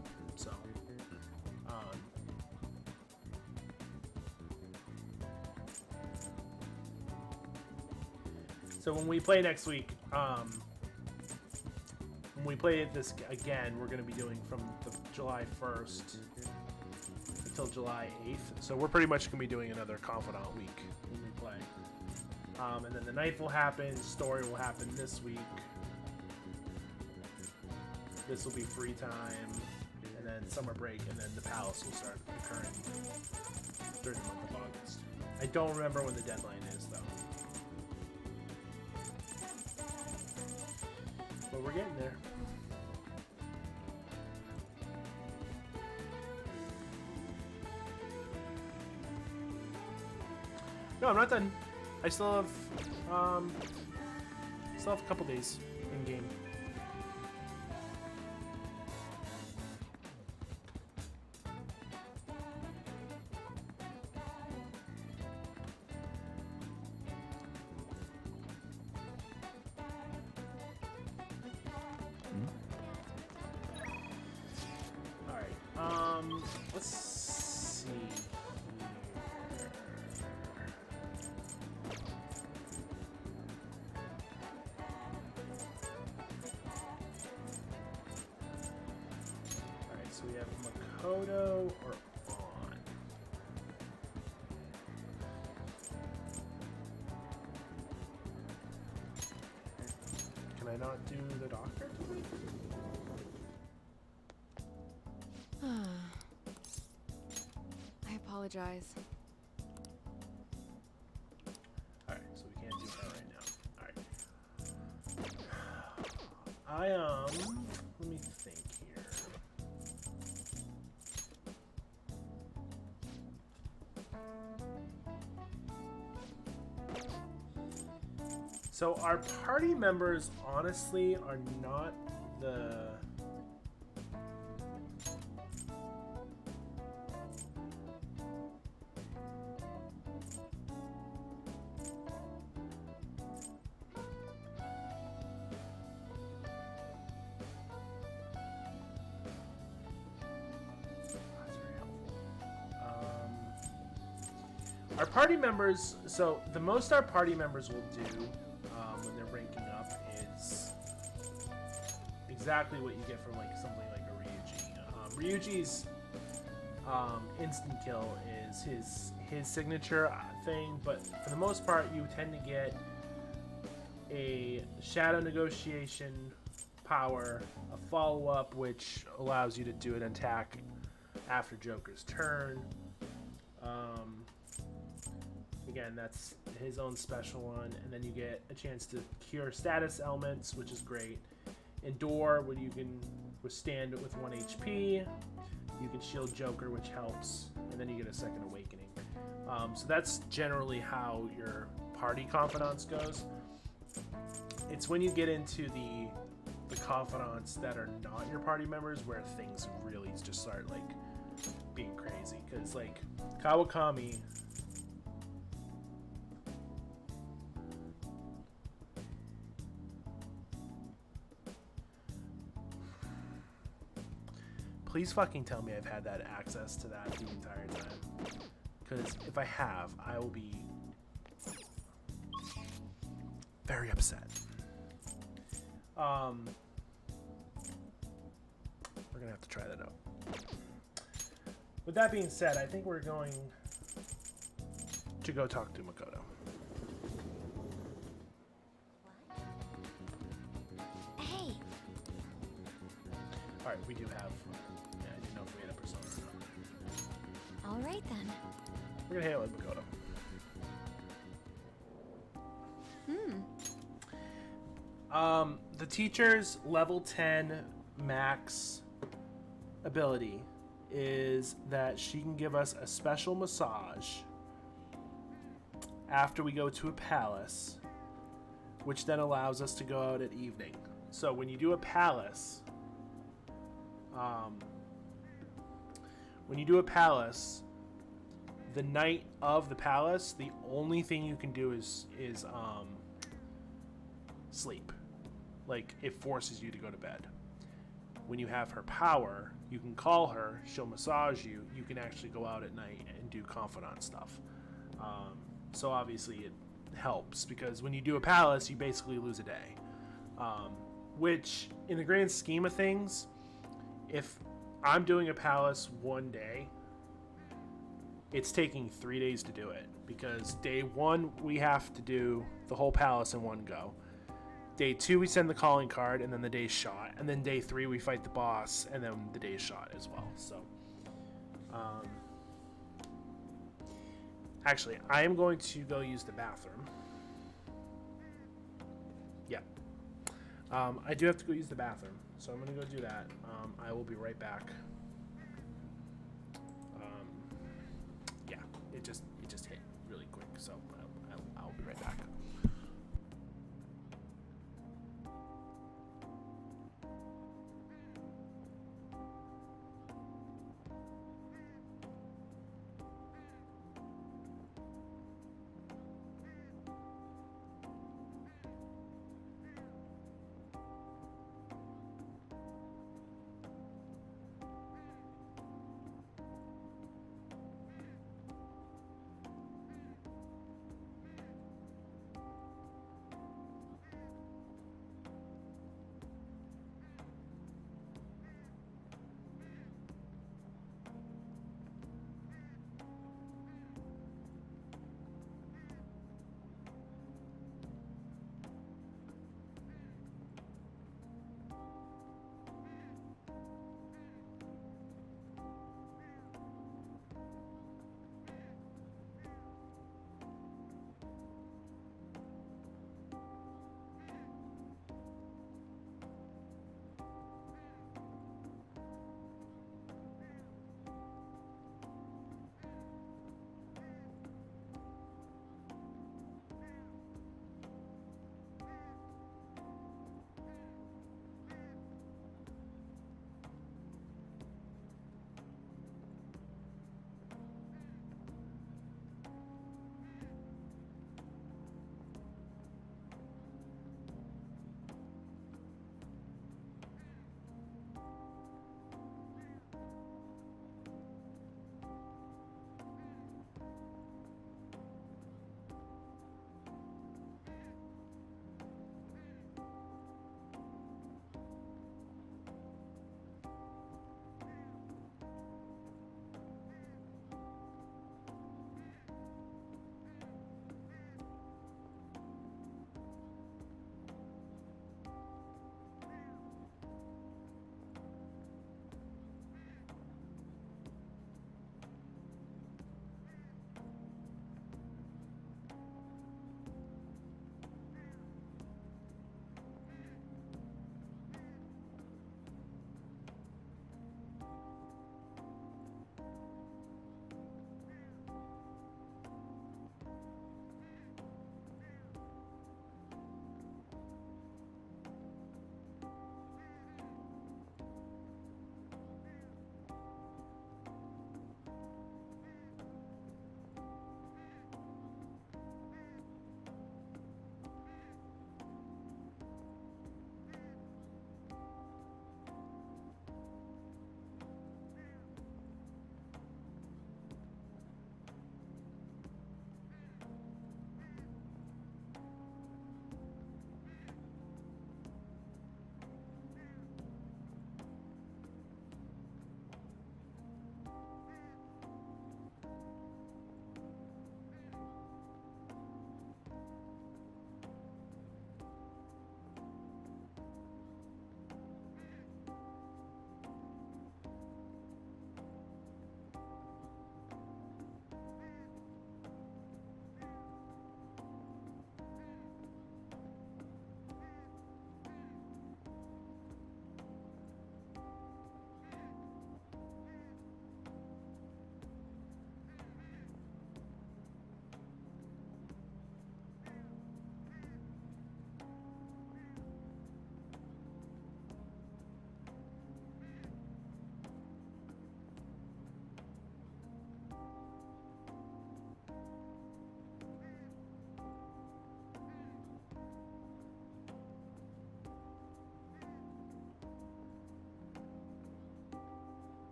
So when we play next week, when we play this again, we're going to be doing from the July 1st until July 8th. So we're pretty much going to be doing another Confidant week when we play. And then the 9th will happen, story will happen this week. This will be free time, and then summer break, and then the palace will start occurring during the month of August. I don't remember when the deadline is, though. But we're getting there. No, I'm not done. I still have a couple days in game. Let's see here. Alright, so we have Makoto or On. Can I not do the doctor tonight? I apologize. Alright, so we can't do that right now. Alright. Let me think here. So our party members honestly are not the our party members, so the most our party members will do when they're ranking up is exactly what you get from like something like a Ryuji. Ryuji's instant kill is his signature thing, but for the most part you tend to get a shadow negotiation power, a follow-up which allows you to do an attack after Joker's turn. Again, that's his own special one, and then you get a chance to cure status elements, which is great. Endure, where you can withstand it with 1 HP. You can shield Joker, which helps, and then you get a second awakening. So that's generally how your party confidants goes. It's when you get into the confidants that are not your party members where things really just start like being crazy. Because like Kawakami. Please fucking tell me I've had that access to that the entire time. Because if I have, I will be very upset. We're gonna have to try that out. With that being said, I think we're going to go talk to Makoto. Hey. All right, we do have. Yeah, I didn't know if we had a persona. All right then. We're gonna hang out with Makoto. The teacher's level 10 max ability is that she can give us a special massage after we go to a palace, which then allows us to go out at evening. So when you do a palace, the night of the palace, the only thing you can do is sleep. Like, it forces you to go to bed. When you have her power, you can call her, she'll massage you, you can actually go out at night and do confidant stuff. So obviously it helps, because when you do a palace, you basically lose a day. Which, in the grand scheme of things, if I'm doing a palace one day, it's taking 3 days to do it, because day 1 we have to do the whole palace in one go. Day 2 we send the calling card, and then the day's shot, and then day 3 we fight the boss, and then the day's shot as well. So actually, I am going to go use the bathroom. Yeah, I do have to go use the bathroom, so I'm gonna go do that. I will be right back. Yeah, it just hit really quick, so I'll be right back.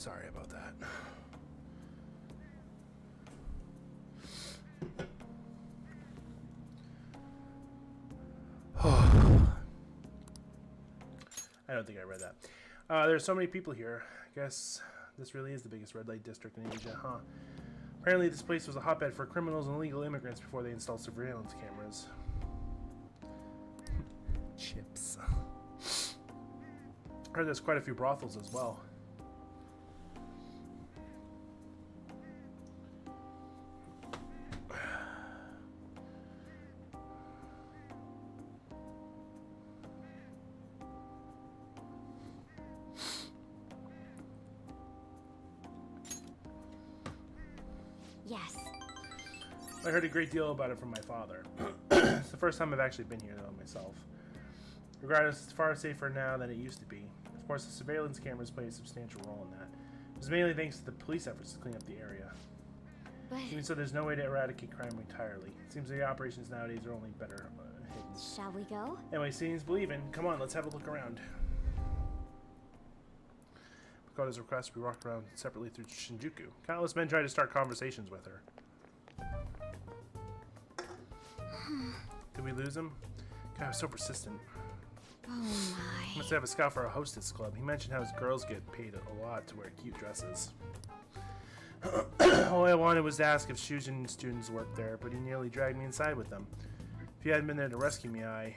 Sorry about that. I don't think I read that. There's so many people here. I guess this really is the biggest red light district in Asia, huh? Apparently this place was a hotbed for criminals and illegal immigrants before they installed surveillance cameras. Chips. I heard there's quite a few brothels as well. Yes. I heard a great deal about it from my father. It's the first time I've actually been here though myself. Regardless, it's far safer now than it used to be. Of course, the surveillance cameras play a substantial role in that. It was mainly thanks to the police efforts to clean up the area. But Even so, there's no way to eradicate crime entirely. It seems the operations nowadays are only better hidden. shall we go? Anyway, seeing's believing. Come on, let's have a look around. Makoto's request, we walked around separately through Shinjuku. Countless men tried to start conversations with her. Did we lose him? God, I was so persistent. Oh my. Must have a scout for a hostess club. He mentioned how his girls get paid a lot to wear cute dresses. All I wanted was to ask if Shujin students worked there, but he nearly dragged me inside with them. If he hadn't been there to rescue me, that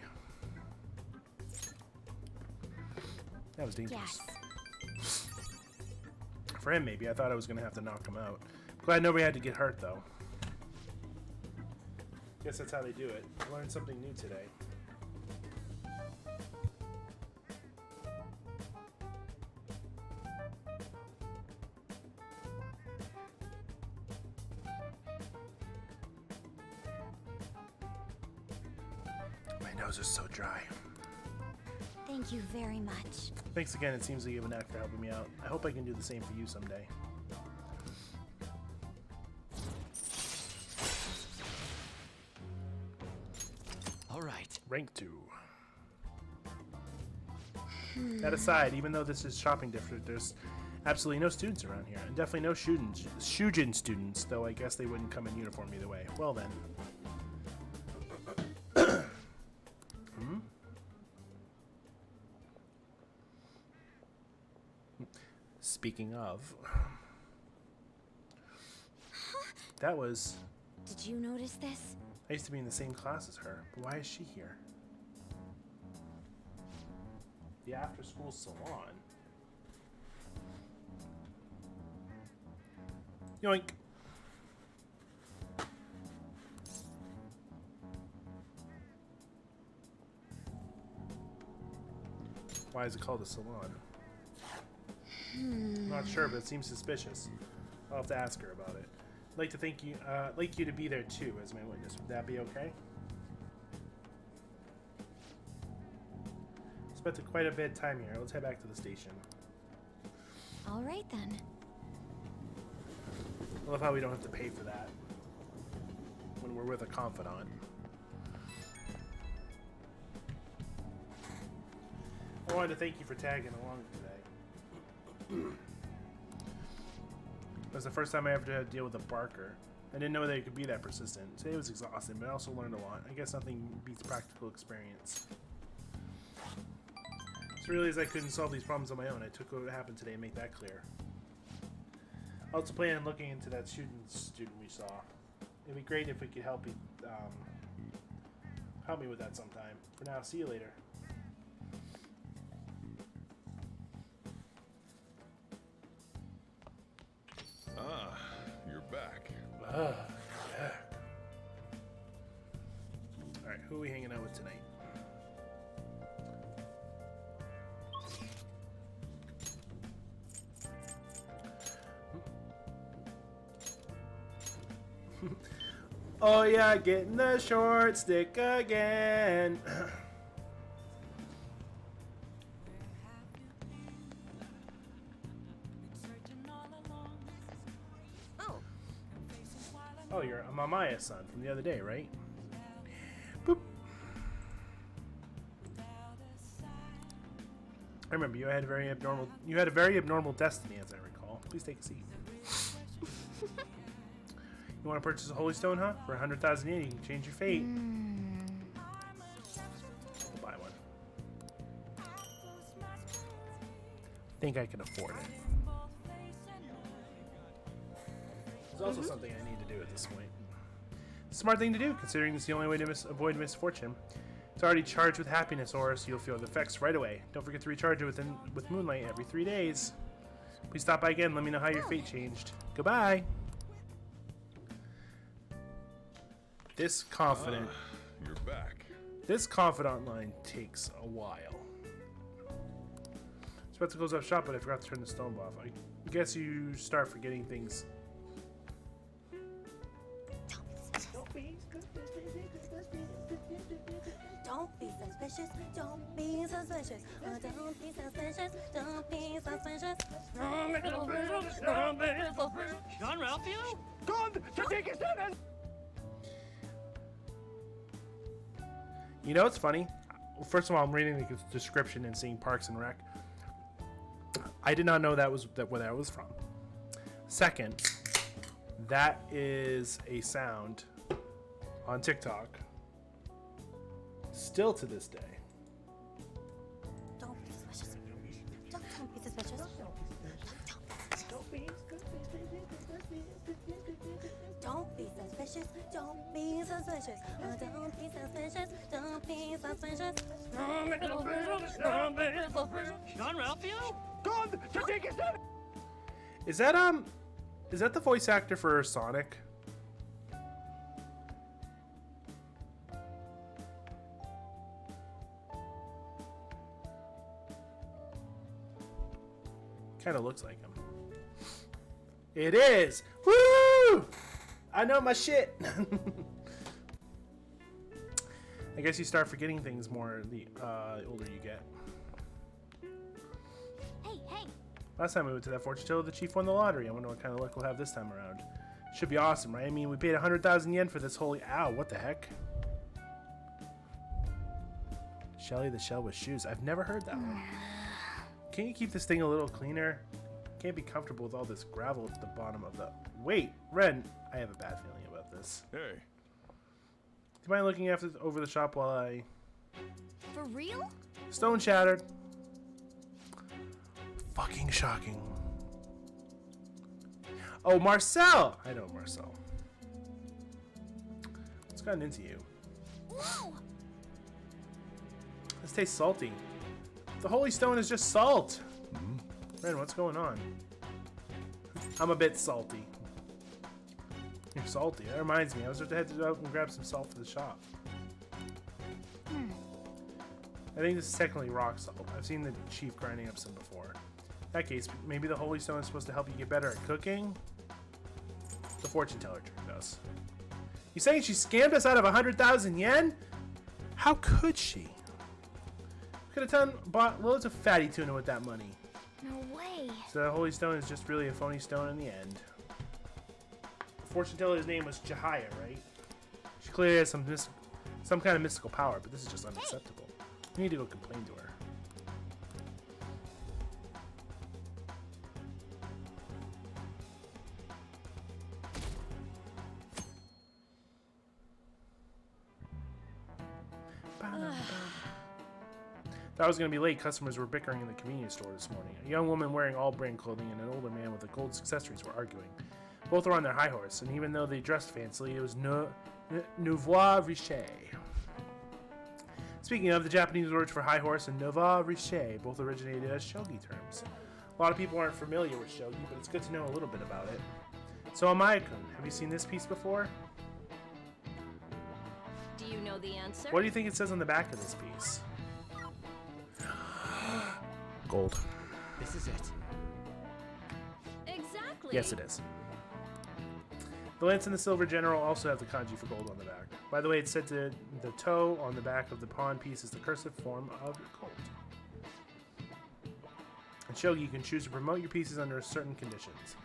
was dangerous. Yes. For him, maybe. I thought I was going to have to knock him out. Glad nobody had to get hurt, though. Guess that's how they do it. I learned something new today. My nose is so dry. Thank you very much. Thanks again. It seems like you have a knack for helping me out. I hope I can do the same for you someday. All right. Rank 2. That aside, even though this is shopping district, there's absolutely no students around here. And definitely no Shujin students, though I guess they wouldn't come in uniform either way. Well then. Speaking of, that was... Did you notice this? I used to be in the same class as her, but why is she here? The after-school salon. Yoink. Why is it called a salon? I'm not sure, but it seems suspicious. I'll have to ask her about it. I'd like to thank you. Like you to be there too as my witness. Would that be okay? Spent quite a bit of time here. Let's head back to the station. All right then. I love how we don't have to pay for that when we're with a confidant. I wanted to thank you for tagging along today. It was the first time I ever had to deal with a barker. I didn't know they could be that persistent. Today was exhausting, but I also learned a lot. I guess nothing beats practical experience. As really as I couldn't solve these problems on my own, I took what happened today and make that clear. I also plan on looking into that student we saw. It'd be great if we could help me with that sometime. For now, see you later. Ah, you're back. Yeah. Alright, who are we hanging out with tonight? Oh yeah, getting the short stick again. Oh, you're Mamaya's son from the other day, right? Boop. I remember you had a very abnormal destiny, as I recall. Please take a seat. You want to purchase a Holy Stone, huh? For 100,000 yen, you can change your fate. We'll buy one. Think I can afford it. There's also something I need to do at this point. Smart thing to do, considering it's the only way to avoid misfortune. It's already charged with happiness, or so you'll feel the effects right away. Don't forget to recharge it with Moonlight every 3 days. Please stop by again and let me know how your fate changed. Goodbye. This confident. You're back. This confidant line takes a while. I was about to close up shop, but I forgot to turn the stone off. I guess you start forgetting things. Don't be suspicious. Don't be suspicious. Don't be suspicious. Don't be suspicious. John Ralphio? Gone to take his sentence. You know what's funny? Well, first of all, I'm reading the description and seeing Parks and Rec. I did not know where that was from. Second, that is a sound on TikTok. Still to this day. Don't be suspicious. Don't be suspicious. Don't be suspicious. Don't be suspicious. Don't be suspicious. Don't be suspicious. John Ralphio? Gone to take his sentence. Is that the voice actor for Sonic? Kind of looks like him. It is! Woo! I know my shit! I guess you start forgetting things more the older you get. Hey! Last time we went to that fortune teller, the chief won the lottery. I wonder what kind of luck we'll have this time around. Should be awesome, right? I mean, we paid 100,000 yen for this holy... Ow, what the heck? Shelly the Shell with shoes. I've never heard that one. Can you keep this thing a little cleaner? Can't be comfortable with all this gravel at the bottom of the... Wait, Ren, I have a bad feeling about this. Hey. Do you mind looking over the shop while I... For real? Stone shattered. Fucking shocking. Oh, Marcel! I know Marcel. What's gotten into you? Whoa! This tastes salty. The Holy Stone is just salt. Ren, what's going on? I'm a bit salty. You're salty. That reminds me. I was going to head out and grab some salt for the shop. I think this is technically rock salt. I've seen the chief grinding up some before. In that case, maybe the Holy Stone is supposed to help you get better at cooking? The fortune teller tricked us. You saying she scammed us out of 100,000 yen? How could she? Could have bought loads of fatty tuna with that money. No way. So the Holy Stone is just really a phony stone in the end. The fortune teller's name was Jahia, right? She clearly has some kind of mystical power, but this is just unacceptable. We need to go complain to her. Thought I was going to be late. Customers were bickering in the convenience store this morning. A young woman wearing all-brand clothing and an older man with the gold accessories were arguing. Both were on their high horse, and even though they dressed fancily, it was nouveau riche. Speaking of, the Japanese words for high horse and nouveau riche both originated as shogi terms. A lot of people aren't familiar with shogi, but it's good to know a little bit about it. So, Amaya-kun, have you seen this piece before? Do you know the answer? What do you think it says on the back of this piece? Gold. This is it. Exactly. Yes, it is. The Lance and the Silver General also have the kanji for gold on the back. By the way, it's said to the toe on the back of the pawn piece is the cursive form of gold. In shogi, you can choose to promote your pieces under certain conditions.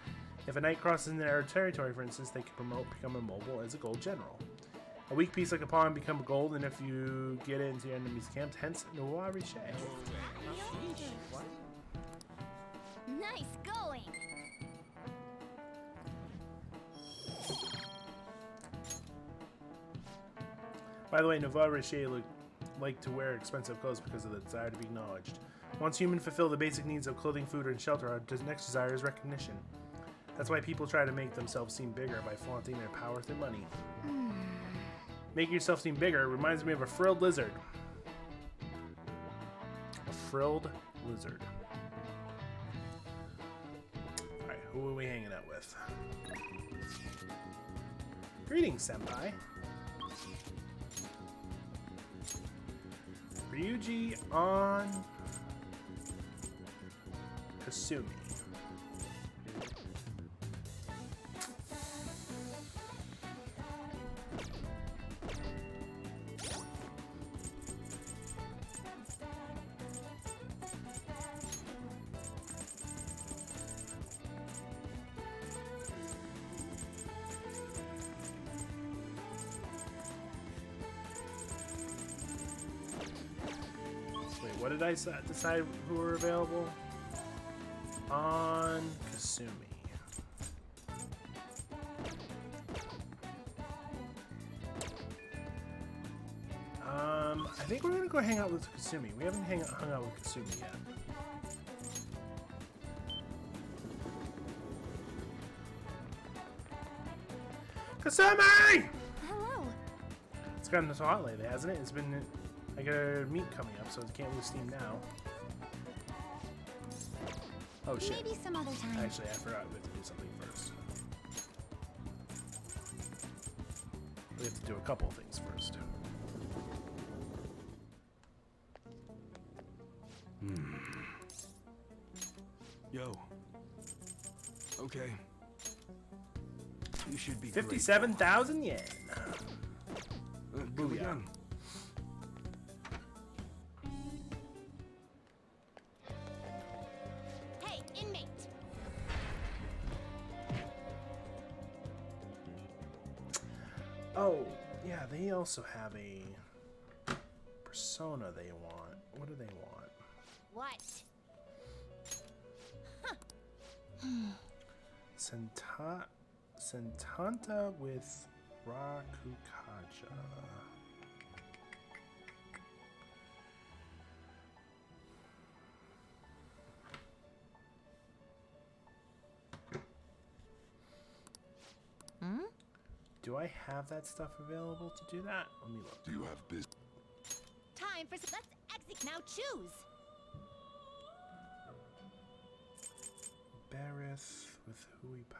If a knight crosses into their territory, for instance, they can become immobile as a gold general. A weak piece like a pawn become gold, and if you get it into your enemy's camp, hence nouveau riche. Nice going. By the way, Nouveau Riche like to wear expensive clothes because of the desire to be acknowledged. Once humans fulfill the basic needs of clothing, food, and shelter, our next desire is recognition. That's why people try to make themselves seem bigger by flaunting their power through money. Make yourself seem bigger reminds me of a frilled lizard. A frilled lizard. Alright, who are we hanging out with? Greetings, senpai. Ryuji on Kasumi. What did I decide who were available? On Kasumi. I think we're gonna go hang out with Kasumi. We haven't hung out with Kasumi yet. Kasumi! Hello. It's gotten so hot lately, hasn't it? It's been. I got a meet coming up, so it can't lose steam now. Oh shit. Maybe some other time. Actually, I forgot we have to do something first. We have to do a couple things first. Yo. Okay. You should be 57,000 yen. Good done. Hey, inmate. Oh, yeah, they also have a persona they want. What do they want? What? Sentanta with Rakukaja. Do I have that stuff available to do that? Let me look. Do you have business? Time for some. Let's exit. Now choose. Barith with Hui Pao.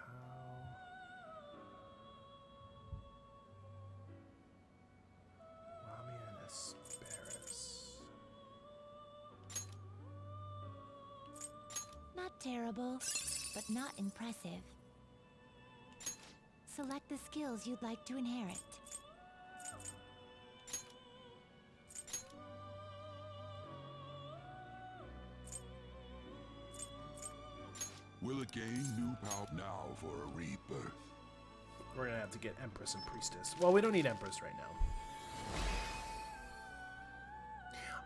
Lamia and Asparis. Not terrible, but not impressive. Select the skills you'd like to inherit. Will it gain new power now for a rebirth? We're gonna have to get Empress and Priestess. Well, we don't need Empress right now.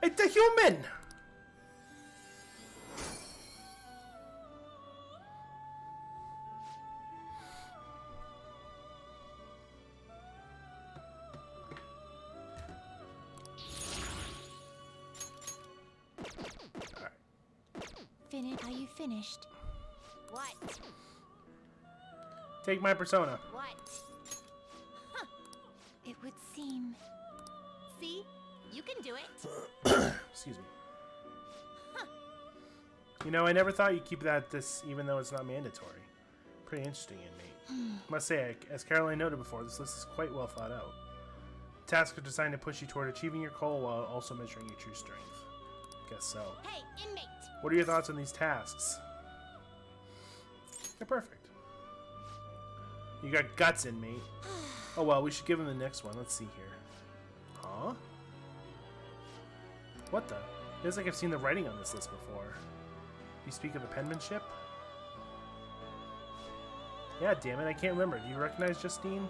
It's a human! Are you finished? What? Take my persona. What? Huh. It would seem. See? You can do it. Excuse me. You know, I never thought you'd keep that this, even though it's not mandatory. Pretty interesting, inmate. Must say, as Caroline noted before, this list is quite well thought out. Tasks are designed to push you toward achieving your goal while also measuring your true strength. Guess so. Hey, inmate! What are your thoughts on these tasks? They're perfect. You got guts, inmate. Oh well, we should give him the next one. Let's see here. Huh? What the? Feels like I've seen the writing on this list before. You speak of the penmanship? Yeah, damn it, I can't remember. Do you recognize Justine?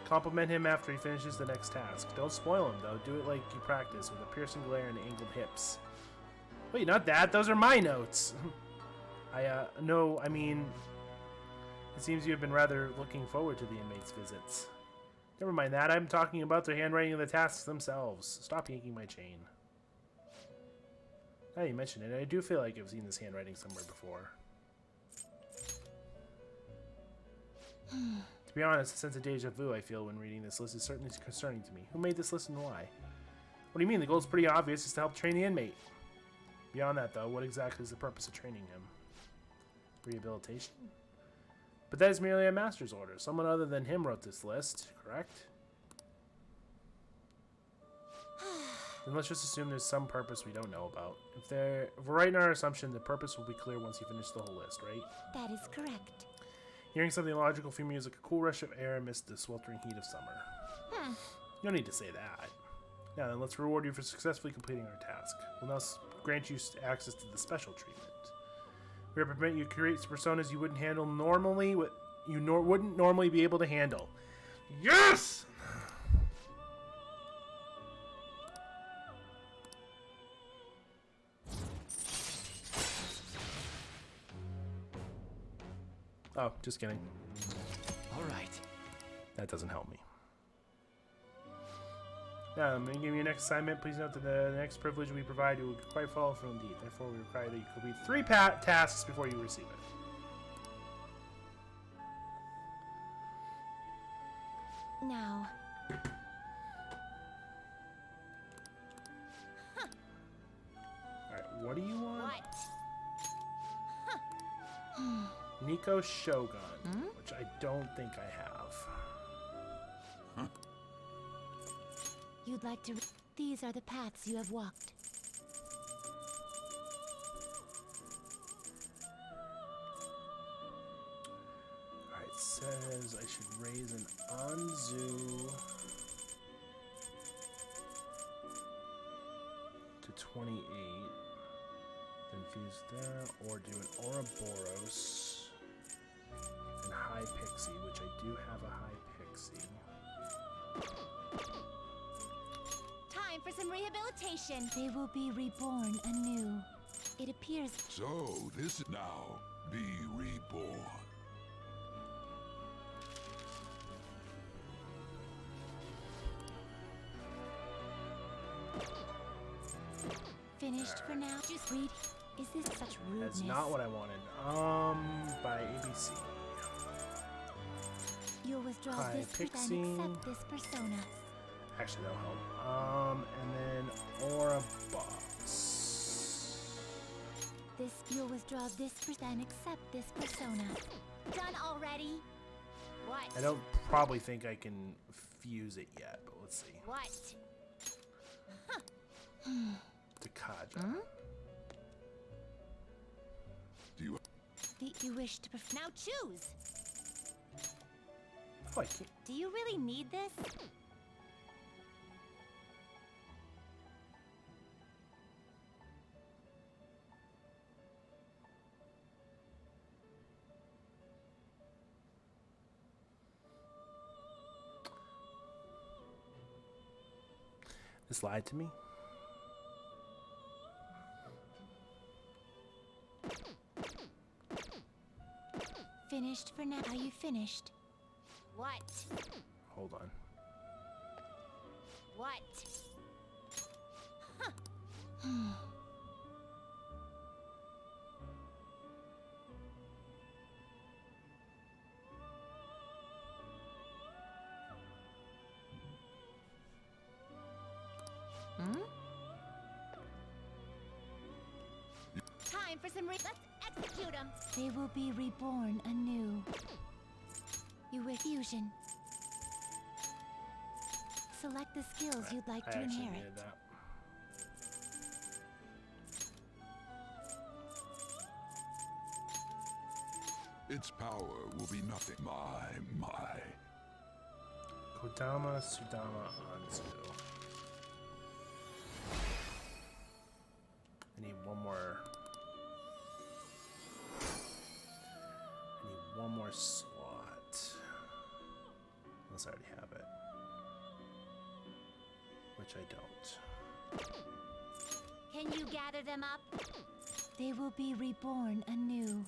Compliment him after he finishes the next task. Don't spoil him, though. Do it like you practice, with a piercing glare and angled hips. Wait, not that. Those are my notes. No, I mean... It seems you have been rather looking forward to the inmates' visits. Never mind that. I'm talking about the handwriting of the tasks themselves. Stop yanking my chain. Now you mention it, I do feel like I've seen this handwriting somewhere before. To be honest, a sense of deja vu I feel when reading this list is certainly concerning to me. Who made this list and why? What do you mean? The goal's pretty obvious. It's to help train the inmate. Beyond that, though, what exactly is the purpose of training him? Rehabilitation? But that is merely a master's order. Someone other than him wrote this list, correct? Then let's just assume there's some purpose we don't know about. If we're right in our assumption, the purpose will be clear once you finish the whole list, right? That is correct. Hearing something logical for me is like a cool rush of air amidst the sweltering heat of summer. You don't need to say that. Now then, let's reward you for successfully completing our task. We'll now grant you access to the special treatment. We will permit you to create personas you wouldn't handle normally, wouldn't normally be able to handle. Yes! Oh, just kidding. All right. That doesn't help me. Now, I'm going to give you your next assignment. Please note that the next privilege we provide you will be quite powerful indeed. Therefore, we require that you complete 3 tasks before you receive it. Now. Alright, what do you want? What? Nico Shogun, which I don't think I have. You'd like to... These are the paths you have walked. Alright, it says I should raise an Anzu to 28. Then fuse that, or do an Ouroboros and High Pixie, which I do have a High Pixie. Time for some rehabilitation. They will be reborn anew. It appears... So, this is now be reborn. Finished for now. Just read. Is this such rudeness? That's not what I wanted. By ABC. You'll withdraw High this Pixie. and accept this persona. Actually, that'll help. And then Ouroboros. You'll withdraw this and accept this persona. Done already? What? I don't probably think I can fuse it yet, but let's see. What? Takaja. Do you wish to now choose? Oh, I can't. Do you really need this? This lied to me. Finished for now. Are you finished? What? Hold on. What? Time for some let's execute them. They will be reborn anew. You wish fusion. Select the skills you'd like to inherit. Needed that. Its power will be nothing. My. Kodama, Sudama, Anzu. I need one more. I need one more slot. Unless I already have it. Which I don't. Can you gather them up? They will be reborn anew.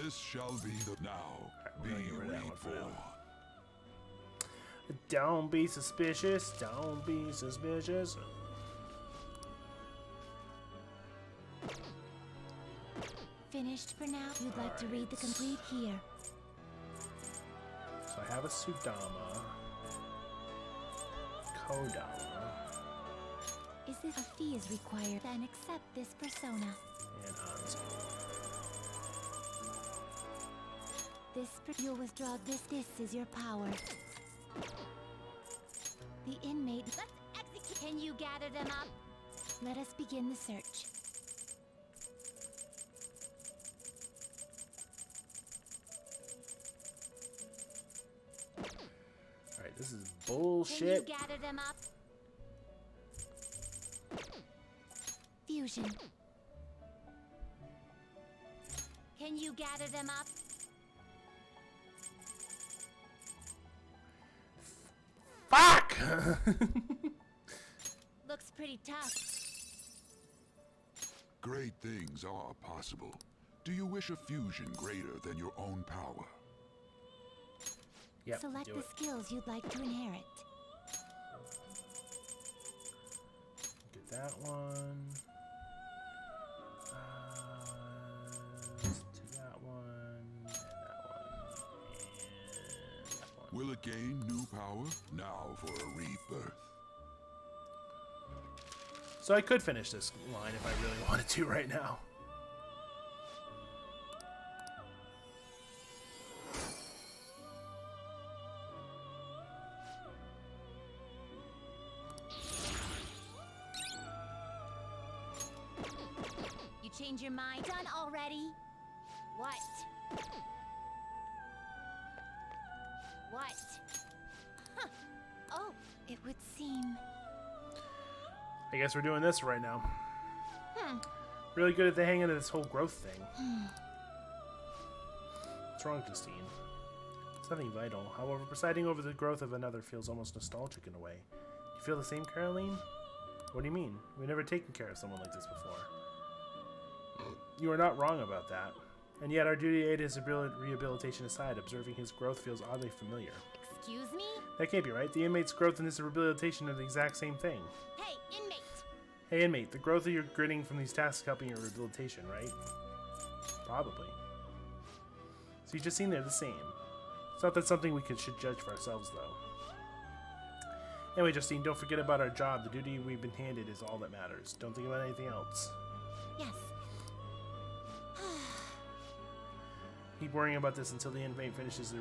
This shall be the now. We're Be gonna get rid of that one for now. reborn. Don't be suspicious. Don't be suspicious. Finished for now? You'd like to read the complete here. So I have a Sudama. Kodama. Is this a fee is required? Then accept this persona. And Anzu. You'll withdraw this. This is your power. The inmate. Let's execute. Can you gather them up? Let us begin the search. Alright, this is Can you bullshit. gather them up? Fusion. Can you gather them up? Fuck! Looks pretty tough. Great things are possible. Do you wish a fusion greater than your own power? Yep, Select do the it. skills you'd like to inherit. Get that one. To that one, and that one. Will it gain new power? Now for a rebirth. So I could finish this line if I really wanted to right now. You change your mind? Done already? What? What? Huh. Oh, it would seem. I guess we're doing this right now. Hmm. Really good at the hang of this whole growth thing. What's wrong, Justine? It's nothing vital. However, presiding over the growth of another feels almost nostalgic in a way. Do you feel the same, Caroline? What do you mean? We've never taken care of someone like this before. You are not wrong about that. And yet our duty to aid his rehabilitation aside, observing his growth feels oddly familiar. Excuse me? That can't be right. The inmate's growth and his rehabilitation are the exact same thing. Hey, inmate! Hey inmate, the growth of your gritting from these tasks helping your rehabilitation, right? Probably. So you just seem they're the same. It's not that something we should judge for ourselves, though. Anyway, Justine, don't forget about our job. The duty we've been handed is all that matters. Don't think about anything else. Yes. Keep worrying about this until the inmate finishes the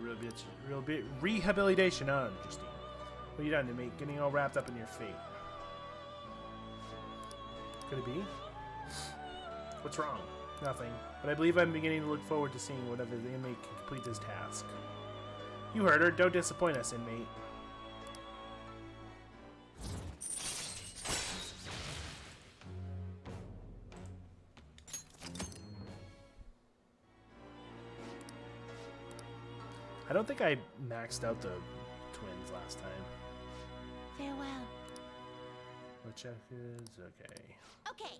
rehabilitation on, Justine. What are you done, inmate? Getting all wrapped up in your fate. Could it be? What's wrong? Nothing. But I believe I'm beginning to look forward to seeing whether the inmate can complete this task. You heard her. Don't disappoint us, inmate. I don't think I maxed out the twins last time. Farewell. Which is okay. Okay.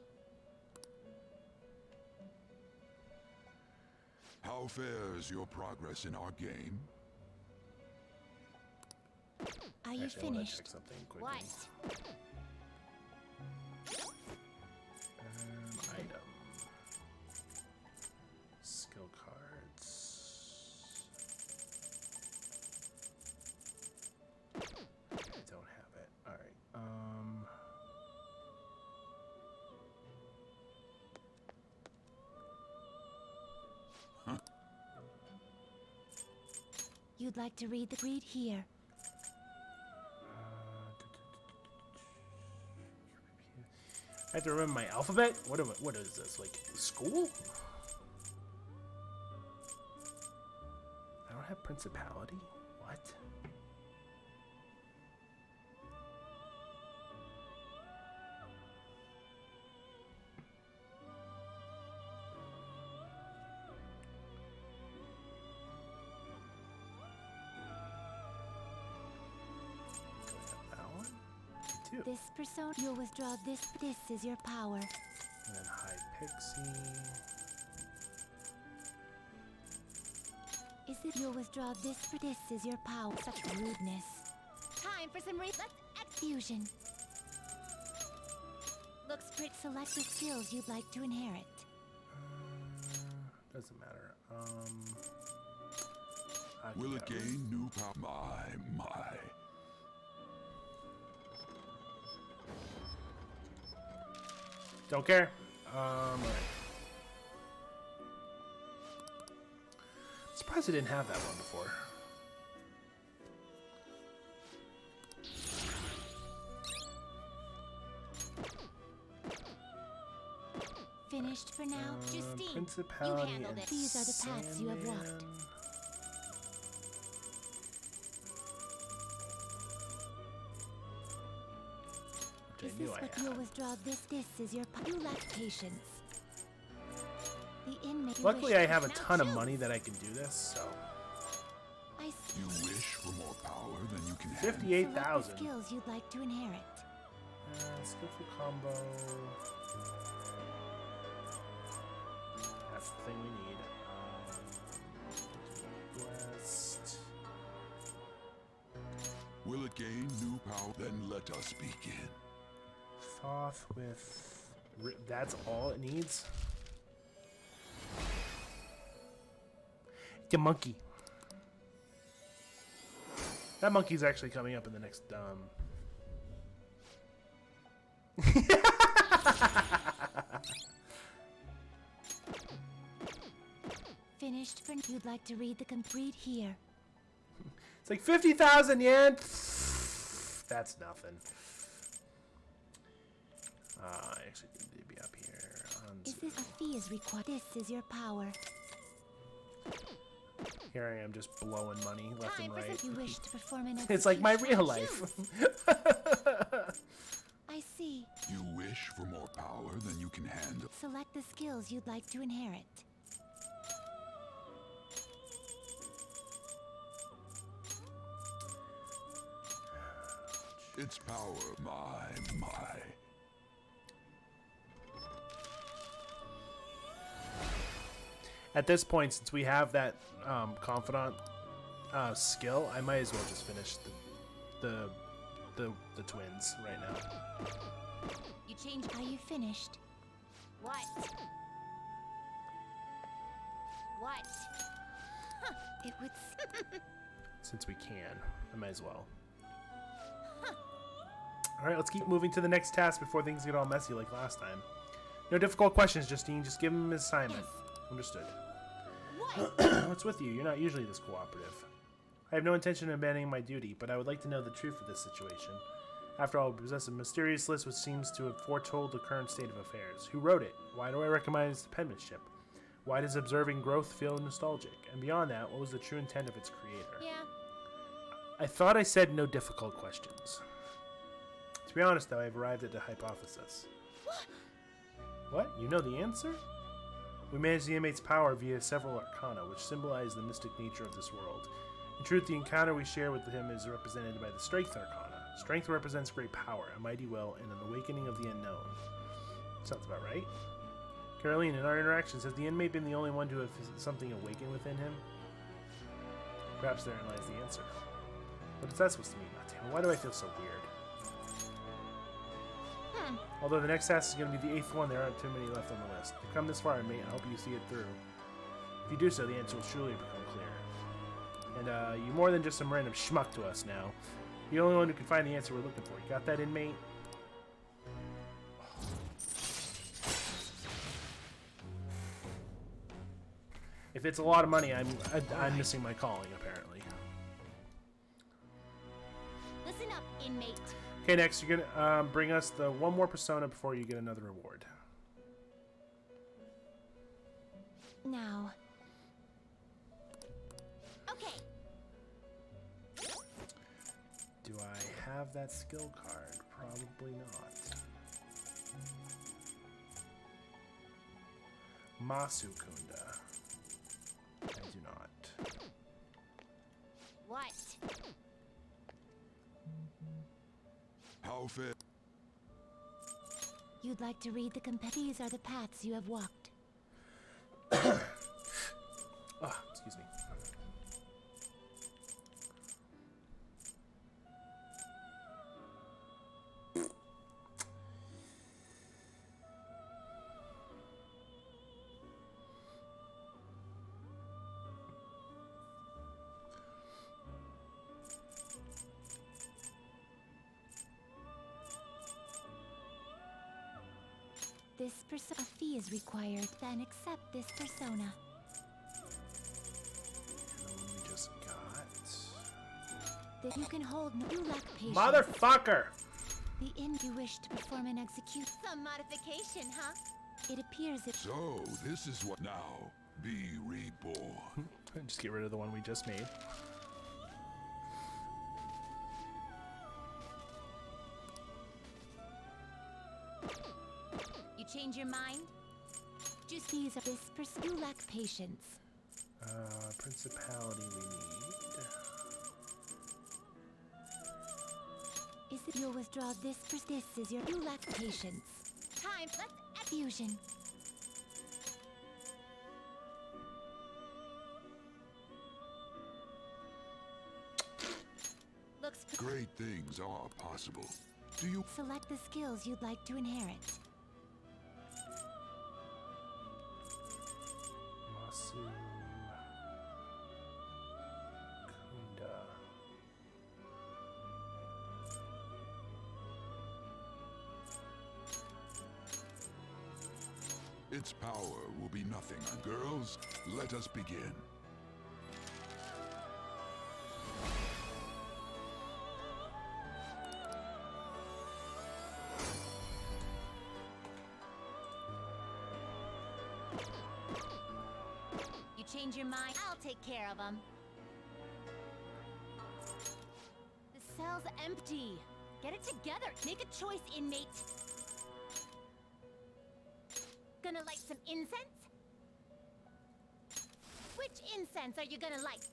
How fares your progress in our game? Are you Actually, I wanna finished? check something quickly. What? Item. Skill cards. I don't have it. Alright. You'd like to read here. I have to remember my alphabet? What is this? Like school? I don't have principality? What? This persona, you'll withdraw this. This is your power. And then High Pixie. You'll withdraw this for this is your power. Such rudeness. Time for some let's fusion. Looks pretty. Select the skills you'd like to inherit. Doesn't matter. Will it gain new power? My. Don't care. Alright. Surprised I didn't have that one before. Finished for now. Justine, you Principality handled and it. These are the paths you have walked. Sandman. Is I this knew I what had. you'll withdraw? This is your you lack patience. The inmate. you Luckily, wish I to- have a Now ton of choose. money that I can do this, so. I see. You wish for more power than you can handle. 58,000. Select the skills you'd like to inherit. Skillful combo. That's the thing we need. Blessed. Will it gain new power? Then let us begin. Thoth with. That's all it needs. The monkey. That monkey's actually coming up in the next. Finished for you'd like to read the complete here. It's like 50,000 yen. That's nothing. I actually need to be up here. Is this a fee is required? This is your power. Here I am just blowing money left and right. You wish to perform an It's like my execution. real life. I see. You wish for more power than you can handle. Select the skills you'd like to inherit. Its power, my. At this point, since we have that confidant skill, I might as well just finish the twins right now. You change. Are you finished? What? What? It would. Since we can, I might as well. All right, let's keep moving to the next task before things get all messy like last time. No difficult questions, Justine. Just give him his assignment. Understood. What's with you? You're not usually this cooperative. I have no intention of abandoning my duty, but I would like to know the truth of this situation. After all, we possess a mysterious list which seems to have foretold the current state of affairs. Who wrote it? Why do I recognize the penmanship? Why does observing growth feel nostalgic? And beyond that, what was the true intent of its creator? Yeah. I thought I said no difficult questions. To be honest, though, I've arrived at a hypothesis. What? You know the answer? We manage the inmate's power via several arcana, which symbolize the mystic nature of this world. In truth, the encounter we share with him is represented by the Strength Arcana. Strength represents great power, a mighty will, and an awakening of the unknown. Sounds about right. Caroline, in our interactions, has the inmate been the only one to have something awaken within him? Perhaps therein lies the answer. What is that supposed to mean, Matteo? Why do I feel so weird? Although the next task is going to be the 8th one, there aren't too many left on the list. If you come this far, mate, I hope you see it through. If you do so, the answer will surely become clear. And you're more than just some random schmuck to us now. You're the only one who can find the answer we're looking for. You got that, inmate? If it's a lot of money, I'm missing my calling, apparently. Listen up, inmate. Okay, next you're gonna bring us the one more persona before you get another reward. Now. Okay. Do I have that skill card? Probably not. Masukunda. I do not. What? How fair? You'd like to read the these are the paths you have walked. Oh, excuse me. this persona. A fee is required, then accept this persona. And the one we just got. That you can hold no. You lack patience. Motherfucker! The inn you wish to perform and execute. Some modification, huh? It appears it. So, this is what now. Be reborn. Just get rid of the one we just made. You change your mind? Just these are this person. You lack patience. Principality we need. Is it you'll withdraw this this is your you lack patience. Time, let's fusion. Looks Great things are possible. Do you select the skills you'd like to inherit? Masu. Kunda. Its power will be nothing. Girls, let us begin. You change your mind? I'll take care of them. The cell's empty. Get it together. Make a choice, inmate. Gonna light some incense? Which incense are you gonna light?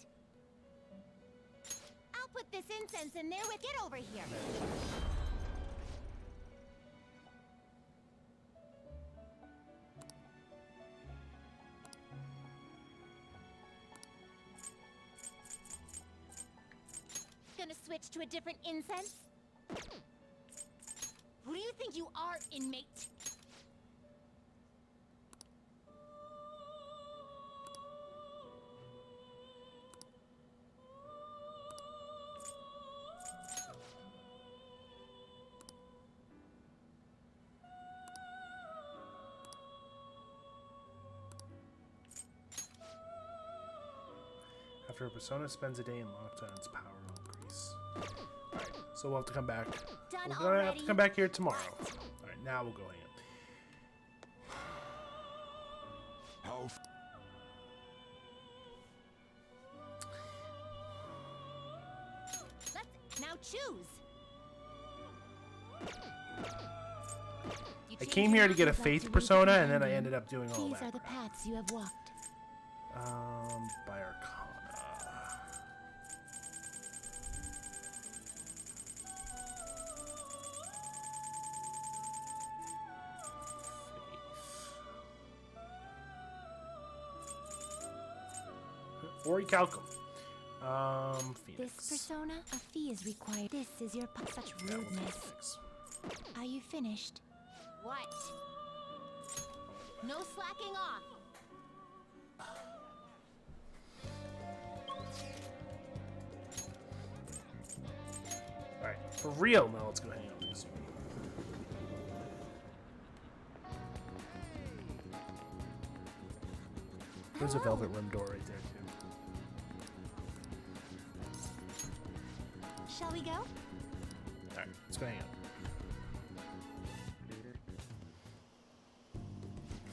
I'll put this incense in there with. Get over here. Gonna switch to a different incense? Who do you think you are, inmate? After a persona spends a day in lockdown, its power will increase. Alright, so we'll have to come back. We're gonna have to come back here tomorrow. Alright, now we'll go hang out. Let's now choose. I came here to get a faith persona, and then I ended up doing all These that. are the paths you have walked. By Arcana. Orichalcum. This Phoenix. persona, a fee is required. This is your such rudeness. Are you finished? What? No slacking off. Alright, for real now, let's go hang out with Kasumi. There's a velvet room door right there, too. Shall we go? Alright, let's go hang out.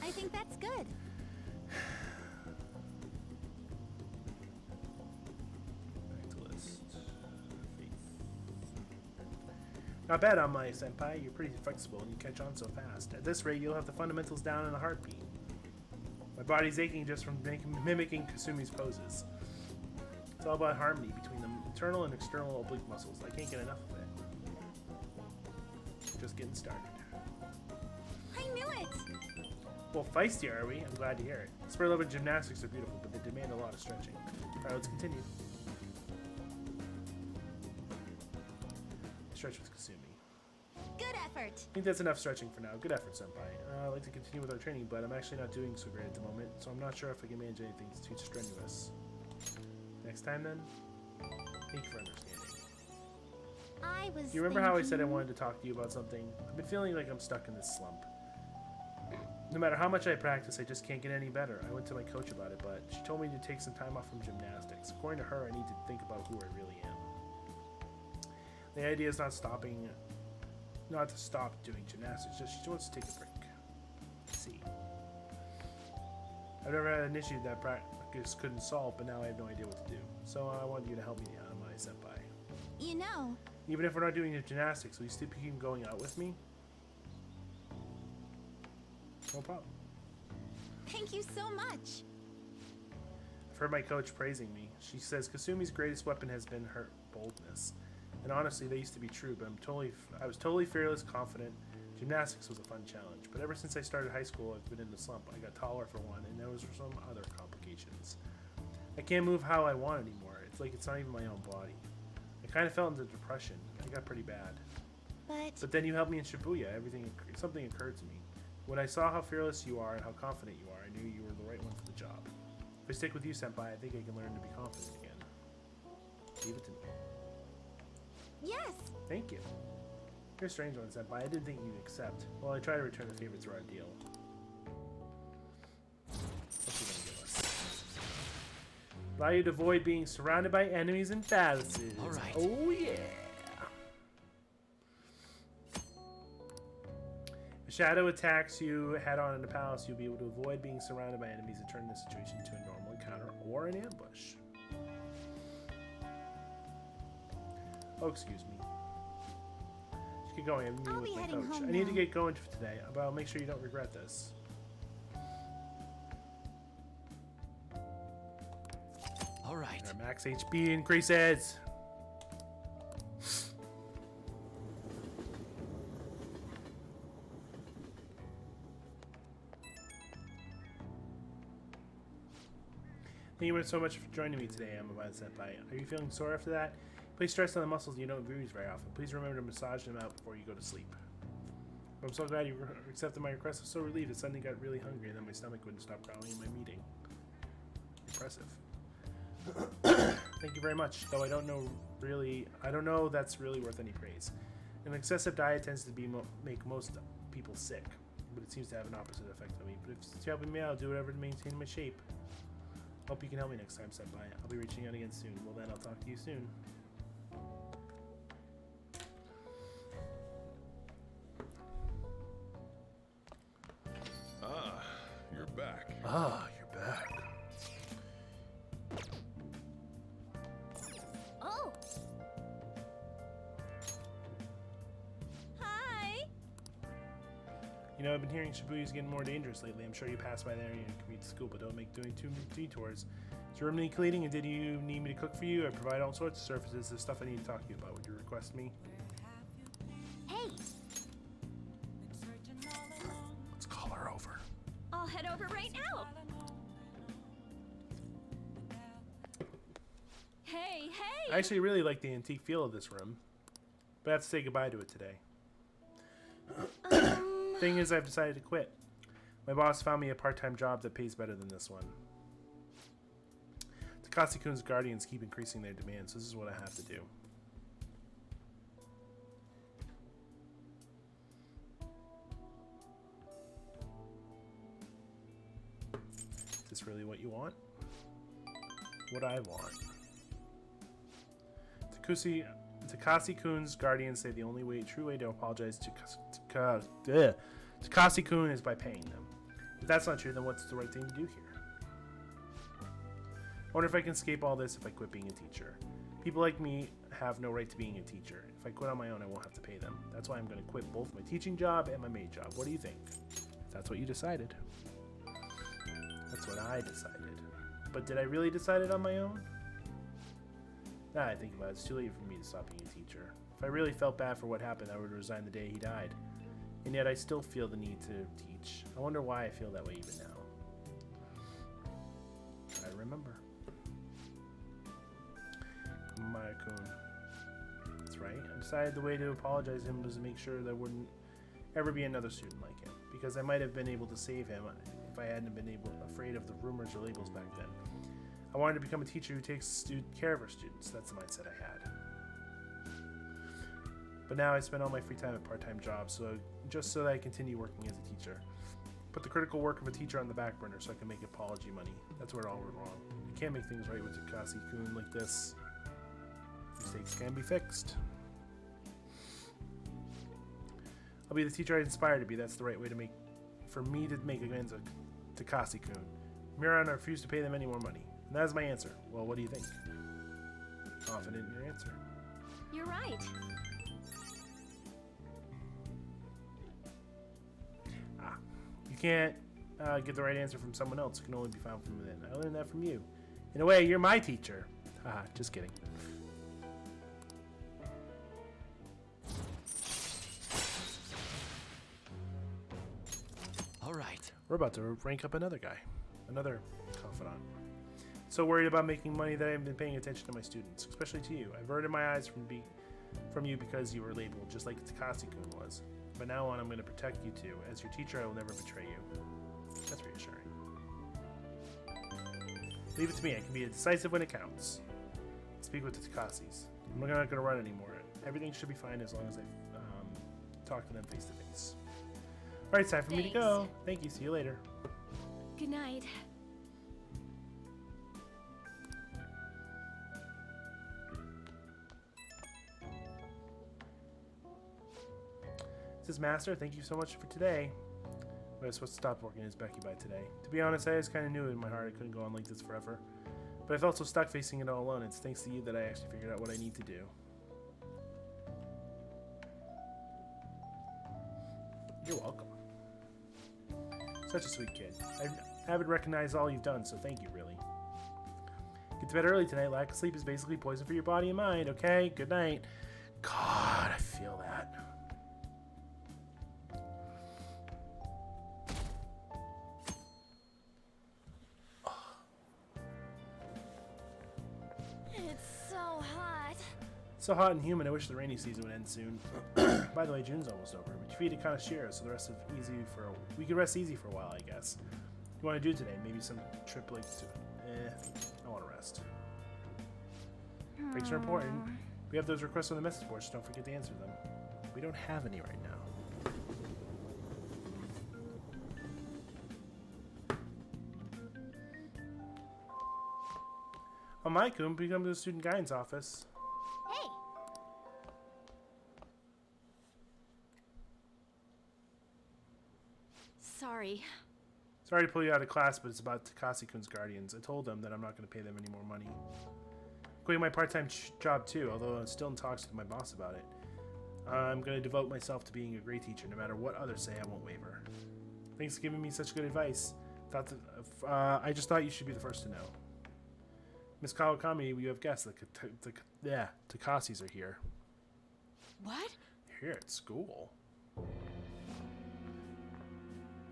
I think that's good. Back to list. Faith. Not bad on my senpai. You're pretty flexible and you catch on so fast. At this rate, you'll have the fundamentals down in a heartbeat. My body's aching just from mimicking Kasumi's poses. It's all about harmony between the internal and external oblique muscles. I can't get enough of it. Just getting started. I knew it. Well, feisty are we? I'm glad to hear it. Spur level gymnastics are beautiful, but they demand a lot of stretching. Alright, let's continue. Stretch with Kasumi. Good effort. I think that's enough stretching for now. Good effort, senpai. I'd like to continue with our training, but I'm actually not doing so great at the moment, so I'm not sure if I can manage anything too strenuous. Next time, then? Thank you for understanding. I was. Do you remember how I said I wanted to talk to you about something? I've been feeling like I'm stuck in this slump. No matter how much I practice, I just can't get any better. I went to my coach about it, but she told me to take some time off from gymnastics. According to her, I need to think about who I really am. The idea is not to stop doing gymnastics, just she wants to take a break. Let's see. I've never had an issue that practice couldn't solve, but now I have no idea what to do. So I want you to help me out, my senpai. You know, Even if we're not doing the gymnastics, will you still keep going out with me? No problem. thank you so much. I've heard my coach praising me. She says Kasumi's greatest weapon has been her boldness. And honestly, they used to be true, but I was totally fearless, confident. Gymnastics was a fun challenge. But ever since I started high school, I've been in the slump. I got taller for one, and there was some other complications. I can't move how I want anymore. It's like it's not even my own body. I kind of fell into depression. It got pretty bad. But then you helped me in Shibuya. Something occurred to me. When I saw how fearless you are and how confident you are, I knew you were the right one for the job. If I stick with you, Senpai, I think I can learn to be confident again. Leave it to me. Yes. Thank you. You're a strange one, Senpai. I didn't think you'd accept. Well, I try to return the favor through our deal. What's he gonna give us? Allow you to avoid being surrounded by enemies and palaces. All right. Oh, yeah. If a shadow attacks you head-on in the palace, you'll be able to avoid being surrounded by enemies and turn the situation into a normal encounter or an ambush. Oh, excuse me. Just get going. I'm meeting with my coach. I need to get going for today, but I'll make sure you don't regret this. All right. Our max HP increases. Thank you so much for joining me today, Amabad Senpai. Are you feeling sore after that? Please stress on the muscles you don't use very often. Please remember to massage them out before you go to sleep. I'm so glad you accepted my request. I'm so relieved that suddenly got really hungry and then my stomach wouldn't stop growling in my meeting. Impressive. Thank you very much, though I don't know that's really worth any praise. An excessive diet tends to make most people sick, but it seems to have an opposite effect on me. But if it's helping me out, I'll do whatever to maintain my shape. Hope you can help me next time, Senpai. I'll be reaching out again soon. Well then, I'll talk to you soon. Ah, you're back. Ah, you're back. Oh. Hi. You know, I've been hearing Shibuya's getting more dangerous lately. I'm sure you pass by there and you commute to school, but don't make doing too many detours. Is your room need cleaning, and did you need me to cook for you? I provide all sorts of services. There's stuff I need to talk to you about. Would you request me? Hey. Let's call her over. I'll head over right now. Hey, hey! I actually really like the antique feel of this room, but I have to say goodbye to it today. Thing is, I've decided to quit. My boss found me a part-time job that pays better than this one. Takase-kun's guardians keep increasing their demands, so this is what I have to do. Is this really what you want? What I want. Takase-kun's guardians say the only true way to apologize to Takase-kun is by paying them. If that's not true, then what's the right thing to do here? I wonder if I can escape all this if I quit being a teacher. People like me have no right to being a teacher. If I quit on my own, I won't have to pay them. That's why I'm going to quit both my teaching job and my maid job. What do you think? That's what you decided. That's what I decided. But did I really decide it on my own? Now I think about it, it's too late for me to stop being a teacher. If I really felt bad for what happened, I would resign the day he died. And yet I still feel the need to teach. I wonder why I feel that way even now. I remember. Maya-kun. That's right. I decided the way to apologize to him was to make sure there wouldn't ever be another student like him. Because I might have been able to save him if I hadn't been afraid of the rumors or labels back then. I wanted to become a teacher who takes care of her students. That's the mindset I had. But now I spend all my free time at part-time jobs, just so that I continue working as a teacher. Put the critical work of a teacher on the back burner so I can make apology money. That's where it all went wrong. You can't make things right with Takasi-kun like this. Mistakes can be fixed. I'll be the teacher I inspired to be. That's the right way to make, for me to make amends with Takasi-kun. Mira and I refuse to pay them any more money. And that is my answer. Well, what do you think? Confident in your answer. You're right. You can't get the right answer from someone else. It can only be found from within. I learned that from you. In a way, you're my teacher. Haha, just kidding. All right. We're about to rank up another guy. Another confidant. So worried about making money that I haven't been paying attention to my students, especially to you. I averted my eyes from you because you were labeled, just like Takasi-kun was. But now on, I'm going to protect you too. As your teacher, I will never betray you. That's reassuring. Leave it to me. I can be decisive when it counts. Speak with the Takasis. I'm not going to run anymore. Everything should be fine as long as I talk to them face to face. All right, it's time for me to go. Thank you. See you later. Good night. Says Master, thank you so much for today. But I was supposed to stop working as Becky by today. To be honest, I just kind of knew in my heart I couldn't go on like this forever. But I felt so stuck facing it all alone. It's thanks to you that I actually figured out what I need to do. You're welcome. Such a sweet kid. I haven't recognized all you've done, so thank you, really. Get to bed early tonight. Lack of sleep is basically poison for your body and mind, okay? Good night. God, I feel that. So hot and humid, I wish the rainy season would end soon. By the way, June's almost over. We defeated Kanashiro, so the rest of we could rest easy for a while, I guess. What do you want to do today? Maybe some trip like to... I want to rest. Breaks are important. We have those requests on the message board, so don't forget to answer them. We don't have any right now. Oh, Mai-kun, please come to the student guidance office. Hey! Sorry. Sorry to pull you out of class, but it's about Takasi-kun's guardians. I told them that I'm not going to pay them any more money. Quitting my part-time job too, although I'm still in talks with my boss about it. I'm going to devote myself to being a great teacher. No matter what others say, I won't waver. Thanks for giving me such good advice. I just thought you should be the first to know. Miss Kawakami, you have guessed. The Takasis are here. What? They're here at school.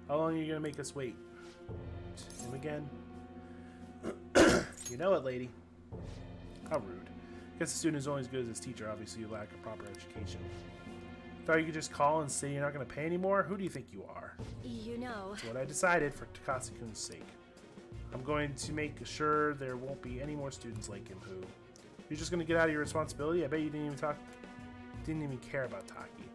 How long are you going to make us wait? Him again? You know it, lady. How rude. Guess a student is only as good as his teacher. Obviously, you lack a proper education. Thought you could just call and say you're not going to pay anymore? Who do you think you are? You know... That's what I decided for Takasi-kun's sake. I'm going to make sure there won't be any more students like him who... You're just going to get out of your responsibility? I bet you didn't even care about Taki.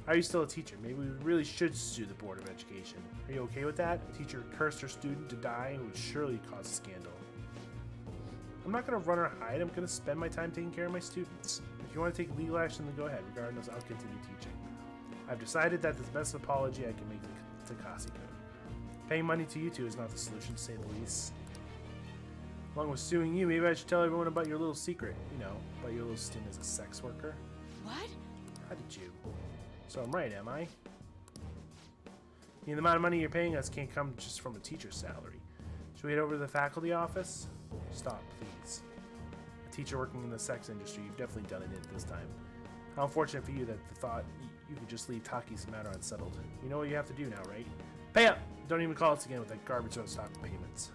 Are you still a teacher? Maybe we really should sue the Board of Education. Are you okay with that? A teacher cursed her student to die would surely cause a scandal. I'm not going to run or hide. I'm going to spend my time taking care of my students. If you want to take legal action, then go ahead. Regardless, I'll continue teaching. I've decided that the best apology I can make to Takasi-kun. Paying money to you two is not the solution, to say the least. Along with suing you, maybe I should tell everyone about your little secret. You know, about your little stint as a sex worker. What? How did you? So I'm right, am I? The amount of money you're paying us can't come just from a teacher's salary. Should we head over to the faculty office? Stop, please. A teacher working in the sex industry, you've definitely done it at this time. How unfortunate for you that the thought you could just leave Taki's matter unsettled. You know what you have to do now, right? Pay up! Don't even call us again with that garbage on stock payments.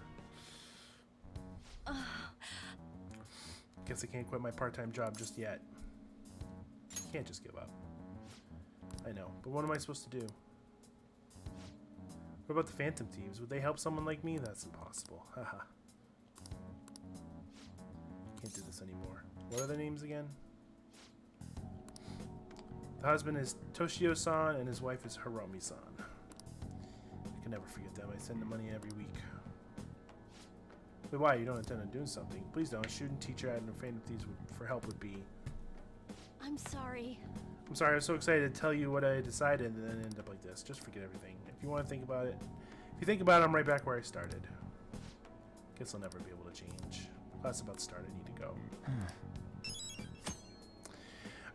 Guess I can't quit my part-time job just yet. Can't just give up. I know, but what am I supposed to do? What about the Phantom Thieves? Would they help someone like me? That's impossible. Haha. Can't do this anymore. What are their names again? The husband is Toshio-san and his wife is Hiromi-san. can never forget them. I send the money every week. Wait, why? You don't intend on doing something? Please don't. Student teacher at an faint of these for help would be. I'm sorry. I'm sorry. I was so excited to tell you what I decided and then end up like this. Just forget everything. If you want to think about it, if you think about it, I'm right back where I started. Guess I'll never be able to change. Class about to start. I need to go.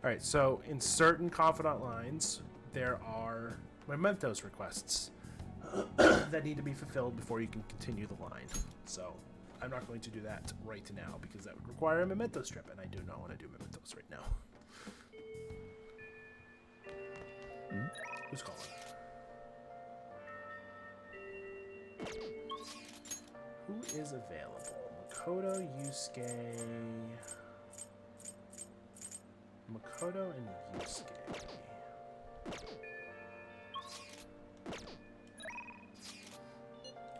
Alright, so in certain confidant lines, there are mementos requests that need to be fulfilled before you can continue the line. So I'm not going to do that right now because that would require a memento strip, and I do not want to do mementos right now. Who's calling? Who is available? Makoto, Yusuke... Makoto and Yusuke.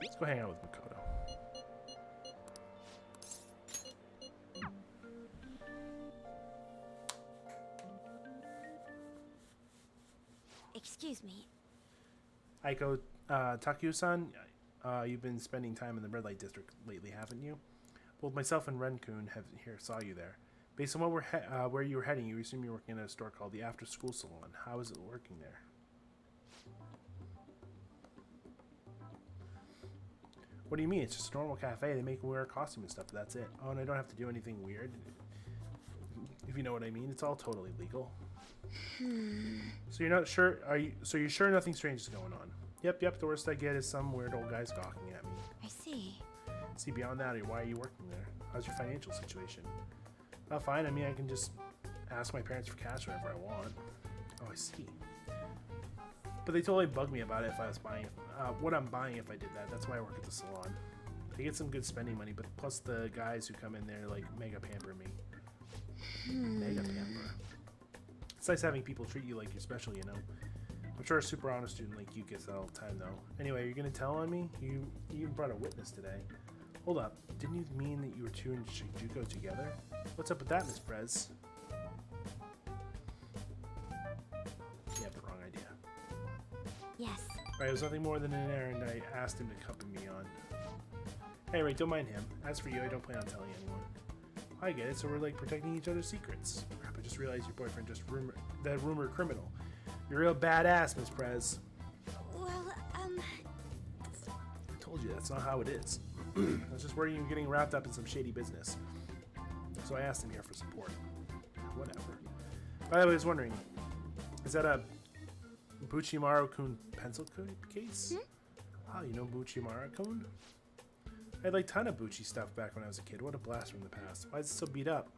Let's go hang out with Makoto. Excuse me. Aiko, Takyu-san, you've been spending time in the red light district lately, haven't you? Both myself and Ren-kun saw you there. Based on what where you were heading, you assume you're working at a store called the After School Salon. How is it working there? What do you mean? It's just a normal cafe. They make me wear a costume and stuff, but that's it. Oh, and I don't have to do anything weird. If you know what I mean. It's all totally legal. So you're not sure? So you're sure nothing strange is going on? Yep. The worst I get is some weird old guys gawking at me. I see. See, beyond that, why are you working there? How's your financial situation? Fine. I mean, I can just ask my parents for cash whenever I want. Oh, I see. But they totally bug me about it if I was buying what I'm buying if I did that. That's why I work at the salon. I get some good spending money, but plus the guys who come in there like mega pamper me. Mega pamper. It's nice having people treat you like you're special, you know. I'm sure a super honest student like you gets that all the time, though. Anyway, you're gonna tell on me? You even brought a witness today. Hold up. Didn't you mean that you were two in Shinjuku together? What's up with that, Miss Prez? You have the wrong idea. Yes. Right, it was nothing more than an errand I asked him to accompany me on. Anyway, don't mind him. As for you, I don't plan on telling anyone. I get it, so we're like protecting each other's secrets. Crap, I just realized your boyfriend just that rumored criminal. You're a real badass, Miss Prez. Well, I told you that's not how it is. I was just worried you were getting wrapped up in some shady business. So I asked him here for support. Whatever. By the way, I was wondering, is that a Buchimaru-kun pencil case? Wow, you know Buchimaru-kun? I had like a ton of Buchi stuff back when I was a kid. What a blast from the past. Why is it so beat up?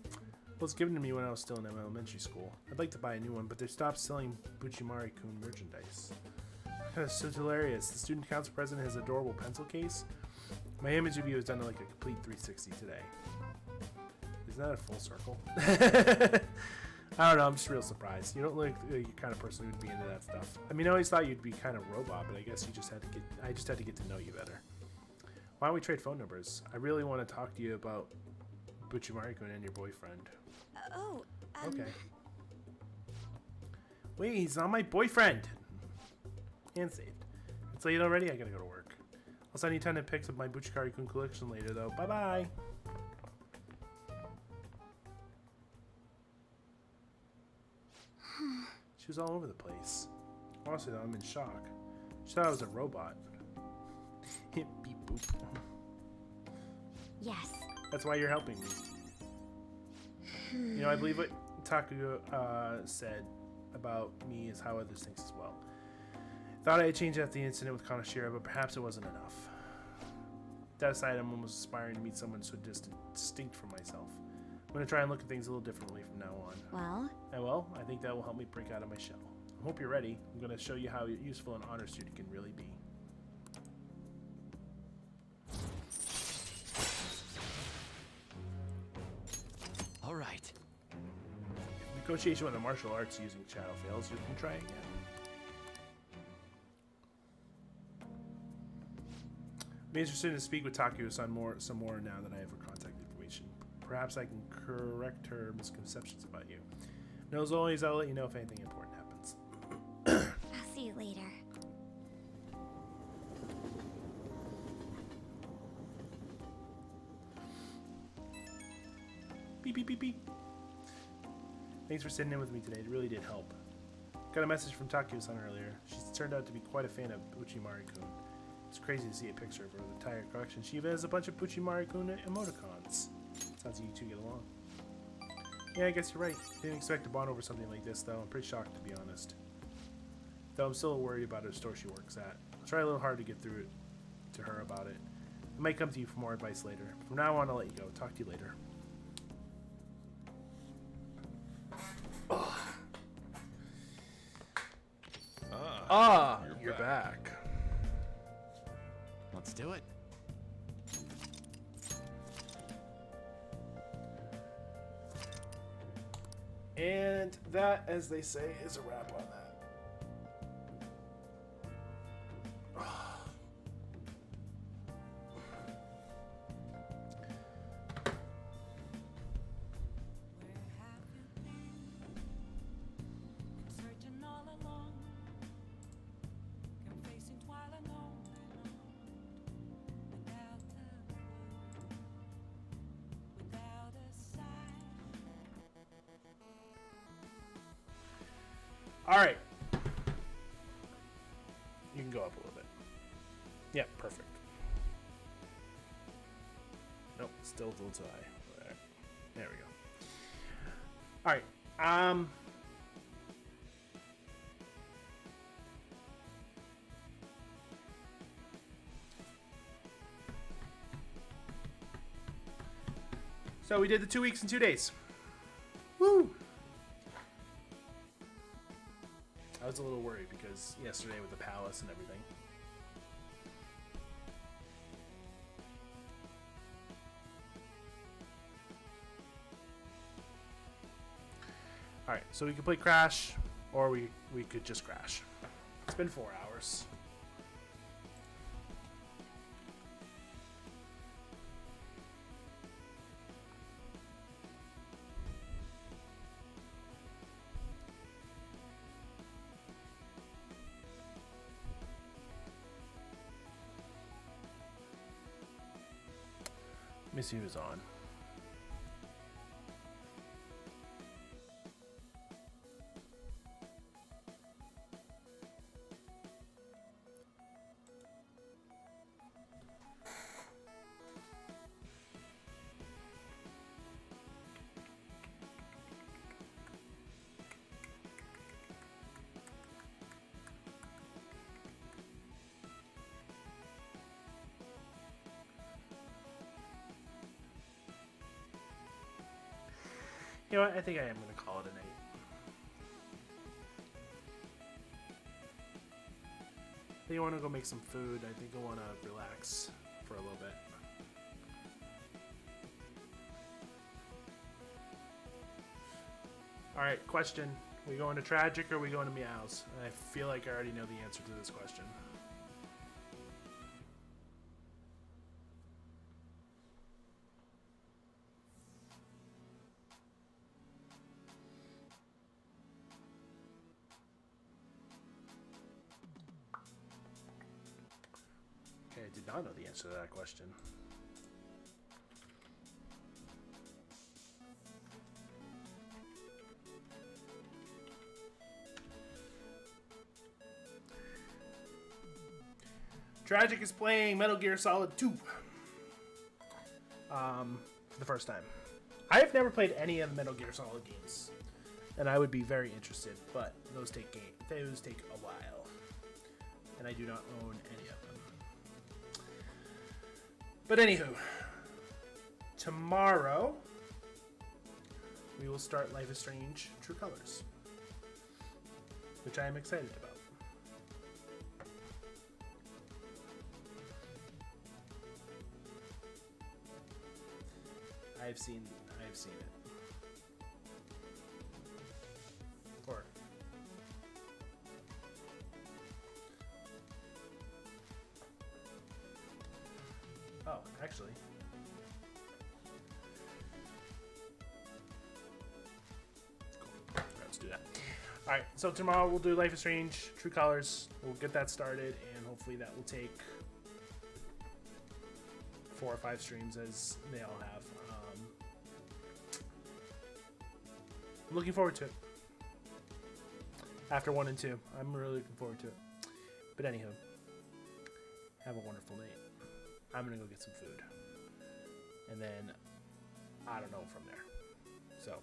Well, it was given to me when I was still in elementary school. I'd like to buy a new one, but they stopped selling Buchimaru-kun merchandise. That's so hilarious. The student council president has an adorable pencil case. My image of you has done like a complete 360 today. Isn't that a full circle? I don't know, I'm just real surprised. You don't look like the kind of person who'd be into that stuff. I mean, I always thought you'd be kind of robot, but I guess you just had to I just had to get to know you better. Why don't we trade phone numbers? I really want to talk to you about Buchimaru-kun and your boyfriend. Okay. Wait, he's not my boyfriend! And saved. It's late already, I gotta go to work. I'll send you 10 pics of my Buchimaru-kun collection later, though. Bye-bye! She was all over the place. Honestly, though, I'm in shock. She thought I was a robot. Beep boop. Yes. That's why you're helping me. You know, I believe what Taku said about me is how others think as well. Thought I had changed after the incident with Kanashira, but perhaps it wasn't enough. That aside, I'm almost aspiring to meet someone so distinct from myself. I'm going to try and look at things a little differently from now on. Well? And well, I think that will help me break out of my shell. I hope you're ready. I'm going to show you how useful an honor student can really be. All right. If negotiation with the martial arts using shadow fails, you can try again. I'm interested to speak with Taku-san some more now that I have her contact information. Perhaps I can correct her misconceptions about you. And as always, I'll let you know if anything important happens. I'll see you later. Beep, beep, beep, beep. Thanks for sitting in with me today. It really did help. Got a message from Takio-san earlier. She's turned out to be quite a fan of Puchimari-kun. It's crazy to see a picture of her with the entire collection. She even has a bunch of Puchimari-kun emoticons. Sounds like you two get along. Yeah, I guess you're right. Didn't expect to bond over something like this, though. I'm pretty shocked, to be honest. Though I'm still worried about the store she works at. I'll try a little hard to get through it to her about it. I might come to you for more advice later. From now on, I'll let you go. Talk to you later. You're back. Let's do it. And that, as they say, is a wrap on that. Alright. You can go up a little bit. Yep, perfect. Nope, still a little too high. There we go. Alright. So we did the 2 weeks and 2 days. Woo! I was a little worried because yesterday with the palace and everything. Alright, so we could play Crash, or we could just Crash. It's been 4 hours. Let me see who's on. You know what? I think I am going to call it a night. I think I want to go make some food. I think I want to relax for a little bit. Alright, question. We going to Tragic or we going to Meows? I feel like I already know the answer to this question. I did not know the answer to that question. Tragic is playing Metal Gear Solid 2 for the first time. I have never played any of the Metal Gear Solid games, and I would be very interested, but those take a while, and I do not own any of them. But anywho, tomorrow we will start Life is Strange True Colors, which I am excited about. I've seen it. Or oh, actually. Cool. Let's do that. Alright, so tomorrow we'll do Life is Strange True Colors. We'll get that started, and hopefully that will take 4 or 5 streams, as they all have. I'm looking forward to it. After 1 and 2, I'm really looking forward to it. But anywho, have a wonderful night. I'm gonna go get some food, and then I don't know from there. So.